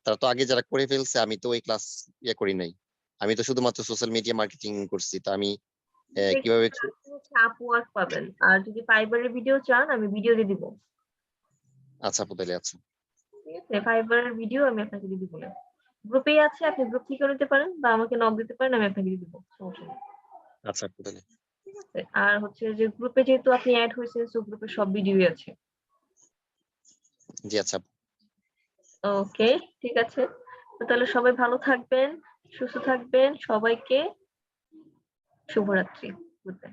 তারা তো আগে যারা করে ফেলছে, আমি তো ওই ক্লাস করি নাই। আমি তো শুধুমাত্র সোশ্যাল মিডিয়া মার্কেটিং করছি। তো আমি কিভাবে? আপওয়ার্ক পাবেন, আর যদি ফাইবারের ভিডিও চান আমি ভিডিও দিয়ে দিব। আচ্ছা আপু, তাহলে আচ্ছা। ঠিক আছে, ফাইবারের ভিডিও আমি আপনাকে দিয়ে দিব না। গ্রুপেই আছে, আপনি গ্রুপ থেকে নিতে পারেন বা আমাকে নক দিতে পারেন, আমি আপনাকে দিয়ে দিব, সমস্যা নেই। আচ্ছা আপু, তাহলে ঠিক আছে, আর হচ্ছে যে গ্রুপে যেহেতু আপনি অ্যাড হয়েছেন, সো গ্রুপে সব ভিডিওই আছে। জি আচ্ছা। ওকে, ঠিক আছে। তো তাহলে সবাই ভালো থাকবেন, সুস্থ থাকবেন, সবাইকে শুভরাত্রি। Good bye.